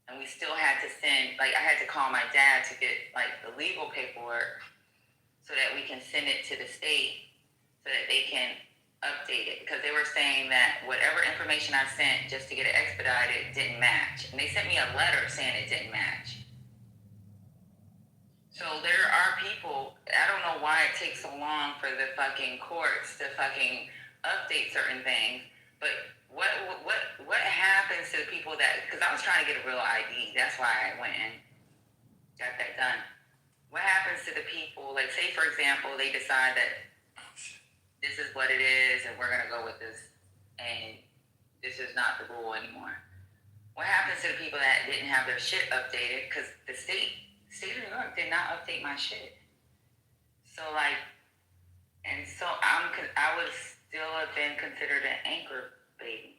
And we still had to send, I had to call my dad to get the legal paperwork so that we can send it to the state so that they can update it. Because they were saying that whatever information I sent just to get it expedited didn't match. And they sent me a letter saying it didn't match. So there are people, I don't know why it takes so long for the fucking courts to fucking update certain things, but what happens to the people because I was trying to get a real ID, that's why I went and got that done. What happens to the people, say for example, they decide that this is what it is and we're gonna go with this and this is not the rule anymore. What happens to the people that didn't have their shit updated because the state of New York did not update my shit. So I would still have been considered an anchor baby.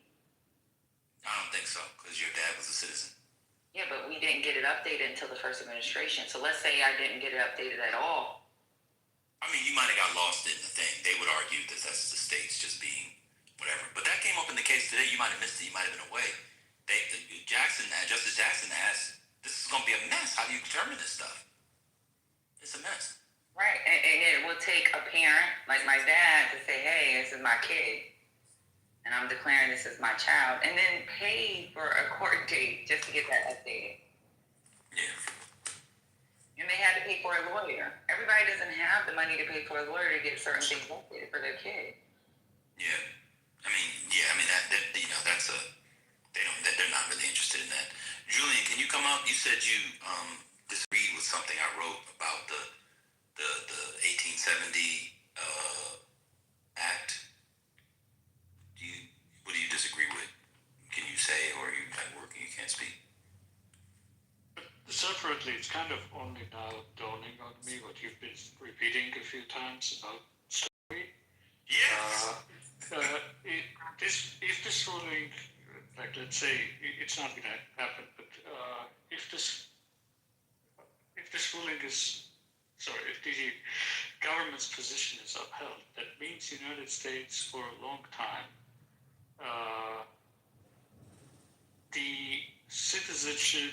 I don't think so, because your dad was a citizen. Yeah, but we didn't get it updated until the first administration. So let's say I didn't get it updated at all. I mean, you might have got lost in the thing. They would argue that that's the states just being whatever. But that came up in the case today. You might have missed it. You might have been away. Justice Jackson asked, this is going to be a mess. How do you determine this stuff? It's a mess. Right. And it will take a parent, like my dad, to say, hey, this is my kid. And I'm declaring this as my child. And then pay for a court date just to get that updated. Yeah. And they had to pay for a lawyer. Everybody doesn't have the money to pay for a lawyer to get certain things updated for their kid. Yeah. They're not really interested in that. Julian, can you come up? You said you disagreed with something I wrote about the 1870 Act. What do you disagree with? Can you say, or are you at work and you can't speak? Separately, it's kind of only now dawning on me what you've few times about slavery. Yes. If this ruling, like let's say, it's not going to happen, but if this ruling is, sorry, if the government's position is upheld, that means the United States for a long time, the citizenship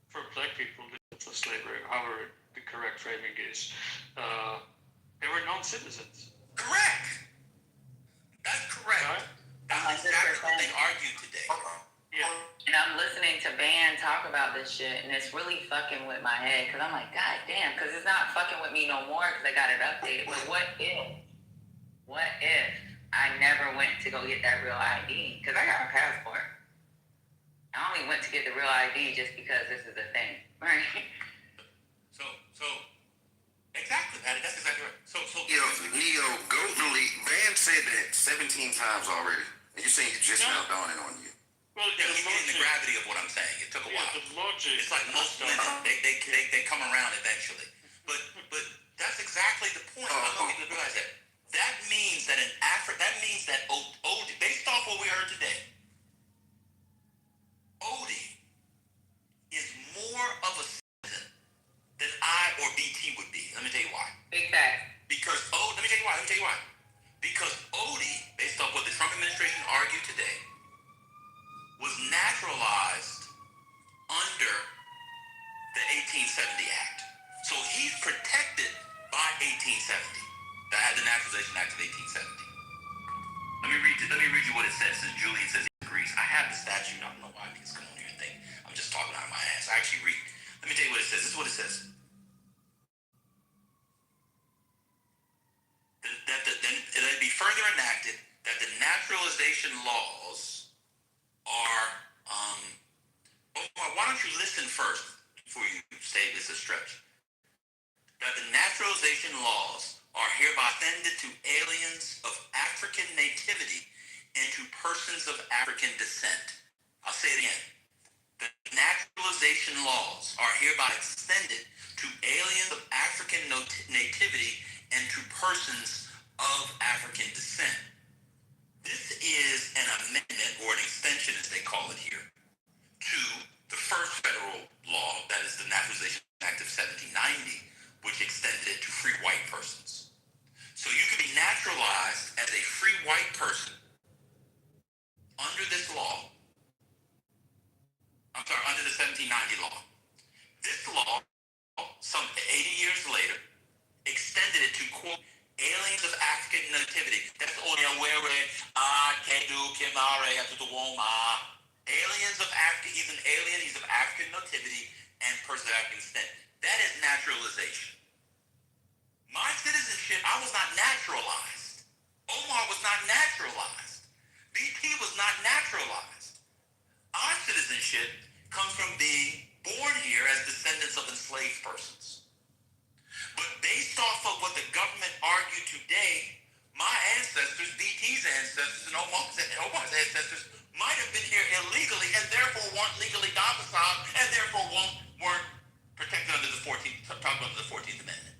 for black people for slavery, however the correct framing is, they were non-citizens. Correct. That's correct. Right? That's exactly what they argued today. Yeah. And I'm listening to Ban talk about this shit, and it's really fucking with my head, because I'm like, God damn, because it's not fucking with me no more, because I got it updated. But what if I never went to go get that real ID? Because I got a passport. I only went to get the real ID just because this is a thing, right? So exactly, Patty. That's exactly right. So Neo, Goatnally, Van said that 17 times already. And you're saying you just now dawning on you. Well, yeah, he's getting the gravity of what I'm saying. It took a while. The logic. It's like most women, they come around eventually. But that's exactly the point. I don't think people realize that. That means that Odie, based off what we heard today, Odie is more of a citizen than I or BT would be. Let me tell you why. Big fact. Because let me tell you why. Because Odie, based off what the Trump administration argued today, was naturalized under the 1870 Act. So he's protected by 1870. That had the Naturalization Act of 1870. Let me read you what it says, since Julian says he agrees. I have the statute. I don't know why niggas come on here and think I'm just talking out of my ass. I actually read. Let me tell you what it says. This is what it says. That it'll be further enacted that the naturalization laws are. Why don't you listen first before you say this a stretch? That the naturalization laws are hereby extended to aliens of African nativity and to persons of African descent. I'll say it again. The naturalization laws are hereby extended to aliens of African nativity and to persons of African descent. This is an amendment, or an extension as they call it here, to the first federal law, that is the Naturalization Act of 1790, which extended it to free white persons. So you can be naturalized as a free white person under this law. Under the 1790 law. This law, some 80 years later, extended it to, quote, aliens of African nativity. That's all where aliens of African, he's an alien, he's of African nativity and persons of African descent. That is naturalization. My citizenship, I was not naturalized. Omar was not naturalized. BT was not naturalized. Our citizenship comes from being born here as descendants of enslaved persons. But based off of what the government argued today, my ancestors, BT's ancestors, and Omar's ancestors might have been here illegally and therefore weren't legally domiciled and therefore weren't protected under the 14th Amendment.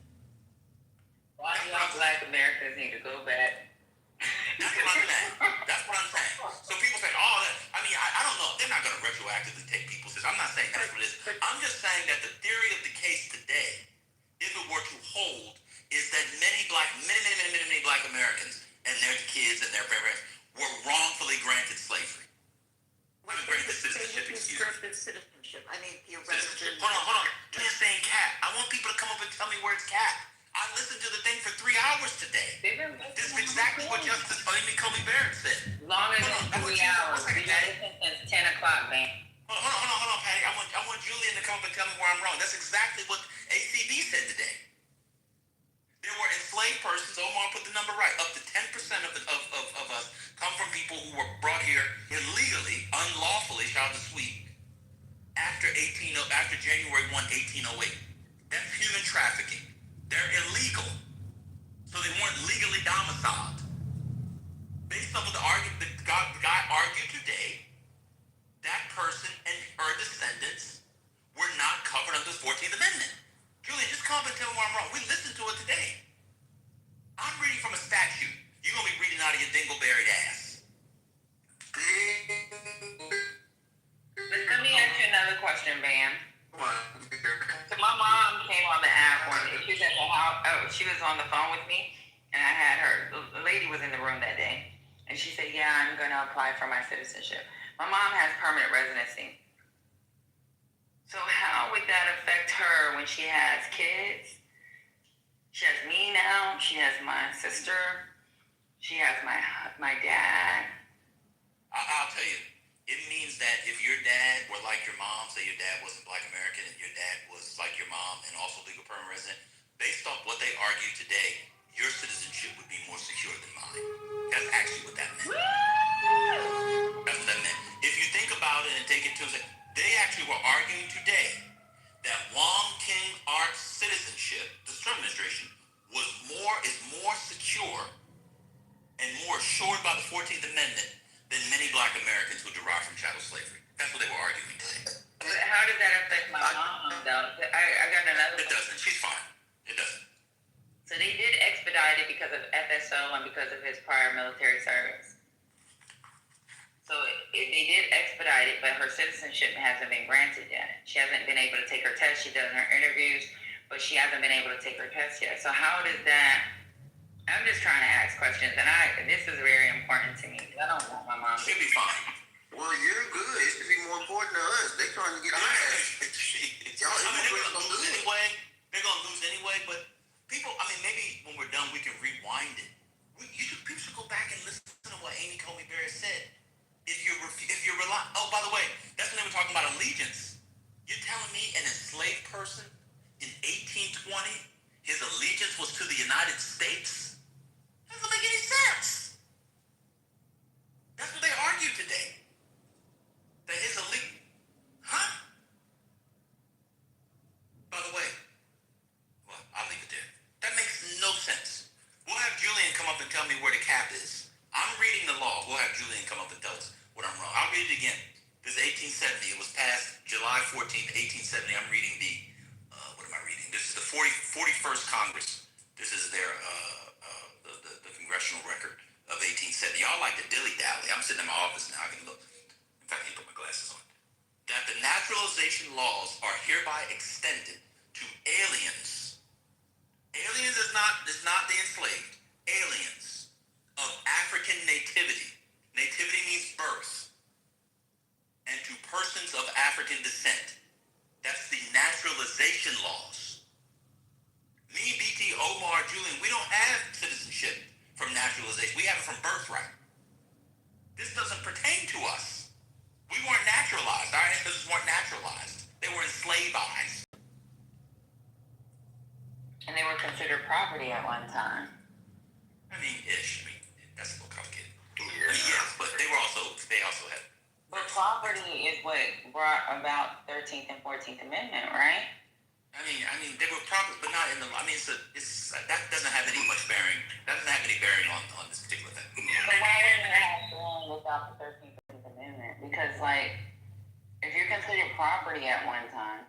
Why do y'all black Americans need to go back? That's what I'm saying. So people say, I don't know. They're not going to retroactively take people's. I'm not saying that's what it is. I'm just saying that the theory of the case today, if it were to hold, is that many black Americans and their kids and their parents were wrongfully granted slavery. Granted citizenship. I mean, your citizenship. Hold on. You're saying cat. I want people to come up and tell me where it's cat. I listened to the thing for 3 hours today. This is exactly what Justice Colby Barrett said. Longer than 3 hours. We got it since 10 o'clock, man. Hold on, Patty. I want Julian to come up and tell me where I'm wrong. That's exactly what ACB said today. There were enslaved persons. Omar put the number right. Up to 10% of us come from people who were brought here illegally, unlawfully, child to sweep, after January 1, 1808. That's human trafficking. They're illegal. So they weren't legally domiciled. Based on what the guy argued today, that person and her descendants were not covered under the 14th Amendment. Julian, just come up and tell me where I'm wrong. We listened to it today. she was on the phone with me, and I had her. The lady was in the room that day, and she said, "Yeah, I'm going to apply for my citizenship." My mom has permanent residency. So how would that affect her when she has kids? She has me now. She has my sister. She has my dad. I'll tell you, it means that if your dad were like your mom, say your dad wasn't Black American and your dad was like your mom and also legal permanent resident, based off what they argued today, your citizenship would be more secure than mine. That's actually what that meant. That's what that meant. If you think about it and take it to a second, they actually were arguing today that Wong King Art's citizenship, the Trump administration, is more secure and more assured by the 14th Amendment than many Black Americans who derived from chattel slavery. That's what they were arguing today. But how does that affect my mom, though? I got another. It doesn't. She's fine. It doesn't. So they did expedite it because of FSO and because of his prior military service. So they did expedite it, but her citizenship hasn't been granted yet. She hasn't been able to take her test. She does her interviews, but she hasn't been able to take her test yet. So how does that? I'm just trying to ask questions, and this is very important to me. I don't want my mom. She'll be fine. Well, you're good. It should be more important to us. They trying to get their ass. Y'all, they're gonna lose anyway. They're gonna lose anyway. But people, maybe when we're done, we can rewind it. People should go back and listen to what Amy Coney Barrett said. If you're relying, oh, by the way, that's when they were talking about allegiance. You're telling me an enslaved person in 1820, his allegiance was to the United States? That doesn't make any sense. That's what they argued today. That his allegiance, huh? By the way, well, I'll leave it there. That makes no sense. We'll have Julian come up and tell me where the cap is. I'm reading the law. We'll have Julian come up and tell us what I'm wrong. I'll read it again. This is 1870. It was passed July 14th, 1870. I'm reading what am I reading? This is the 41st Congress. This is their, the congressional record of 1870. Y'all like to dilly-dally. I'm sitting in my office now. I can look. In fact, I can put my glasses on. That the naturalization laws are hereby extended to aliens. Aliens is not the enslaved. Aliens of African nativity. Nativity means birth. And to persons of African descent. That's the naturalization laws. Me, BT, Omar, Julian, we don't have citizenship from naturalization. We have it from birthright. This doesn't pertain to us. We weren't naturalized. Our ancestors weren't naturalized. They were enslaved. And they were considered property at one time. Ish. That's a little complicated. Yes, but they also had. But property is what brought about 13th and 14th Amendment, right? They were property, but not in the. That doesn't have any much bearing. That doesn't have any bearing on this particular thing. So why wouldn't it have been without the 13th and 14th Amendment? Because, if you're considered property at one time,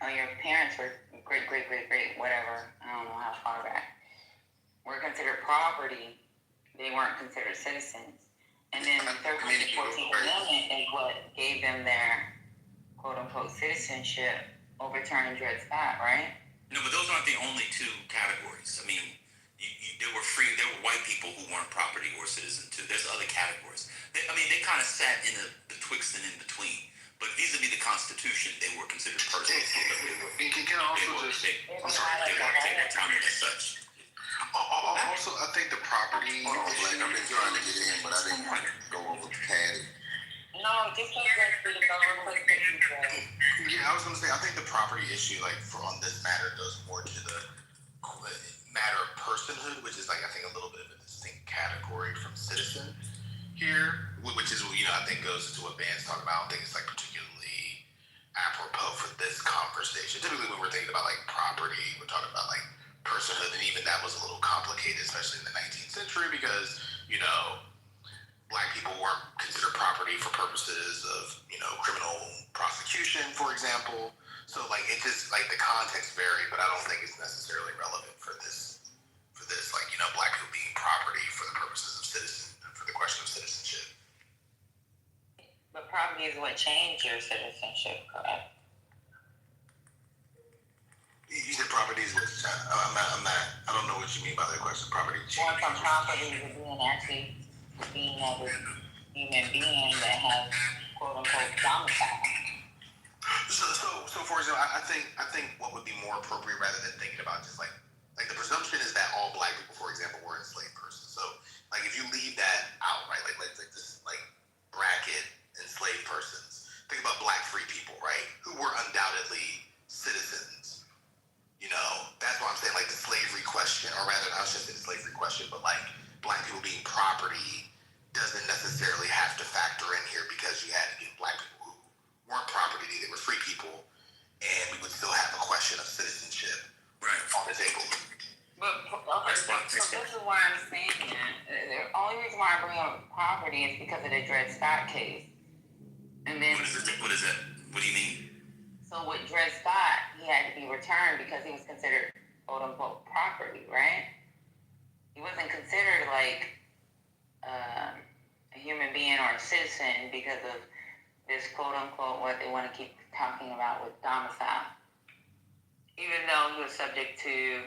or your parents were great, whatever, I don't know how far back, were considered property, they weren't considered citizens. And then the 13th and 14th Amendment is what gave them their quote-unquote citizenship, overturning Dred Scott, right? No, but those aren't the only two categories. There were white people who weren't property or citizen too. There's other categories. They kind of sat in the betwixt and in between. But vis-a-vis the Constitution, they were considered persons. They weren't counted as such. Also, I think the property. I've been trying to get in, but I didn't want to go over Patty. No, just so that we can go over Yeah, I was going to say, I think the property issue, on this matter, goes more to the matter of personhood, which is, I think, a little bit of a distinct category from citizen here, which is, I think goes into what Van's talking about. I don't think it's, particularly apropos for this conversation. Typically, when we're thinking about, property, we're talking about, personhood, and even that was a little complicated, especially in the 19th century, because, Black people weren't considered property for purposes of, criminal prosecution, for example. So, it just, the context varied, but I don't think it's necessarily relevant for this, Black people being property for the purposes of for the question of citizenship. But property is what changed your citizenship, correct? You said property is what? I'm not you mean by that question? Property Going from property to being a human being that has quote unquote domicile. So for example, I think what would be more appropriate rather than thinking about just like the presumption is that all black people, for example, were enslaved persons. So like if you leave that out, right, like this like bracket enslaved persons, think about black free people, right, who were undoubtedly citizens. You know, that's why I'm saying like the slavery question, or rather, I shouldn't say the slavery question, but like black people being property doesn't necessarily have to factor in here because you had to get black people who weren't property, they were free people, and we would still have a question of citizenship on the table. But okay, so this is why I'm saying that. The only reason why I bring up property is because of the Dred Scott case. And then What is that? What do you mean? So with Dred Scott, he had to be returned because he was considered quote unquote property, right? He wasn't considered like a human being or a citizen because of this quote unquote what they want to keep talking about with domicile. Even though he was subject to.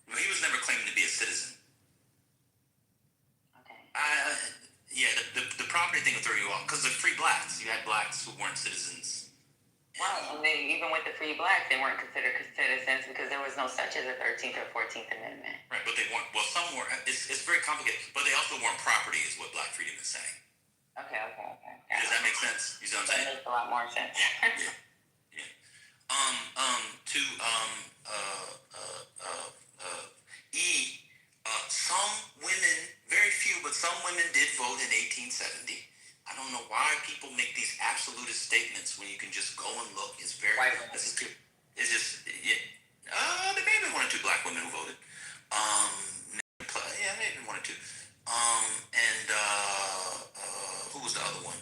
Well, he was never claiming to be a citizen. Okay. Yeah, the property thing will throw you off because the free blacks. You had blacks who weren't citizens. Right, and then even with the free blacks, they weren't considered citizens because there was no such as a 13th or 14th Amendment. Right, but they weren't. Well, some were. It's very complicated, but they also weren't property, is what Black freedom is saying. Okay. Does that make sense? You know what I'm saying? That makes a lot more sense. Yeah. Some women, very few, but some women did vote in 1870. I don't know why people make these absolutist statements when you can just go and look. It's very. It's just yeah. There may have been one or two black women who voted. Yeah, maybe one or two. Who was the other one?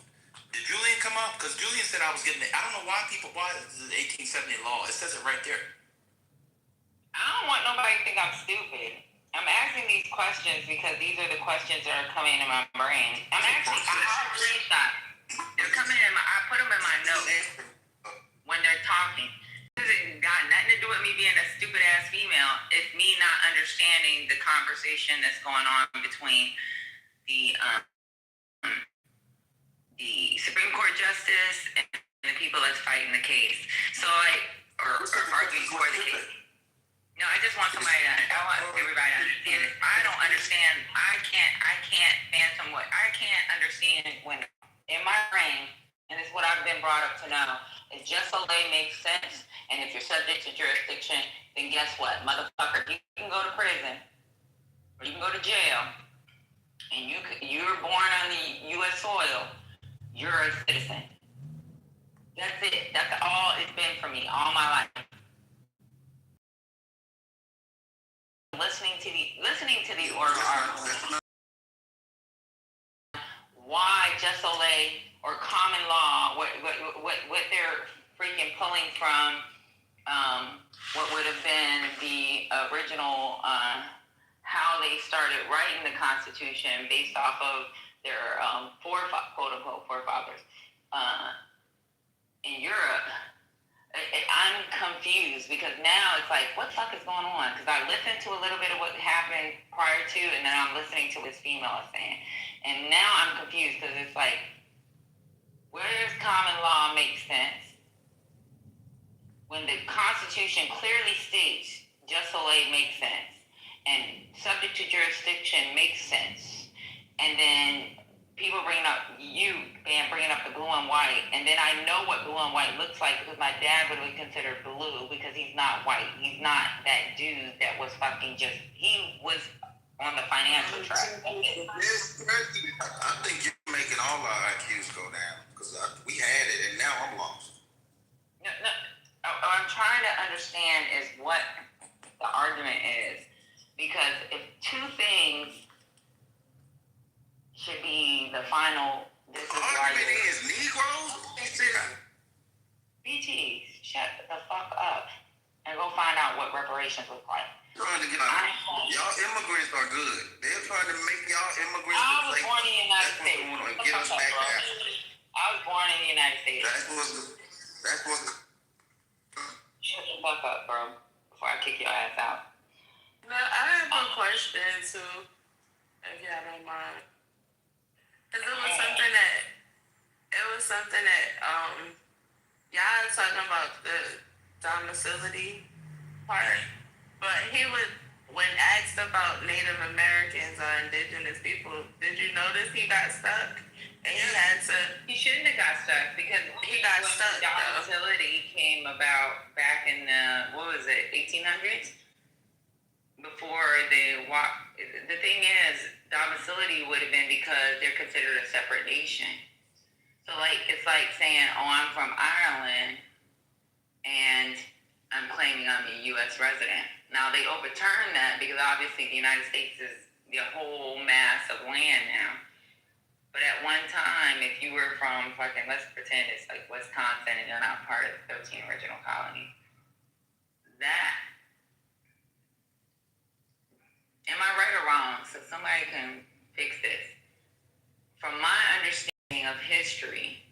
Did Julian come up? Because Julian said I was getting it. I don't know why the 1870 law. It says it right there. I don't want nobody to think I'm stupid. I'm asking these questions because these are the questions that are coming in my brain. I have screenshots. They're coming in. I put them in my notes when they're talking. This has got nothing to do with me being a stupid ass female. It's me not understanding the conversation that's going on between the Supreme Court justice and the people that's fighting the case. So or arguing for the case. No, I just want everybody to understand it. I don't understand. I can't fathom I can't understand when in my brain, and it's what I've been brought up to know, is just so they make sense. And if you're subject to jurisdiction, then guess what, motherfucker, you can go to prison, or you can go to jail, and you're born on the U.S. soil. You're a citizen. That's it. That's all it's been for me all my life. Listening to these oral arguments, why just Soleil or common law, what they're freaking pulling from, what would have been the original, how they started writing the Constitution based off of their quote unquote forefathers in Europe. I'm confused because now it's like, what the fuck is going on? Because I listened to a little bit of what happened prior to, and then I'm listening to what this female is saying. And now I'm confused because it's like, where does common law make sense? When the Constitution clearly states just Soleil makes sense, and subject to jurisdiction makes sense. And then people bringing up the blue and white, and then I know what blue and white looks like because my dad would have considered blue because he's not white. He's not that dude that was he was on the financial track. I think you're making all our IQs go down because we had it and now I'm lost. No, what I'm trying to understand is what the argument is, because if two things should be the final. This is why is Negroes. BT, shut the fuck up and go find out what reparations look like. Trying to get y'all immigrants are good. They're trying to make y'all immigrants. I was born in the United States. Get us back to Africa. I was born in the United States. That's what. Shut the fuck up, bro, before I kick your ass out. Well, I have a question. into, if y'all don't mind. Cause it was something that y'all was talking about the domicility part, but he would, when asked about Native Americans or indigenous people, did you notice he got stuck? And he had to. He shouldn't have got stuck because He got stuck. domicility came about back in the, what was it, 1800s? Before they walk. The thing is, domicility would have been because they're considered a separate nation. So like, it's like saying, oh, I'm from Ireland and I'm claiming I'm a U.S. resident. Now they overturned that because obviously the United States is the whole mass of land now. But at one time, if you were from fucking, let's pretend it's like Wisconsin and you're not part of the 13 original colonies. That, am I right or wrong? So somebody can fix this. From my understanding of history,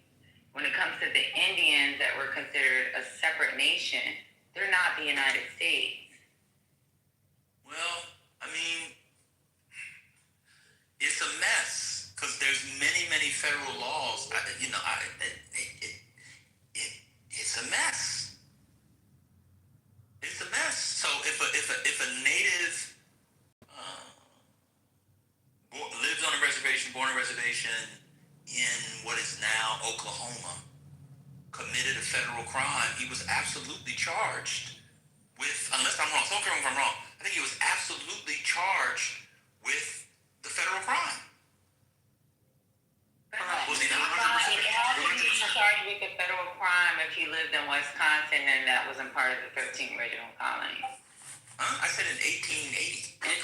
when it comes to the Indians that were considered a separate nation, they're not the United States. Well, I mean, it's a mess because there's many federal laws. It's a mess. It's a mess. So if a native lives on a reservation, born on a reservation in what is now Oklahoma, committed a federal crime, he was absolutely charged with, unless I'm wrong, don't correct me if I'm wrong, I think he was absolutely charged with the federal crime. Was he not 100%? How could he be charged with a federal crime if he lived in Wisconsin and that wasn't part of the 13 original colonies? Huh? I said in 1880. In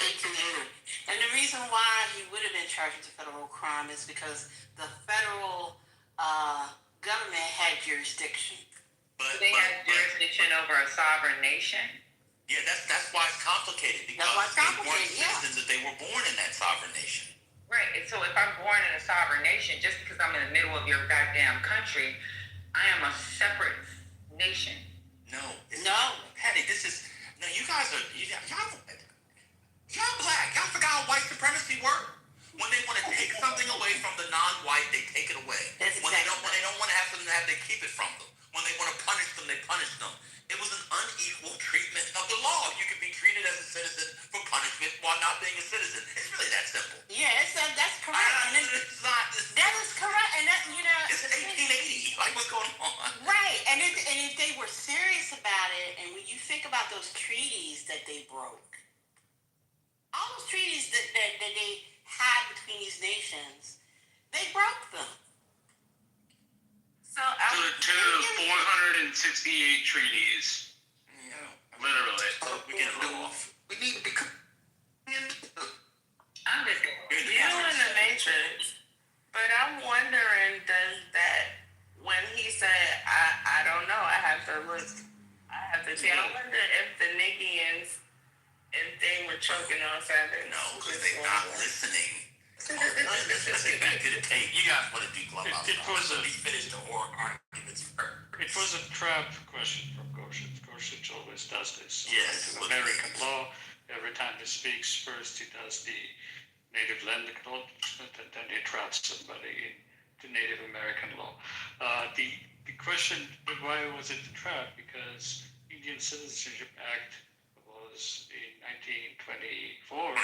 1880. And the reason why he would have been charged with a federal crime is because the federal government had jurisdiction. So they had jurisdiction over a sovereign nation? Yeah, that's why it's complicated, because they weren't citizens that they were born in that sovereign nation. Right, and so if I'm born in a sovereign nation, just because I'm in the middle of your goddamn country, I am a separate nation. No. Patty, this is, no, you guys are, y'all black. Y'all forgot how white supremacy works? When they want to take something away from the non-white, they take it away. When they don't want to have something to have, they keep it from them. When they want to punish them, they punish them. It was an unequal treatment of the law. You could be treated as a citizen for punishment while not being a citizen. It's really that simple. Yeah, that's correct. That is correct. And that, it's 1880. Like, what's going on? Right. And if they were serious about it, and when you think about those treaties that they broke, all those treaties that they had between these nations, they broke them. So to 468 treaties. Yeah. Literally. We get a little off. We need to be. I'm just you in the Matrix. But I'm wondering, does that, when he said, I don't know, I have to see. I wonder if the Niggians, if they were choking on something. No, because they're not listening. Let's get back to the tape. You guys want to do Clubhouse. It was a finish the arguments first. It was a trap question from Gorsuch. Gorsuch always does this. Yes. To American law, every time he speaks, first he does the native land acknowledgement, and then he traps somebody into Native American law. The question, why was it a trap? Because Indian Citizenship Act was in 1924.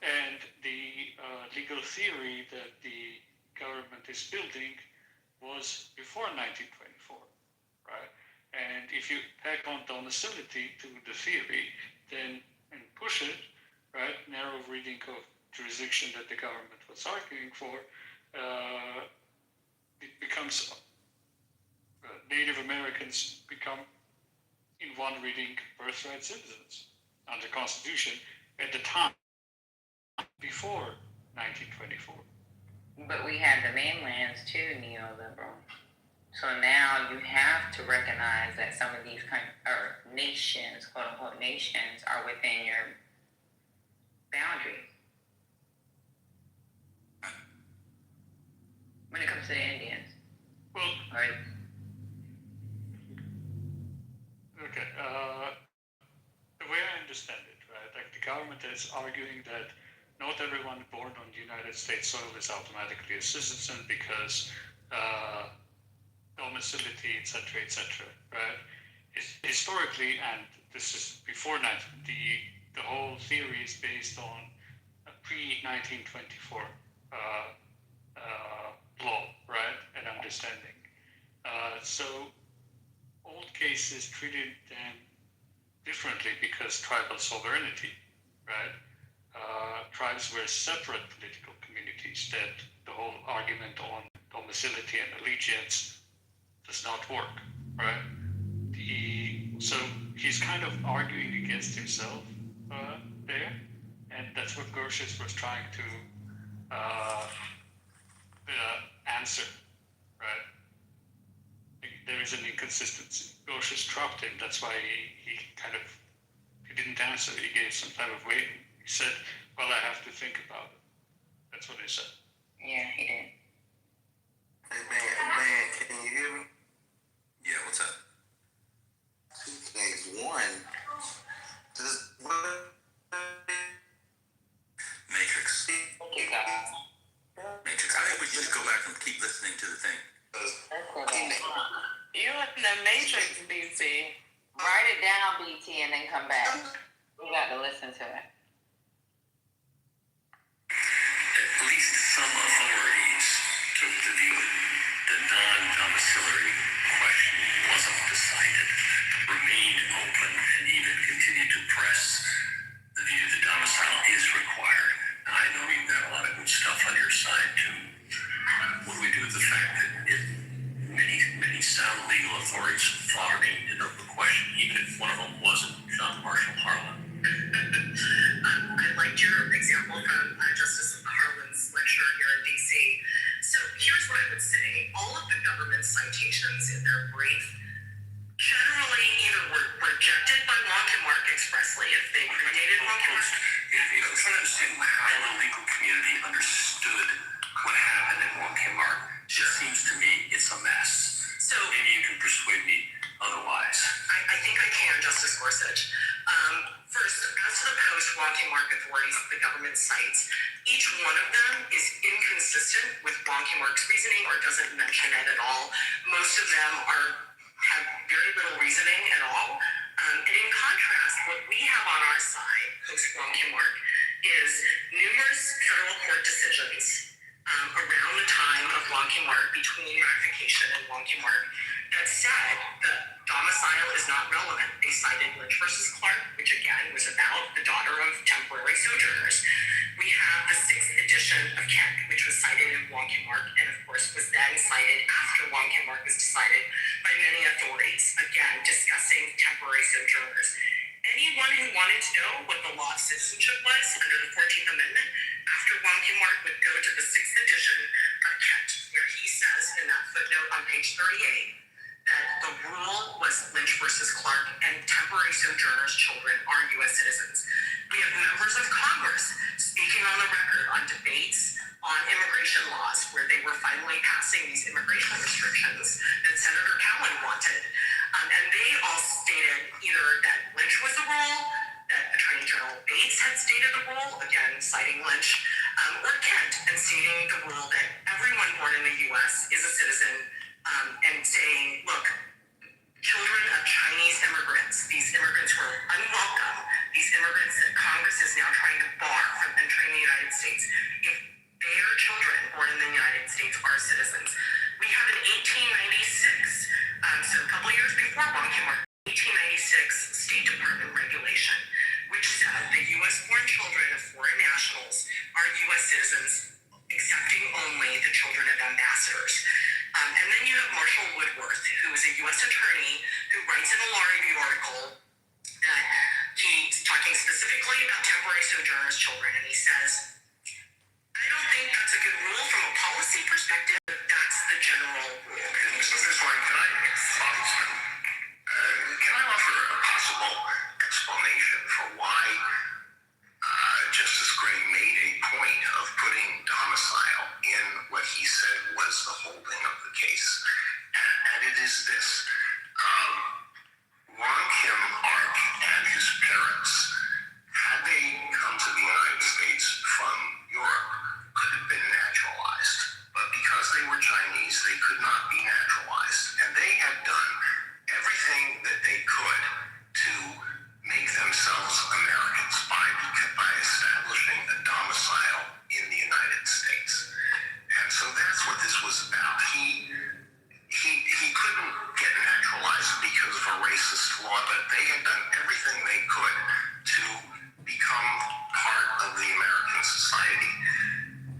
And the legal theory that the government is building was before 1924, right? And if you tack on domicility to the theory, then and push it, right, narrow reading of jurisdiction that the government was arguing for, it becomes Native Americans become, in one reading, birthright citizens under Constitution at the time before 1924. But we had the mainlands too, neoliberal. So now you have to recognize that some of these nations, quote unquote nations, are within your boundaries. When it comes to the Indians. Well, right. Okay. The way I understand it, right, like the government is arguing that not everyone born on United States soil is automatically a citizen because domicility, etc., right? Historically, and this is before the whole theory is based on a pre-1924 law, right, and understanding. So old cases treated them differently because tribal sovereignty, right? Tribes were separate political communities that the whole argument on domicility and allegiance does not work, right? So he's kind of arguing against himself there, and that's what Grotius was trying to answer, right? There is an inconsistency. Grotius dropped him. That's why he didn't answer. He gave some type of wait. He said, "Well, I have to think about it." That's what he said. Yeah, he did. Hey, man, can you hear me? Yeah, what's up? Two things. One, Matrix. Matrix. I think we should just go back and keep listening to the thing. You in the Matrix, BT. Write it down, BT, and then come back. We got to listen to it. At least some authorities took the view that the non-domiciliary question wasn't decided, remained open, and even continued to press the view that domicile is required. Now, I know you've got a lot of good stuff on your side, too. What do we do with the fact that many sound legal authorities fought remained of the question, even if one of them wasn't John Marshall Harlan? I liked your example from Justice Harlan's lecture here in D.C. So here's what I would say. All of the government citations in their brief generally either were rejected by Wonk and Mark expressly if they predated Wonk and Mark. I'm trying to understand how the legal community understood what happened in Wonk and Mark. It just seems to me it's a mess. So maybe you can persuade me otherwise. I think I can, Justice Gorsuch. First, as to the post-Wonk and Mark authorities that the government cites, each one of them is inconsistent with Wonk and Mark's reasoning or doesn't mention it at all. Most of them have very little reasoning at all. And in contrast, what we have on our side, post-Wonk and Mark, is numerous federal court decisions around the time of Wonk and Mark, between ratification and Wonk and Mark, that said that domicile is not relevant. They cited Lynch versus Clark, which again was about the daughter of temporary sojourners. We have the 6th edition of Kent, which was cited in Wonk and Mark, and of course was then cited after Wonk and Mark was decided by many authorities, again discussing temporary sojourners. Anyone who wanted to know what the law of citizenship was under the 14th Amendment after Wonk and Mark would go to the 6th edition of Kent, where he says in that footnote on page 38 that the rule was Lynch versus Clark and temporary sojourners' children are U.S. citizens. We have members of Congress speaking on the record on debates on immigration laws where they were finally passing these immigration restrictions that Senator Cowan wanted. And they all stated either that Lynch was the rule, that Attorney General Bates had stated the rule, again citing Lynch, or Kent, and stating the rule that everyone born in the U.S. is a citizen, and saying, look, children of Chinese immigrants, these immigrants who are unwelcome, these immigrants that Congress is now trying to bar from entering the United States, if their children born in the United States are citizens. We have an 1896, so a couple years before Wonk and Mark, 1896 State Department regulation, which said that U.S.-born children of foreign nationals are U.S. citizens, accepting only the children of ambassadors. And then you have Marshall Woodworth, who is a U.S. attorney who writes in a law review article that he's talking specifically about temporary sojourners' children, and he says, I don't think that's a good rule from a policy perspective, but that's the general rule. And so this one, can I offer a possible explanation for why Justice Gray made a point of putting domicile in what he said was the holding of the case? And it is this. Wong Kim Ark and his parents, had they come to the United States from society.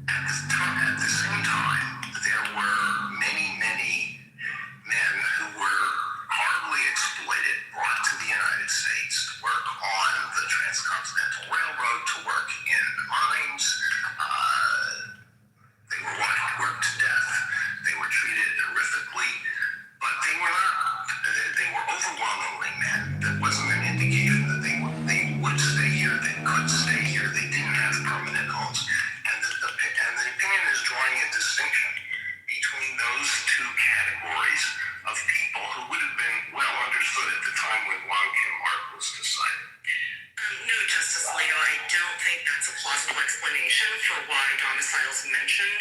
At the same time, there were many, many men who were horribly exploited, brought to the United States to work on the Transcontinental Railroad, to work in mines. They were worked to death. They were treated horrifically, but they were overwhelmingly men. That wasn't an indication that they would stay here, they could stay here, they didn't have permanent homes. And the opinion is drawing a distinction between those two categories of people who would have been well understood at the time when Wong Kim Ark was decided. No, Justice Alito, I don't think that's a plausible explanation for why domicile is mentioned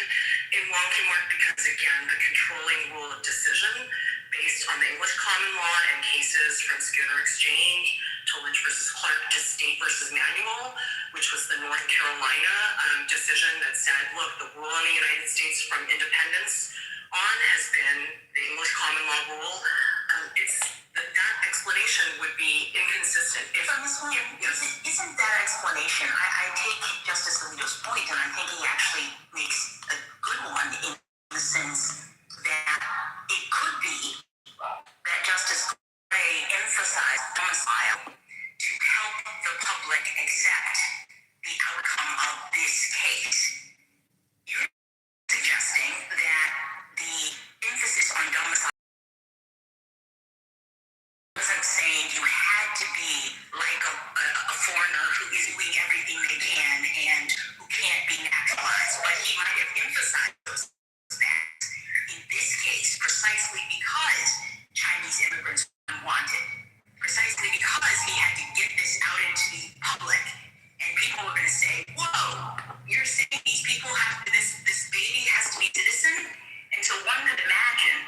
in Wong Kim Ark, because again, the controlling rule of decision based on the English common law and cases from Schooner Exchange to Lynch versus Clark to State versus Manual, which was the North Carolina decision that said, look, the rule in the United States from independence on has been the English common law rule. That explanation would be inconsistent. Isn't that explanation? I take Justice Alito's point, and I think he actually makes a good one in the sense that it could be that Justice Gray emphasized domicile to help the public accept the outcome of this case. You're suggesting that the emphasis on domicile wasn't saying you had to be like a foreigner who is doing everything they can and who can't be naturalized, but he might have emphasized those facts in this case precisely because Chinese immigrants were wanted, precisely because he had to get this out into the public, and people were going to say, whoa, you're saying these people have to, this baby has to be citizen? And so one would imagine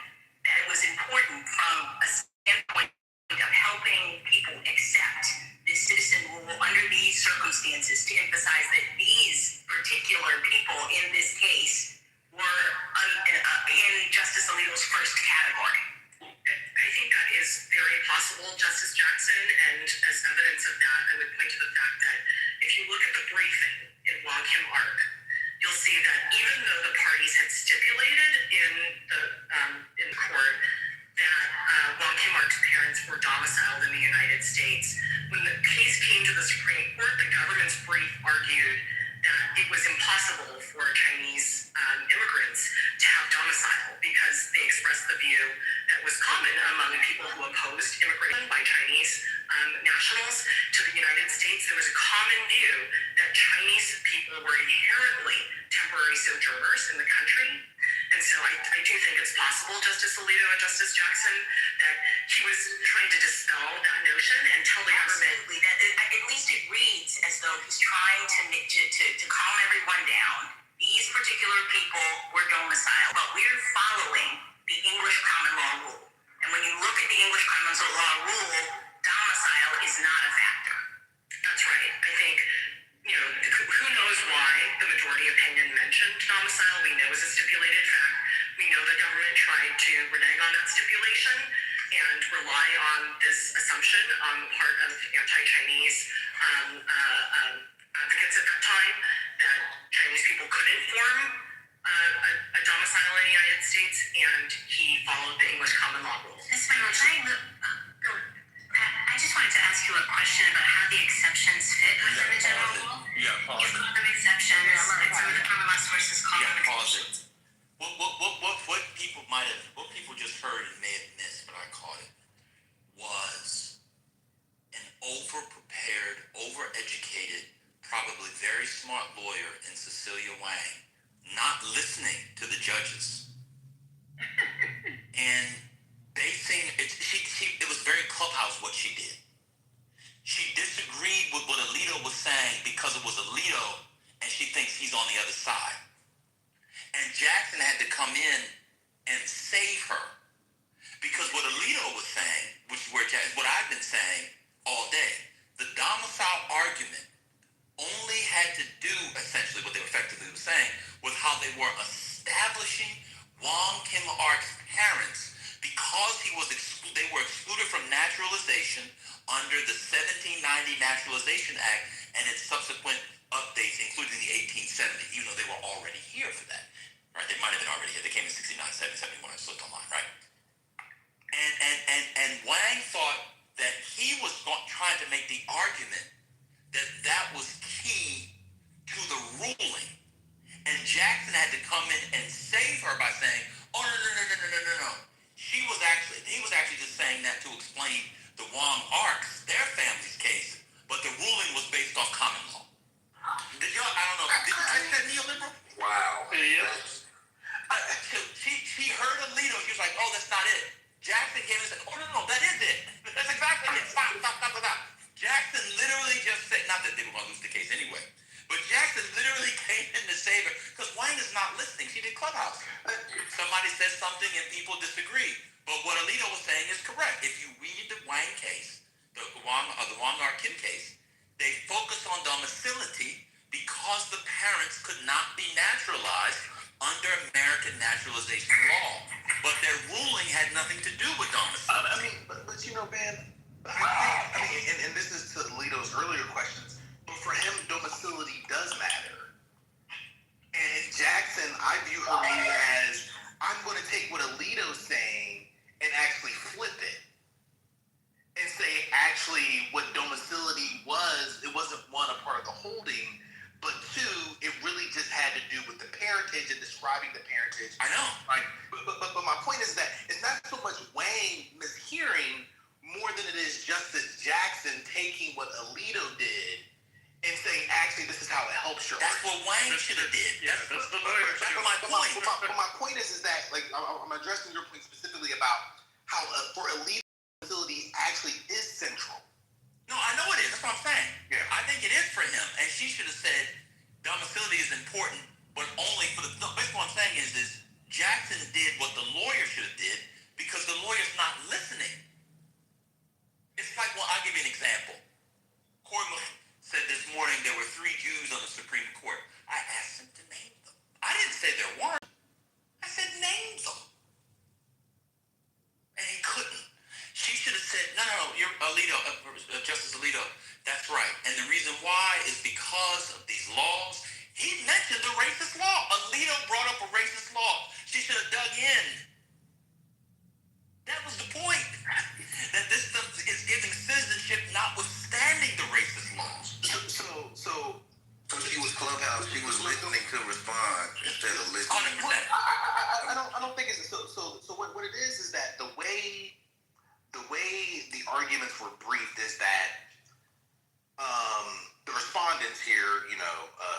that it was important from a standpoint of helping people accept this citizen rule under these circumstances to emphasize that these particular people in this case were in Justice Alito's first category. I think that is very possible, Justice Jackson, and as evidence of that, I would point to the fact that if you look at the briefing in Wong Kim Ark, you'll see that even though the parties had stipulated in court that Wong Kim Ark's parents were domiciled in the United States, when the case came to the Supreme Court, the government's brief argued that it was impossible for Chinese immigrants to have domicile because they expressed the view that was common among people who opposed immigration by Chinese nationals to the United States. There was a common view that Chinese people were inherently temporary sojourners in the country. And so I do think it's possible, Justice Alito and Justice Jackson, that he was trying to dispel that notion and tell the government. That at least it reads as though he's trying to calm everyone down. These particular people were domiciled, but we're following the English common law rule. And when you look at the English common law rule, domicile is not a factor. That's right. I think, who knows why the majority opinion mentioned domicile. We know it's a stipulated fact. We know the government tried to renege on that stipulation and rely on this assumption on the part of anti-Chinese advocates at that time that Chinese people couldn't form a domicile in the United States, and he followed the English common law rule. Ms. Michael, I just wanted to ask you a question about how the exceptions fit within the general rule. Yeah, pause You've it. called them exceptions, and some of the common law sources call them Pause exceptions. it. What people just heard and may have missed, but I caught it, was an over-prepared, over-educated, probably very smart lawyer in Cecilia Wang not listening to the judges and basing it. It was very Clubhouse what she did. She disagreed with what Alito was saying because it was Alito, and she thinks he's on the other side. And Jackson had to come in and save her. Because what Alito was saying, which is what I've been saying all day, the domicile argument only had to do, essentially what they effectively were saying, was how they were establishing Wong Kim Ark's parents because they were excluded from naturalization under the 1790 Naturalization Act and its subsequent updates, including the had to come in and save her by saying, "Oh no. He was actually just saying that to explain the Wong Arcs, their family's case, but the ruling was based on common law." Did y'all? I don't know. Did you catch that, neoliberal? Wow. Yes. She heard Alito. She was like, "Oh, that's not it." Jackson came and said, "Oh no, that is it. That's exactly it. Stop. Jackson literally just said, not that they were going to lose the case anyway, but Jackson literally came in to save her because Wayne is not listening. She did Clubhouse. Somebody says something and people disagree. But what Alito was saying is correct. If you read the Wayne case, the Wong Kim case, they focus on domicility because the parents could not be naturalized under American naturalization law. But their ruling had nothing to do with domicility. I mean, but you know, man, I think, and this is to Alito's earlier questions, but for him, domicility does matter. And Jackson, I view her maybe as, I'm going to take what Alito's saying and actually flip it. And say, actually, what domicility was, it wasn't one, a part of the holding, but two, it really just had to do with the parentage and describing the parentage. I know. Like, but my point is that it's not so much Wayne mishearing more than it is Justice Jackson taking what Alito did and saying, actually, this is how it helps your That's what Wayne should have did. That's the lawyer. That's my point. But my point is that, like, I'm addressing your point specifically about how for Alito, domicility actually is central. No, I know it is. That's what I'm saying. Yeah. I think it is for him. And she should have said domicility is important, but only for the... No, basically what I'm saying is Jackson did what the lawyer should have did because the lawyer's not listening. It's like, well, I'll give you an example. Corey said this morning there were 3 Jews on the Supreme Court. I asked him to name them. I didn't say there weren't. I said name them. And he couldn't. She should have said, no, you're Alito, Justice Alito, that's right. And the reason why is because of these laws. He mentioned the racist law. Alito brought up a racist law. She should have dug in. That was the point. That this stuff is giving citizenship notwithstanding the racist laws. So she was Clubhouse. She was listening to respond instead of listening. 100%. I don't think it's so what it is that the way the arguments were briefed is that the respondents here,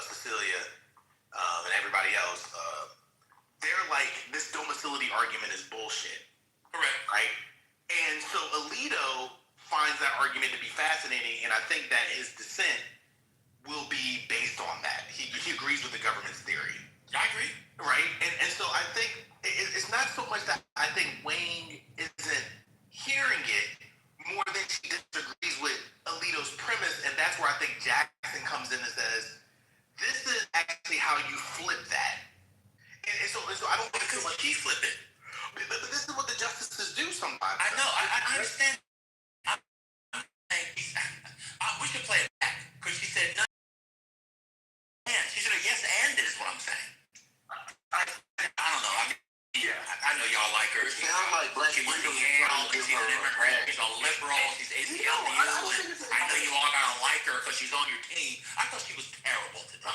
Cecilia and everybody else, they're like, this domicility argument is bullshit. Correct. Right? And so Alito finds that argument to be fascinating, and I think that his dissent will be based on that. He agrees with the government's theory. I agree. Right? And so I think it's not so much that I think Wayne isn't hearing it more than she disagrees with Alito's premise, and that's where I think Jackson comes in and says, this is actually how you flip that. And so I don't think so much he flip it. But this is what the justices do sometimes. I know. I understand. We should play it back because she said no. Man, she should have yes and is what I'm saying. I don't know. I know y'all like her. She went to Yale. She's an immigrant. She's a liberal. She's ACLU. I know you all gotta like her because she's on your team. I thought she was terrible today.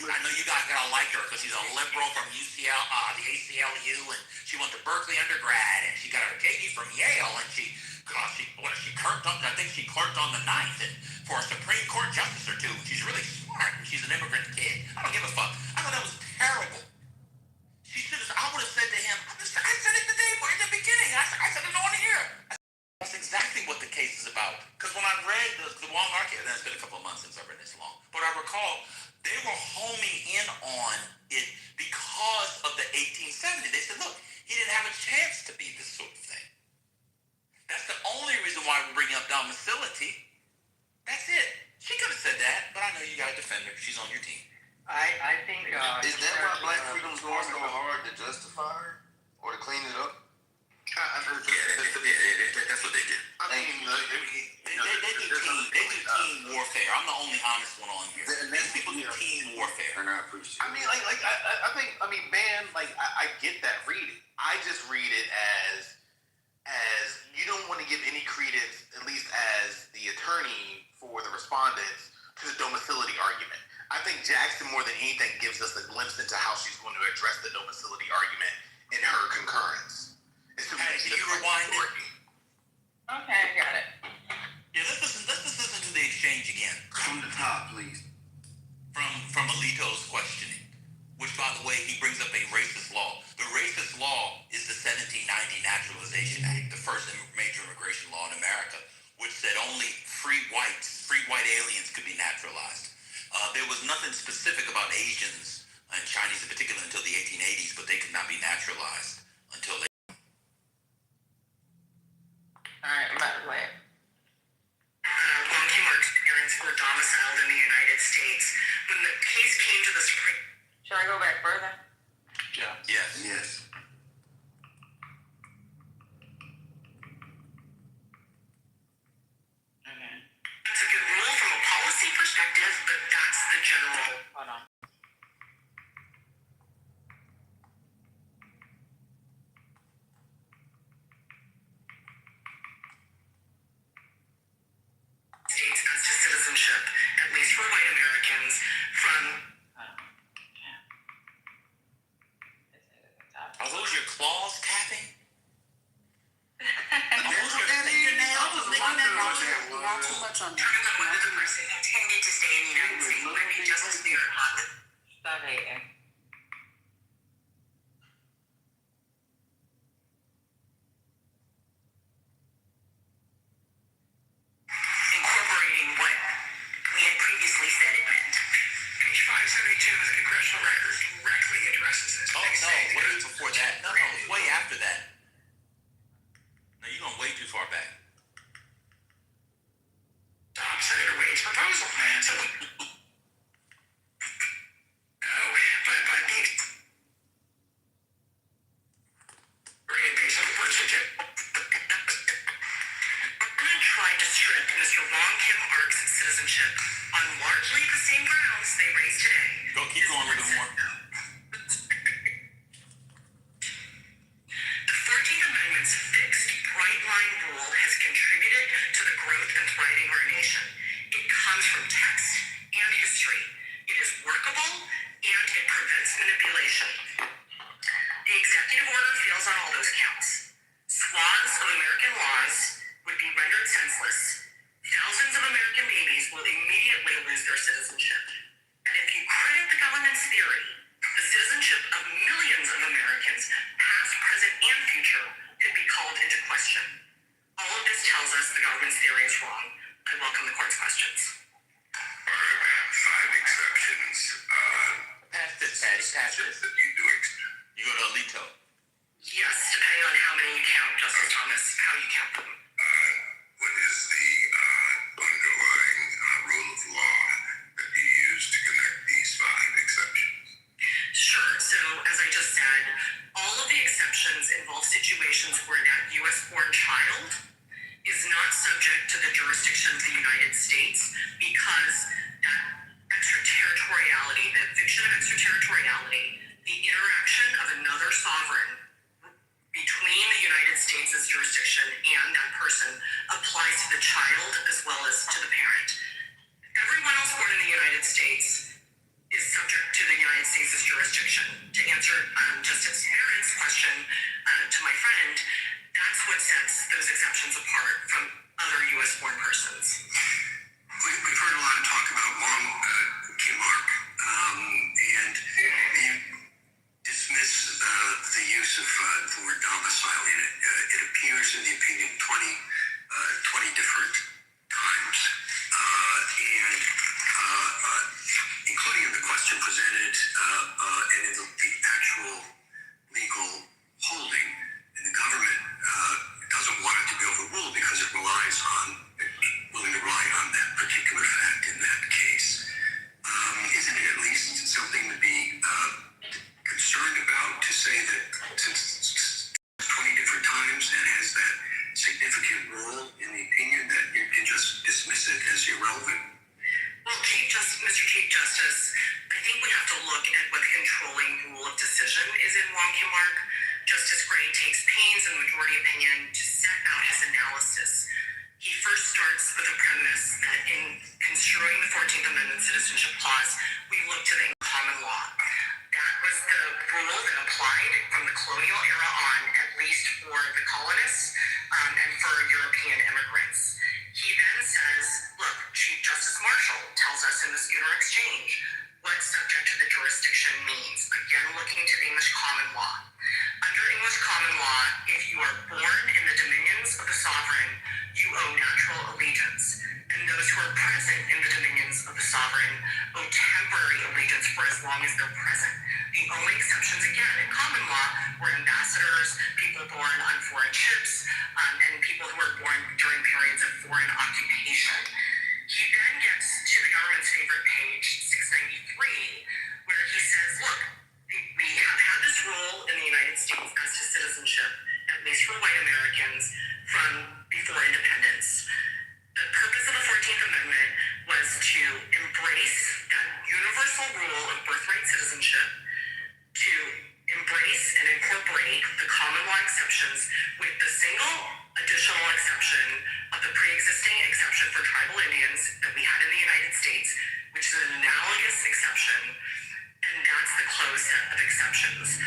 I know you guys gotta like her because she's a liberal from UCL, the ACLU, and she went to Berkeley undergrad, and she got her JD from Yale, and she clerked on. I think she clerked on the 9th and for a Supreme Court justice or two. She's really smart. And she's an immigrant kid. I don't give a fuck. I thought that was terrible. She should have. I would have said to him. I said it today in the beginning. I said it on here. That's exactly what the case is about. Because when I read the Wong Arc, and it's been a couple of months since I've read this long, but I recall they were homing in on it because of the 1870. They said, look, he didn't have a chance to be this sort of thing. That's the only reason why we're bringing up domicility. That's it. She could have said that, but I know you got to defend her. She's on your team. I think... is that why Black Freedom's going so hard to justify her? Or to clean it up? That's what they did. They do team warfare. I'm the only honest one on here. These people do team warfare. And I appreciate it. I mean, I think, man, I get that reading. I just read it as you don't want to give any credence, at least as the attorney for the respondents, to the domicility argument. I think Jackson, more than anything, gives us a glimpse into how she's going to address the no facility argument in her concurrence. Patty, can you rewind it? Okay, I got it. Yeah, let's just listen to the exchange again. From the top, please. From Alito's questioning, which, by the way, he brings up a racist law. The racist law is the 1790 Naturalization Act, the first major immigration law in America, which said only free white aliens could be naturalized. There was nothing specific about Asians and Chinese in particular until the 1880s, but they could not be naturalized until they... All right, I'm about to play it. Wong Kim Ark's parents were domiciled in the United States. When the case came to the Supreme... Should I go back further? Yeah. Yes. Yes. It's a good rule from a policy perspective, but that's the general... Hold on. States as to citizenship, at least for white Americans, from... Are those your claws tapping? Are those your fingernails making that noise? Not too much on that. Everyone whether the person intended to stay in the United States might be just as clear on the... Stop hating. incorporating what we had previously said it meant. Page 572 of the congressional record directly addresses this. Oh, no, way before that. No, it's way after that. No, you're going way too far back. Senator Wade's proposal. So, but the based on the birth certificate. Government tried to strip Mr. Wong Kim Ark's citizenship on largely the same grounds they raised today. Go, keep going a little more. The 14th Amendment's fixed, bright-line rule has contributed to the growth and thriving of our nation. It comes from text and history. It is workable, and it prevents manipulation. The executive order fails on all those counts. Swaths of American laws would be rendered senseless. Thousands of American babies will immediately lose their citizenship. And if you credit the government's theory, the citizenship of millions of Americans, past, present, and future, could be called into question. All of this tells us the government's theory is wrong. I welcome the court's questions. All right, 5 exceptions. Pass this, Patty, pass this. You go to Alito. Yes, depending on how many you count, Justice Thomas, how you count them. What is the underlying rule of law that you use to connect these 5 exceptions? Sure. So, as I just said, all of the exceptions involve situations where that U.S.-born child is not subject to the jurisdiction of the United States because that extraterritoriality, the fiction of extraterritoriality, the interaction of another sovereign between the United States' jurisdiction and that person applies to the child as well as to the parent. Everyone else born in the United States is subject to the United States' jurisdiction. To answer Justice Aaron's question to my friend, that's what sets those exceptions apart from other U.S.-born persons. We've heard a lot of talk about Wong Kim Ark, and you dismiss the use of the word domicile in it. It appears in the opinion 20 different times, and including in the question presented and in the actual legal holding. And the government doesn't want it to be overruled because it relies on, willing to rely on that particular fact in that case. Isn't it at least something to be concerned about, to say that since 20 different times and has that significant role in the opinion that you can just dismiss it as irrelevant? Well, Mr. Chief Justice, I think we have to look at what the controlling rule of decision is in Wong Kim Ark. Justice Gray takes pains in the majority opinion to set out his analysis. He first starts with a premise that in construing the 14th Amendment Citizenship Clause, we look to the common law. That was the rule that applied from the colonial era on, at least for the colonists and for European immigrants. He then says, look, Chief Justice Marshall tells us in the Schooner Exchange what subject to the jurisdiction means. Again, looking to the English common law. Under English common law, if you are born in the dominions of the sovereign, you owe natural allegiance. And those who are present in the dominions of the sovereign owe temporary allegiance for as long as they're present. The only exceptions, again, in common law were ambassadors, people born on foreign ships, and people who were born during periods of foreign occupation. He then gets to the government's favorite page, 693, where he says, look, we have had this rule in the United States as to citizenship, at least for white Americans, from before independence. The purpose of the 14th Amendment was to embrace that universal rule of birthright citizenship, to embrace and incorporate the common law exceptions with the single additional exception of the pre-existing exception for tribal Indians that we had in the United States, which is an analogous exception, and that's the closed set of exceptions.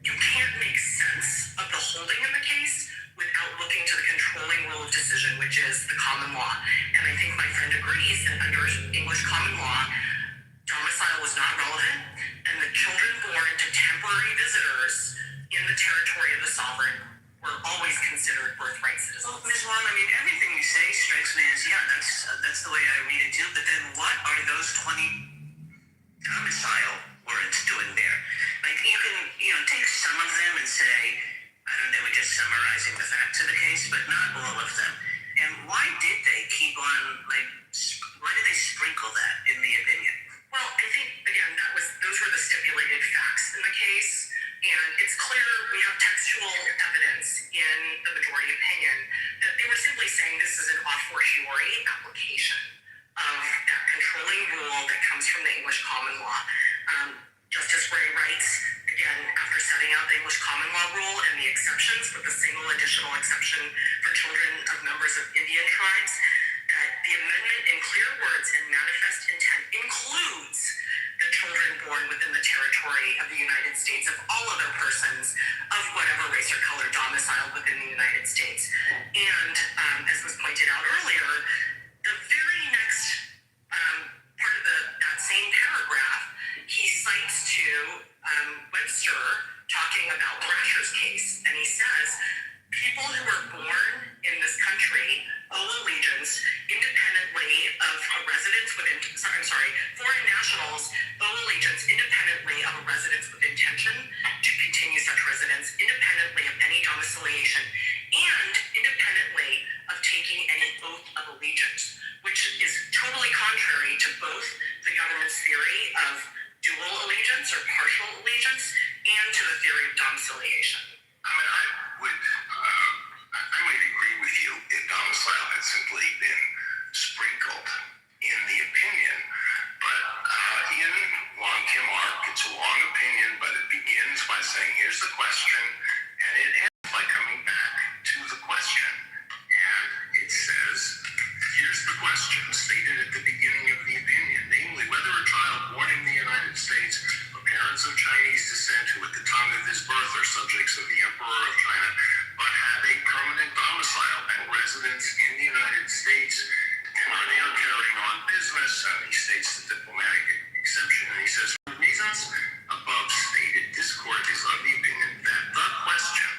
You can't make sense of the holding in the case without looking to the controlling rule of decision, which is the common law. And I think my friend agrees that under English common law, domicile was not relevant, and the children born to temporary visitors in the territory of the sovereign were always considered birthright citizens. Well, Ms. Wong, I mean, everything you say strikes me as, yeah, that's the way I read it too, but then what are those 20 domicile words doing there? Like, you can, take some of them and say, I don't know, we're just summarizing the facts of the case, but not all of them. And why did they keep on, why did they sprinkle that in the opinion? Well, I think, again, those were the stipulated facts in the case, and it's clear we have textual evidence in the majority opinion that they were simply saying this is an a fortiori application of that controlling rule that comes from the English common law. Justice Bray writes, again, after setting out the English common law rule and the exceptions, with a single additional exception for children of members of Indian tribes, that the amendment in clear words and manifest intent includes the children born within the territory of the United States of all other persons of whatever race or color domiciled within the United States. And as was pointed out earlier, the very next part of that same paragraph, he cites to Webster talking about Thrasher's case, and he says, people who are born in this country owe allegiance independently of a residence within, foreign nationals owe allegiance independently of a residence with intention to continue such residence, independently of any domiciliation, and independently of taking any oath of allegiance, which is totally contrary to both the government's theory of dual allegiance or partial allegiance and to the theory of domiciliation. I mean, I might agree with you if domicile had simply been sprinkled in the opinion, but in Wong Kim Ark, it's a long opinion, but it begins by saying, here's the question, and it ends by coming back to the question. And it says, here's the question stated at the beginning of the opinion, namely whether a child born in the United States of parents of Chinese descent who at the time of his birth are subjects of the Emperor of China but have a permanent domicile and residence in the United States and are there carrying on business, and he states the diplomatic exception, and he says, for reasons above stated, this court is of the opinion that the question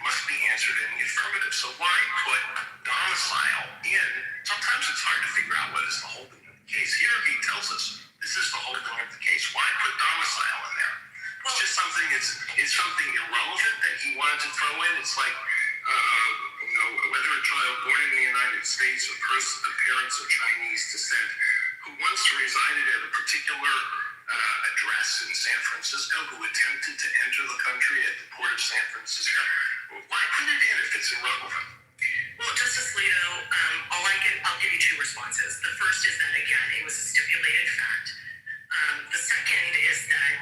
must be answered in the affirmative. So why put domicile in? Sometimes it's hard to figure out what is the holding of the case. Here he tells us this is the holding of the case. Why put domicile in there? It's just something, it's something irrelevant that he wanted to throw in. It's like, whether a child born in the United States or person of parents of Chinese descent who once resided at a particular address in San Francisco who attempted to enter the country at the port of San Francisco. Why put it in if it's irrelevant? Well, Justice Alito, I'll give you two responses. The first is that, again, it was a stipulated fact. The second is that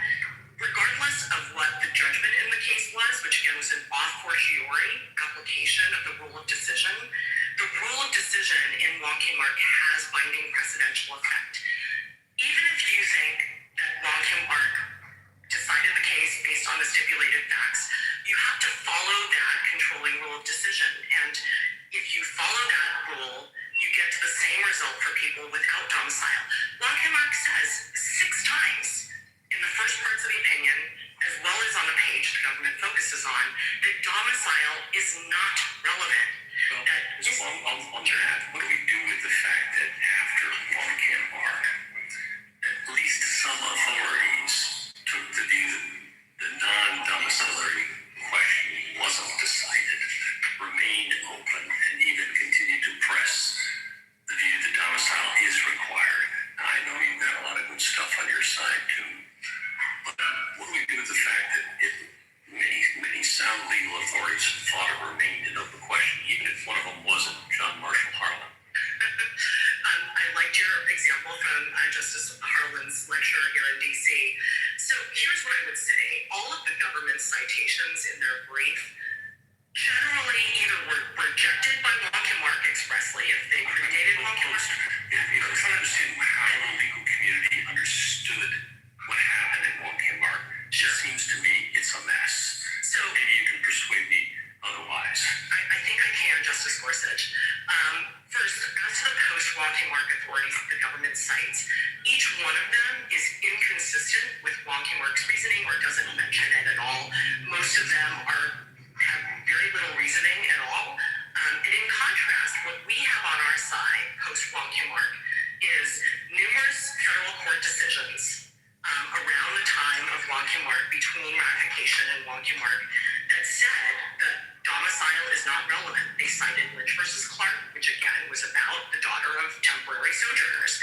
regardless of what the judgment in the case was, which again was an a fortiori application of the rule of decision, the rule of decision in Wong Kim Ark has binding precedential effect. domicile is not relevant. On that, what do we do with the fact that after Wong Kim Ark, at least some authorities took the view that the non-domiciliary question wasn't decided, remained open, and even continued to press the view that domicile is required? I know you've got a lot of good stuff on your side too, but what do we do with the fact that many sound legal authorities thought it remained an open question, even if one of them wasn't John Marshall Harlan? I liked your example from Justice Harlan's lecture here in D.C. So here's what I would say. All of the government citations in their brief generally either were rejected by Wong Kim Ark expressly if they predated Wong Kim Ark. I'm trying to understand how the legal community understood what happened in Wong Kim Ark. It just seems to me it's a mess. So maybe you can persuade me otherwise. I think I can, Justice Gorsuch. First, as to the post-Wong Kim Ark authorities that the government cites, each one of them is inconsistent with Wong Kim Ark's reasoning or doesn't mention it at all. Most of them have very little reasoning at all. And in contrast, what we have on our side post-Wong Kim Ark is numerous federal court decisions around the time of Wong Kim Ark, between ratification and Wong Kim Ark, that said that domicile is not relevant. They cited Lynch versus Clark, which again was about the daughter of temporary sojourners.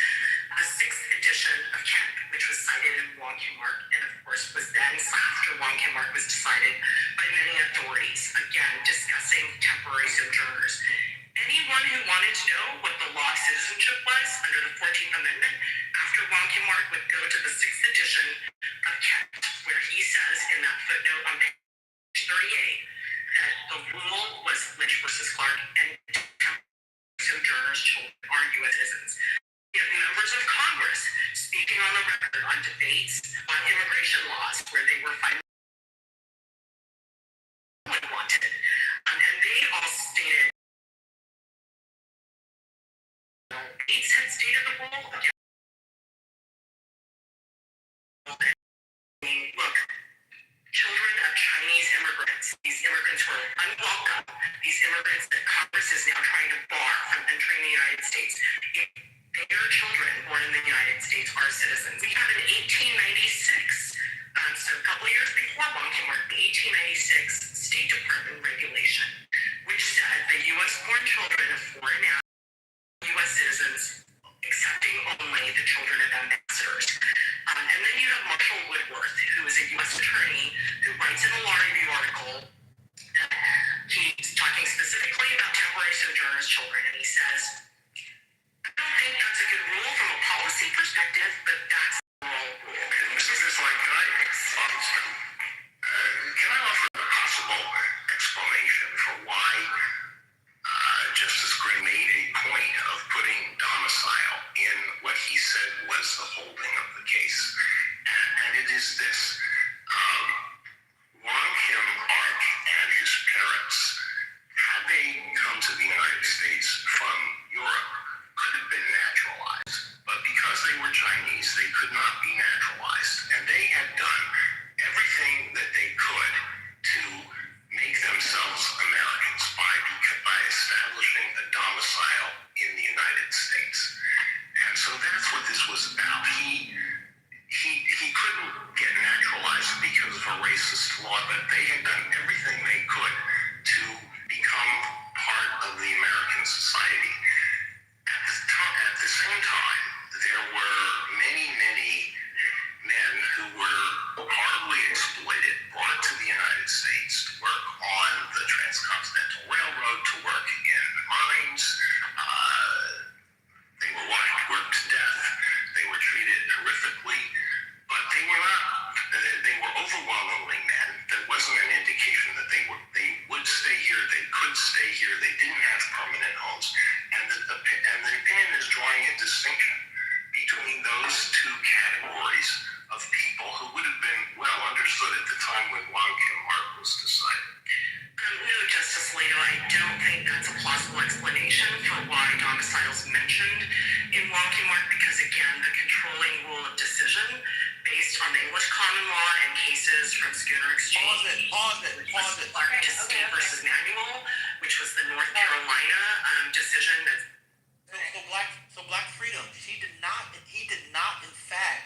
The sixth edition of Kemp, which was cited in Wong Kim Ark, and of course was then after Wong Kim Ark was decided by many authorities, again discussing temporary sojourners. Anyone who wanted to know what the law of citizenship was under the 14th Amendment after Wong Kim Ark would go to the sixth edition of Kemp, where he says in that footnote on page 38 that the rule was Lynch versus Clark and temporary sojourners children are U.S. citizens. We have members of Congress speaking on the record on debates on immigration laws where they were finally wanted. And they all stated, Bates had stated the rule. Look, children of Chinese immigrants, these immigrants were unwelcome, these immigrants that Congress is now trying to bar from entering the United States. If their children born in the United States are citizens. We have an 1896, so a couple years before Wong Kim Ark, the 1896 State Department regulation, which said that U.S.-born children of foreign U.S. citizens, accepting only the children of ambassadors. And then you have Marshall Woodworth, who is a U.S. attorney, who writes in a law review article that he's talking specifically about temporary sojourners' children, and he says, I don't think that's a good rule from a policy perspective, but that's the rule. And Mr. Bisline, can I offer a possible explanation for why Justice Gray made a point of putting domicile in what he said was the holding of the case? And it is this. Wong Kim Ark and his parents, had they come to the United States from Europe, could have been naturalized. But because they were Chinese, they could not be naturalized. And they had done everything that they could to make themselves Americans by establishing a domicile in the United States. And so that's what this was about. He couldn't get naturalized because of a racist law, but they had done everything they could to become part of the American society. At the same time, there were many men who were horribly exploited, brought to the United States to work on the Transcontinental Railroad, to work in mines. They were worked to death. They were treated horrifically, but they were overwhelmingly men. There wasn't an indication and schooner exchange. Pause it. Clark to State versus Manual, which was the North Carolina decision that. So Black Freedom, he did not in fact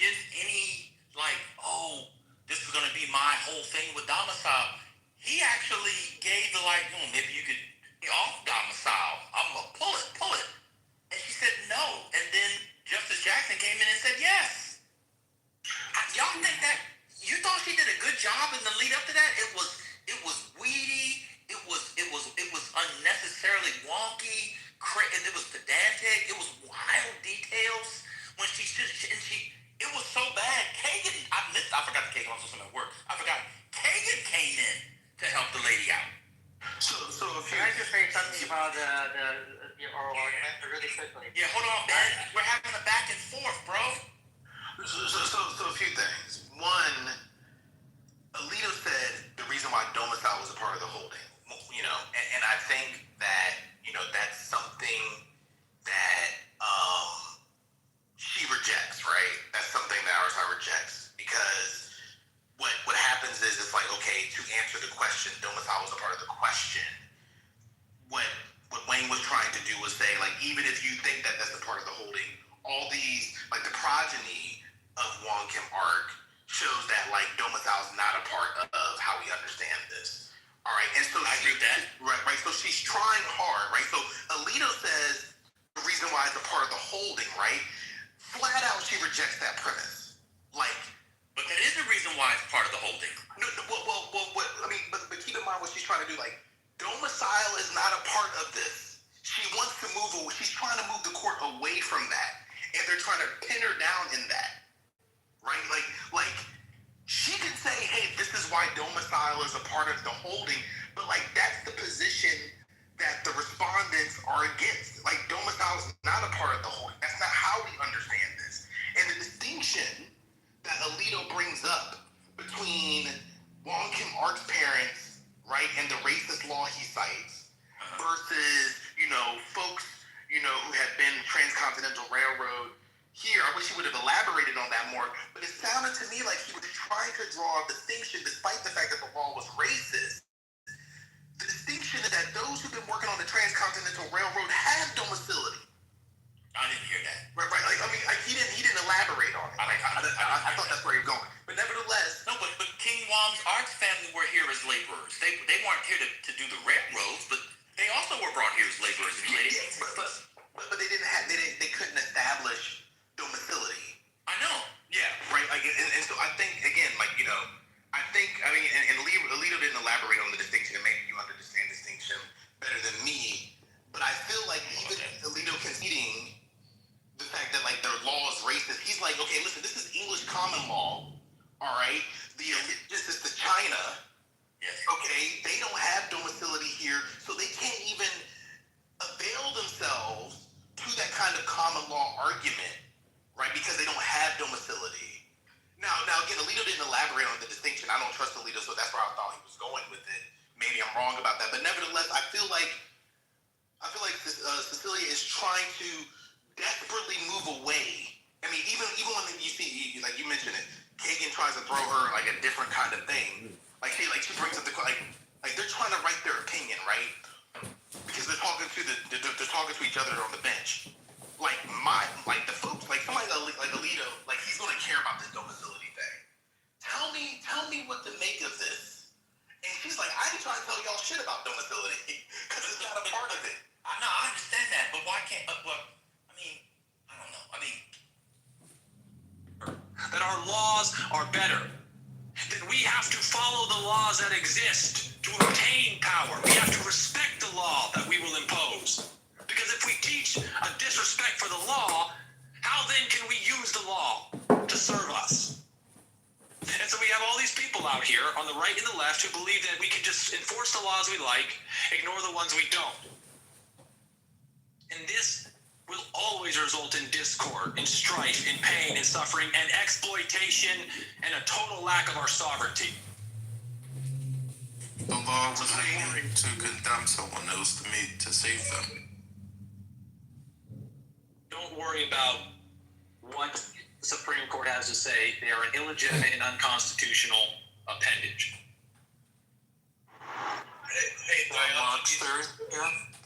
give any like, oh, this is gonna be my whole thing with domicile. He actually gave the like, maybe you could be off domicile. I'm gonna pull it. And she said no. And then Justice Jackson came in and said yes. Y'all think that you thought she did a good job in the lead up to that? It was weedy. It was unnecessarily wonky. It was pedantic. It was wild details when it was so bad. Kagan, I forgot the Kagan also at work. I forgot Kagan came in to help the lady out. So can I just say something about the oral argument really quickly? Yeah, hold on, Ben. We're having a back and forth, bro. So a few things. One, Alito said the reason why domicile was a part of the holding, and I think that, that's something that she rejects, right? That's something that our side rejects, because what happens is it's like, okay, to answer the question, domicile was a part of the question. What Wayne was trying to do was say, like, even if you think that that's a part of the holding, all these, like, the progeny of Wong Kim Ark shows that, like, domicile is not a part of how we understand this. All right, and so I agree with that. Right. So she's trying hard, right? So Alito says the reason why it's a part of the holding, right? Flat out, she rejects that premise. Like, but that is the reason why it's part of the holding. No, but keep in mind what she's trying to do. Like, domicile is not a part of this. She wants to move. She's trying to move the court away from that, and they're trying to pin her down in that, right? Like she can say, "Hey, this is why domicile is a part of the holding," but like that's the position that the respondents are against. Like, domicile is not a part of the holding. That's not how we understand this. And the distinction that Alito brings up between Wong Kim Ark's parents, right, and the racist law he cites, versus, folks, who have been Transcontinental Railroad here. I wish he would have elaborated on that more, but it sounded to me like he was trying to draw a distinction despite the fact that the law was racist. The distinction is that those who've been working on the Transcontinental Railroad have domicility. I didn't hear that. Right. He didn't elaborate on it. I thought that's where he was going. But nevertheless, no. But King Wong's Ark's family were here as laborers. They weren't here to do the railroads, but they also were brought here as laborers. But they couldn't establish domicility. I know. Yeah. Right. And so I think again, and Alito didn't elaborate on the distinction, and maybe you understand distinction better than me. But I feel like even Alito conceding the fact that like their law is racist, he's like, okay, listen, this is English common law, all right? This is the China. Yes. Okay, they don't have domicility here, so they can't even avail themselves to that kind of common law argument, right? Because they don't have domicility. Now again, Alito didn't elaborate on the distinction. I don't trust Alito, so that's where I thought he was going with it. Maybe I'm wrong about that, but nevertheless, I feel like Cecilia is trying to desperately move away. I mean, even when you see, like you mentioned it, Kagan tries to throw her like a different kind of thing. Like she brings up the like they're trying to write their opinion, right? Because they're talking to each other on the bench. Like the folks, like somebody like Alito, like he's gonna care about this domicility thing. Tell me what to make of this. And she's like, I ain't trying to tell y'all shit about domicility because it's not a part of it. No, I understand that, but why can't? I don't know. That our laws are better. That we have to follow the laws that exist to obtain power. We have to respect the law that we will impose. Because if we teach a disrespect for the law, how then can we use the law to serve us? And so we have all these people out here on the right and the left who believe that we can just enforce the laws we like, ignore the ones we don't. And this will always result in discord, in strife, in pain, in suffering, and exploitation, and a total lack of our sovereignty. The law was made to condemn someone else to save them. Don't worry about what Supreme Court has to say they are an illegitimate and unconstitutional appendage. Hey, monster. Yeah.